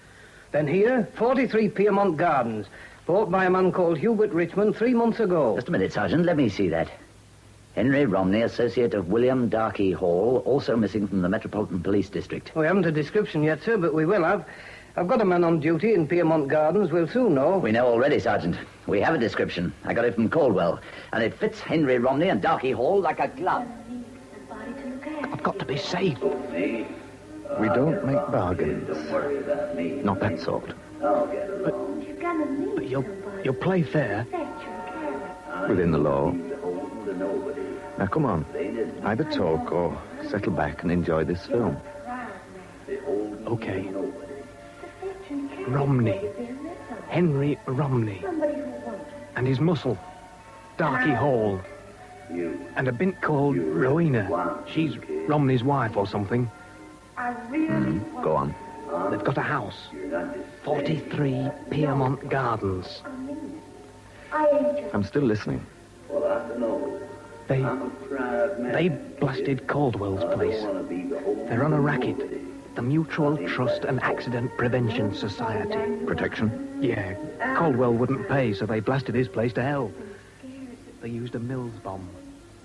Then here, 43 Piermont Gardens, bought by a man called Hubert Richmond 3 months ago. Just a minute, Sergeant. Let me see that. Henry Romney, associate of William Darkey Hall, also missing from the Metropolitan Police District. We haven't a description yet, sir, but we will have. I've got a man on duty in Piermont Gardens. We'll soon know. We know already, Sergeant. We have a description. I got it from Caldwell. And it fits Henry Romney and Darkey Hall like a glove. I've got to be safe. We don't make bargains. Not that sort. But you'll play fair. Within the law. Now, come on. Either talk or settle back and enjoy this film. Okay. Romney. Henry Romney. And his muscle. Darkey Hall. And a bint called Rowena. She's Romney's wife or something. Go on. They've got a house. 43 Piermont Gardens. I'm still listening. They blasted Caldwell's place. They're on a racket. The Mutual Trust and Accident Prevention Society. Protection? Yeah. Caldwell wouldn't pay, so they blasted his place to hell. They used a Mills bomb.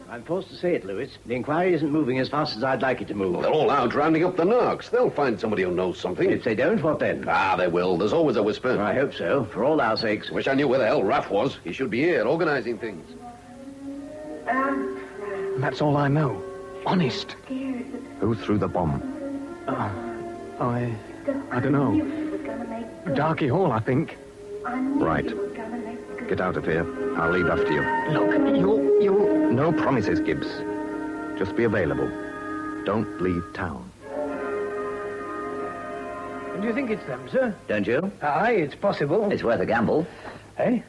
I'm forced to say it, Lewis. The inquiry isn't moving as fast as I'd like it to move. Well, they're all out rounding up the narcs. They'll find somebody who knows something. If they don't, what then? Ah, they will. There's always a whisper. I hope so, for all our sakes. Wish I knew where the hell Raff was. He should be here, organising things. That's all I know. Honest. Who threw the bomb? I don't know. Darky Hall, I think. Right. Get out of here. I'll leave after you. Look, you'll... No promises, Gibbs. Just be available. Don't leave town. Do you think it's them, sir? Don't you? Aye, it's possible. It's worth a gamble. Eh?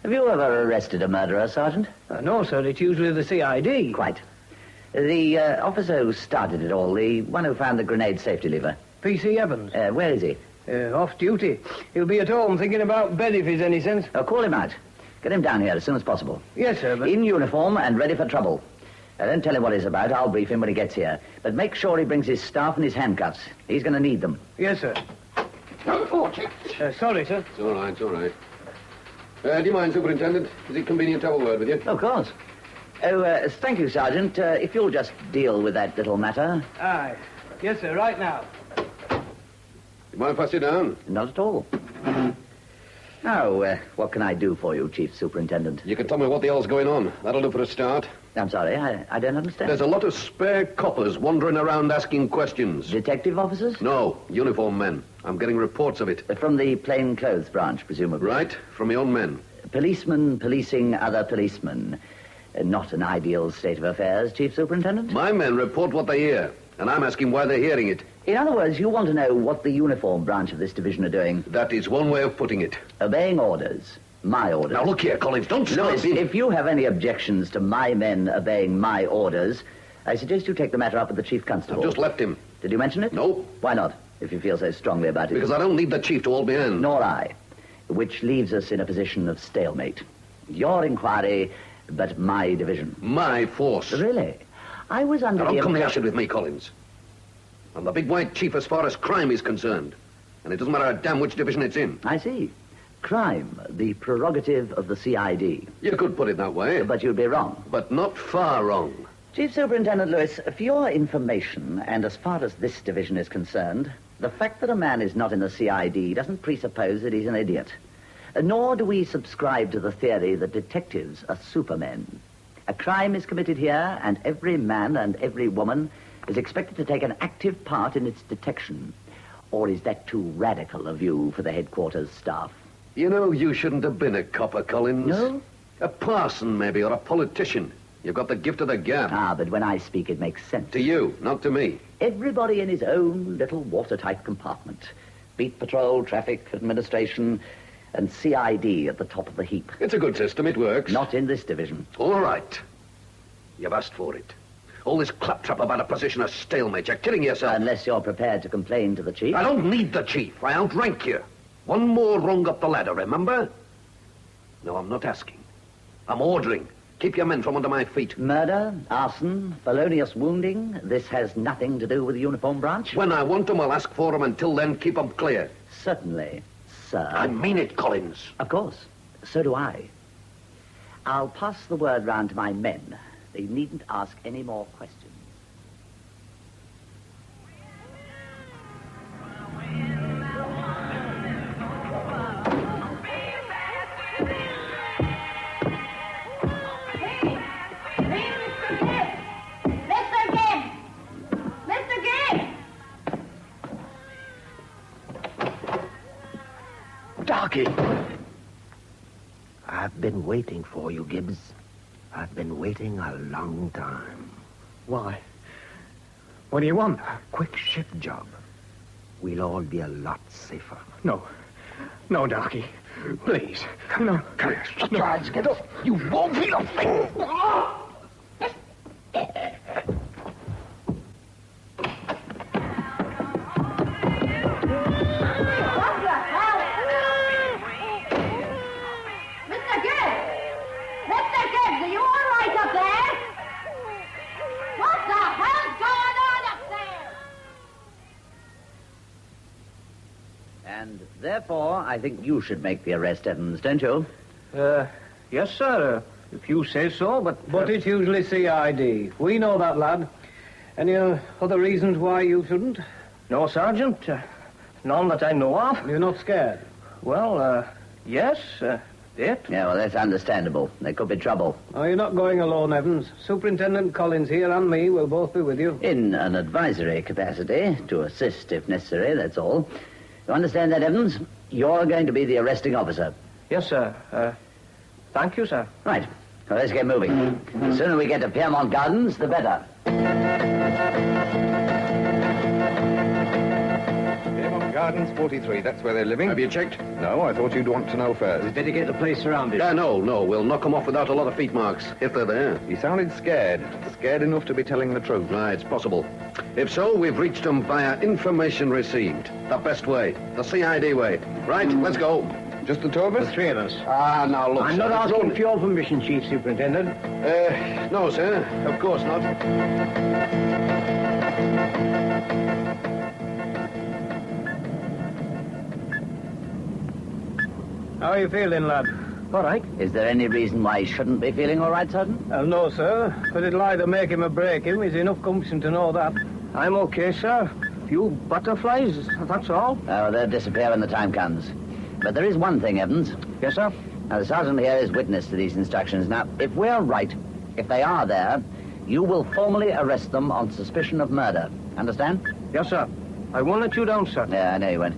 Have you ever arrested a murderer, Sergeant? No, sir. It's usually the CID. Quite. The officer who started it all, the one who found the grenade safety lever. P.C. Evans. Where is he? Off duty. He'll be at home thinking about bed if he's any sense. Call him out. Get him down here as soon as possible. Yes, sir, but... In uniform and ready for trouble. Don't tell him what he's about. I'll brief him when he gets here. But make sure he brings his staff and his handcuffs. He's going to need them. Yes, sir. Sorry, sir. It's all right, it's all right. Do you mind, Superintendent? Is it convenient to have a word with you? Of course. Oh, thank you, Sergeant. If you'll just deal with that little matter. Aye. Yes, sir, right now. You mind if I sit down? Not at all. Now, what can I do for you, Chief Superintendent? You can tell me what the hell's going on. That'll do for a start. I'm sorry, I don't understand. There's a lot of spare coppers wandering around asking questions. Detective officers? No, uniform men. I'm getting reports of it. From the plainclothes branch, presumably. Right, from my own men. Policemen policing other policemen. Not an ideal state of affairs, Chief Superintendent. My men report what they hear, and I'm asking why they're hearing it. In other words, you want to know what the uniform branch of this division are doing. That is one way of putting it. Obeying orders. My orders. Now, look here, Collins, don't start... Lewis, if you have any objections to my men obeying my orders, I suggest you take the matter up with the Chief Constable. I've just left him. Did you mention it? No. Why not, if you feel so strongly about it? Because I don't need the Chief to hold me in. Nor I. Which leaves us in a position of stalemate. Your inquiry, but my division. My force. Really? I was under now, the... Don't come acid with me, Collins. I'm the big white chief as far as crime is concerned. And it doesn't matter a damn which division it's in. I see. Crime, the prerogative of the CID. You could put it that way. But you'd be wrong. But not far wrong. Chief Superintendent Lewis, for your information, and as far as this division is concerned, the fact that a man is not in the CID doesn't presuppose that he's an idiot. Nor do we subscribe to the theory that detectives are supermen. A crime is committed here, and every man and every woman is expected to take an active part in its detection. Or is that too radical a view for the headquarters staff? You know, you shouldn't have been a copper, Collins. No? A parson, maybe, or a politician. You've got the gift of the gab. Ah, but when I speak, it makes sense. To you, not to me. Everybody in his own little watertight compartment. Beat patrol, traffic, administration, and CID at the top of the heap. It's a good system, it works. Not in this division. All right. You've asked for it. All this claptrap about a position of stalemate. You're kidding yourself. Unless you're prepared to complain to the chief. I don't need the chief. I outrank you. One more rung up the ladder, remember? No, I'm not asking. I'm ordering. Keep your men from under my feet. Murder, arson, felonious wounding. This has nothing to do with the uniform branch? When I want them, I'll ask for them. Until then, keep them clear. Certainly, sir. I mean it, Collins. Of course. So do I. I'll pass the word round to my men. They needn't ask any more questions. Darky! I've been waiting for you, Gibbs. I've been waiting a long time. Why? What do you want? A quick shift job. We'll all be a lot safer. No. No, Darky. Please. No. Come here. No. Charles, get up. You won't feel a thing! Therefore, I think you should make the arrest, Evans, don't you? Yes, sir. If you say so, but it's usually CID. We know that, lad. Any other reasons why you shouldn't? No, Sergeant. None that I know of. You're not scared? Well, yes. Yeah, well, that's understandable. There could be trouble. Oh, you're not going alone, Evans. Superintendent Collins here and me will both be with you. In an advisory capacity, to assist if necessary, that's all. You understand that, Evans? You're going to be the arresting officer. Yes, sir. Thank you, sir. Right. Well, let's get moving. The sooner we get to Piermont Gardens, the better. Piermont Gardens, 43. That's where they're living. Have you checked? No, I thought you'd want to know first. We'd better get the place surrounded. No. We'll knock them off without a lot of feet marks, if they're there. He sounded scared. Scared enough to be telling the truth. Right, it's possible. If so, we've reached them via information received. The best way. The CID way. Right, let's go. Just the two of us? The three of us. Now, look, I'm sir, not asking for your permission, Chief Superintendent. No, sir. Of course not. How are you feeling, lad? All right. Is there any reason why he shouldn't be feeling all right, Sergeant? No, sir. But it'll either make him or break him. He's enough gumption to know that. I'm okay, sir. Few butterflies, that's all. Oh, they'll disappear when the time comes. But there is one thing, Evans. Yes, sir? Now, the sergeant here is witness to these instructions. Now, if we're right, if they are there, you will formally arrest them on suspicion of murder. Understand? Yes, sir. I won't let you down, sir. Yeah, I know you won't.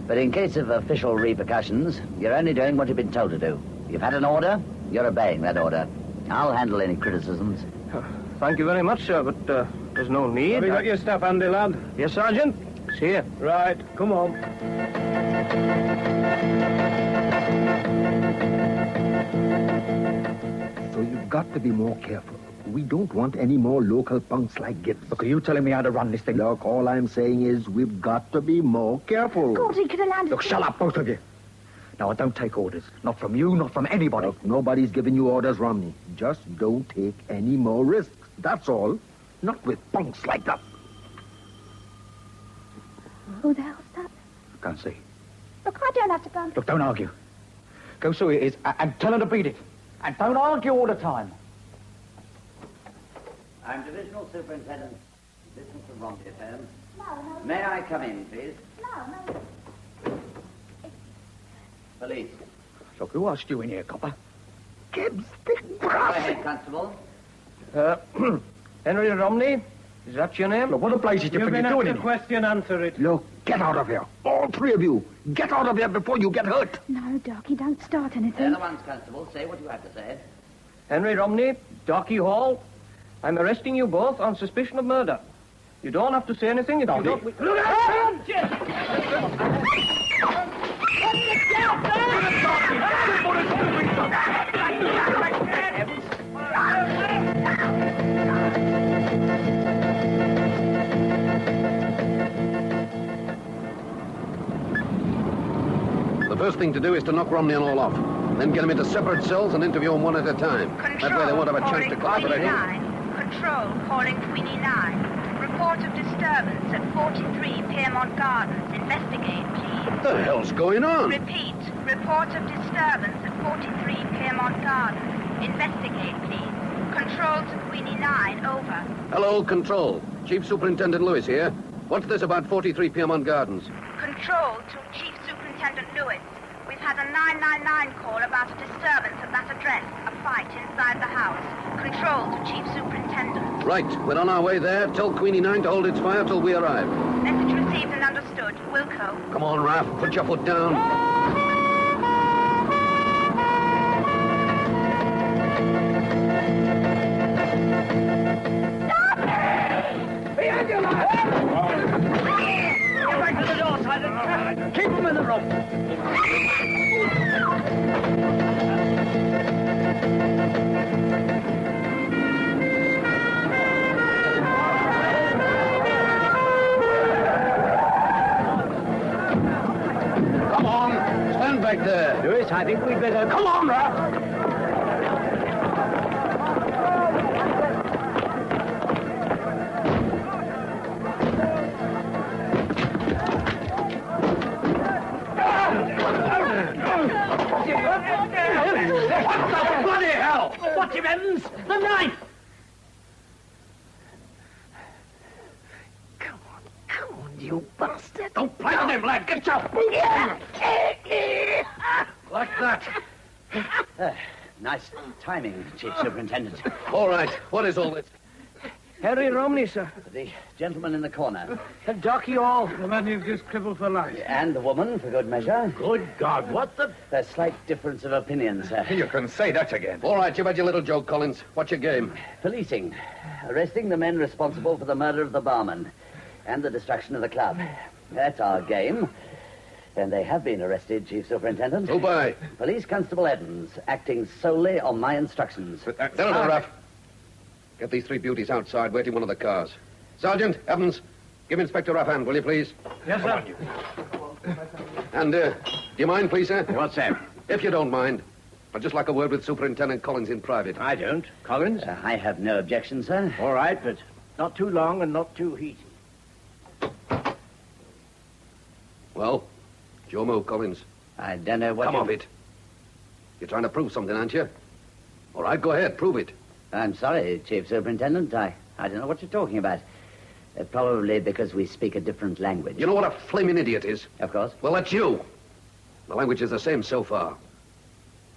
But in case of official repercussions, you're only doing what you've been told to do. You've had an order, you're obeying that order. I'll handle any criticisms. Thank you very much, sir, but there's no need. Have you got your stuff handy, lad? Yes, Sergeant. It's here. Right, come on. So you've got to be more careful. We don't want any more local punks like Gibbs. Look, are you telling me how to run this thing? Look, all I'm saying is we've got to be more careful. Gordy could have landed... Look, shut up, both of you. No, I don't take orders. Not from you, not from anybody. Look, nobody's giving you orders, Romney. Just don't take any more risks. That's all. Not with punks like that. Who the hell's that? Can't see. Look, I don't have to go. Look, don't argue. Go see who it is and tell her to beat it. And don't argue all the time. I'm Divisional Superintendent. Business of Romney Affairs. May I come in, please? No. Police. Look, who asked you in here, copper? Gibbs, Go ahead, Constable. Henry Romney? Is that your name? Look, what the place did you You've think been you're asked doing a in question, answer it. Look, get out of here. All three of you. Get out of here before you get hurt. No, Darky, don't start They're anything. the ones, Constable. Say what you have to say. Henry Romney, Darky Hall. I'm arresting you both on suspicion of murder. You don't have to say anything if you don't... Look out! The first thing to do is to knock Romney and all off. Then get them into separate cells and interview them one at a time. That way they won't have a chance to collaborate. Control calling Queenie 9. Report of disturbance at 43 Piermont Gardens. Investigate, please. What the hell's going on? Repeat. Report of disturbance at 43 Piermont Gardens. Investigate, please. Control to Queenie 9. Over. Hello, Control. Chief Superintendent Lewis here. What's this about 43 Piermont Gardens? Control to Chief Superintendent Lewis. We've had a 999 call about a disturbance at that address, a fight inside the house. Control to Chief Superintendent. Right, we're on our way there. Tell Queenie 9 to hold its fire till we arrive. Message received and understood. Wilco. Come on, Raph. Put your foot down. Behind you, lad! Get back to the door, Sergeant. Keep them in the room. Come on. Stand back there. Lewis, I think we'd better... Come on, Raph. him, Evans! The knife! Come on, you bastard. Don't play with him, lad. Get your... Like that. Nice timing, Chief Superintendent. All right, what is all this? Harry Romney, sir. The gentleman in the corner. Darky Hall. The man you've just crippled for life. And the woman, for good measure. Good God, what the... A slight difference of opinion, sir. You can say that again. All right, you've had your little joke, Collins. What's your game? Policing. Arresting the men responsible for the murder of the barman and the destruction of the club. That's our game. And they have been arrested, Chief Superintendent. Who by? Police Constable Evans, acting solely on my instructions. That'll do, Ruff. Get these three beauties outside, waiting one of the cars. Sergeant, Evans, give Inspector Ruff a hand, will you, please? Yes, sir. And, do you mind, please, sir? What's that? If you don't mind, I'd just like a word with Superintendent Collins in private. I don't. Collins? I have no objection, sir. All right, but not too long and not too heaty. Well, it's your move, Collins. I don't know what Come off it. You're trying to prove something, aren't you? All right, go ahead, prove it. I'm sorry, Chief Superintendent. I don't know what you're talking about. Probably because we speak a different language. You know what a flaming idiot is? Of course. Well, that's you. The language is the same so far.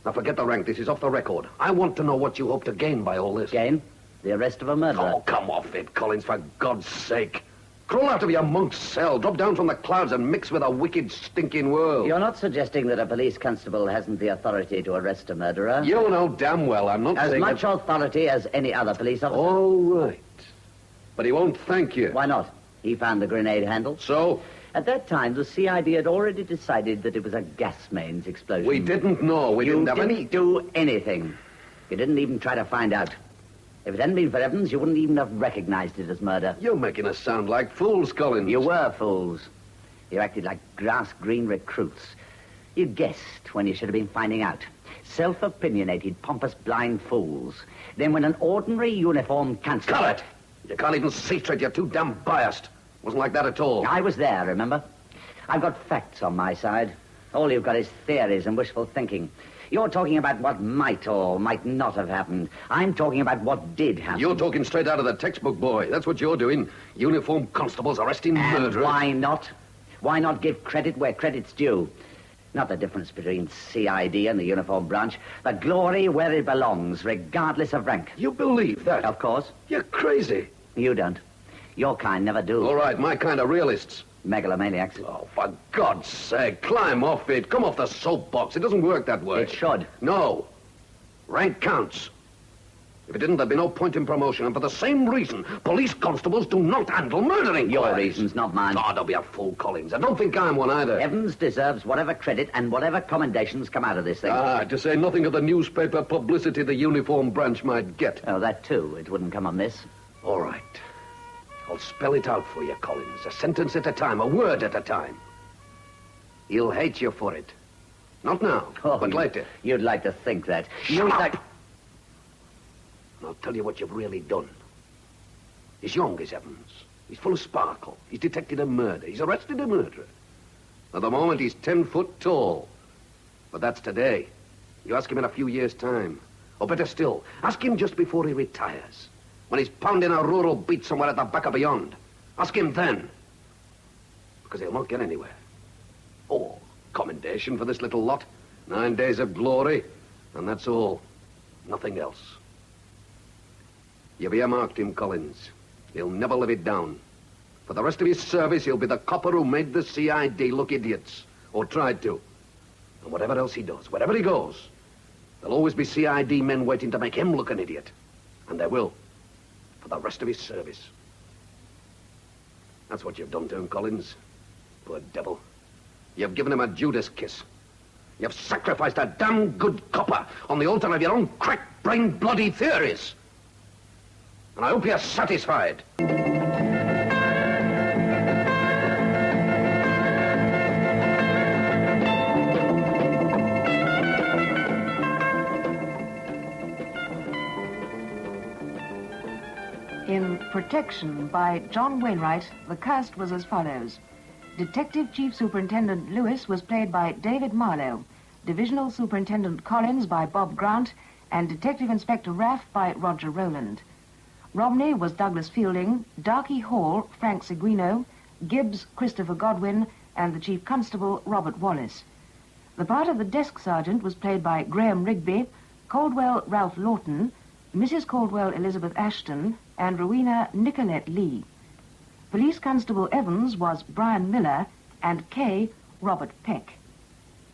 Now, forget the rank. This is off the record. I want to know what you hope to gain by all this. Gain? The arrest of a murderer. Oh, come off it, Collins, for God's sake. Crawl out of your monk's cell, drop down from the clouds and mix with a wicked, stinking world. You're not suggesting that a police constable hasn't the authority to arrest a murderer? You know damn well I'm not as saying much authority as any other police officer. All right. But he won't thank you. Why not? He found the grenade handle. So? At that time, the CID had already decided that it was a gas mains explosion. We didn't know. We didn't have any... You didn't do anything. You didn't even try to find out. If it hadn't been for Evans, you wouldn't even have recognized it as murder. You're making us sound like fools, Collins. You were fools. You acted like grass-green recruits. You guessed when you should have been finding out. Self-opinionated, pompous, blind fools. Then when an ordinary uniformed constable... Cut it! You can't even see straight. You're too damn biased. Wasn't like that at all. I was there, remember? I've got facts on my side. All you've got is theories and wishful thinking. You're talking about what might or might not have happened. I'm talking about what did happen. You're talking straight out of the textbook, boy. That's what you're doing. Uniformed constables arresting murderers. Why not? Why not give credit where credit's due? Not the difference between CID and the uniform branch. The glory where it belongs, regardless of rank. You believe that? Of course. You're crazy. You don't. Your kind never do. All right, my kind of realists. Megalomaniacs. Oh, for God's sake, climb off it. Come off the soapbox. It doesn't work that way. It should. No. Rank counts. If it didn't, there'd be no point in promotion. And for the same reason, police constables do not handle murdering. Your reasons, not mine. Oh, don't be a fool, Collins. I don't think I'm one either. Evans deserves whatever credit and whatever commendations come out of this thing. To say nothing of the newspaper publicity the uniform branch might get. Oh, that too. It wouldn't come amiss. All right. I'll spell it out for you, Collins. A sentence at a time, a word at a time. He'll hate you for it. Not now, but later. You'd like to think that. Shut up! And I'll tell you what you've really done. He's young, is Evans. He's full of sparkle. He's detected a murder. He's arrested a murderer. At the moment, he's 10 foot tall. But that's today. You ask him in a few years' time. Or better still, ask him just before he retires. When he's pounding a rural beat somewhere at the back or beyond. Ask him then. Because he'll not get anywhere. Oh, commendation for this little lot. 9 days of glory. And that's all. Nothing else. You've earmarked him, Collins. He'll never live it down. For the rest of his service, he'll be the copper who made the CID look idiots. Or tried to. And whatever else he does, wherever he goes, there'll always be CID men waiting to make him look an idiot. And they will. For the rest of his service. That's what you've done to him, Collins. Poor devil. You've given him a Judas kiss. You've sacrificed a damn good copper on the altar of your own crack-brained bloody theories. And I hope you're satisfied. In Protection by John Wainwright, the cast was as follows. Detective Chief Superintendent Lewis was played by David Marlowe, Divisional Superintendent Collins by Bob Grant, and Detective Inspector Raff by Roger Rowland. Romney was Douglas Fielding, Darky Hall, Frank Seguino, Gibbs, Christopher Godwin, and the Chief Constable, Robert Wallace. The part of the desk sergeant was played by Graham Rigby, Caldwell Ralph Lawton, Mrs. Caldwell Elizabeth Ashton, and Rowena Nicolette Lee. Police Constable Evans was Brian Miller, and Kay, Robert Peck.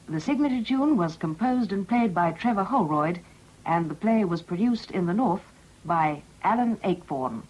The signature tune was composed and played by Trevor Holroyd, and the play was produced in the North by Alan Ayckbourn.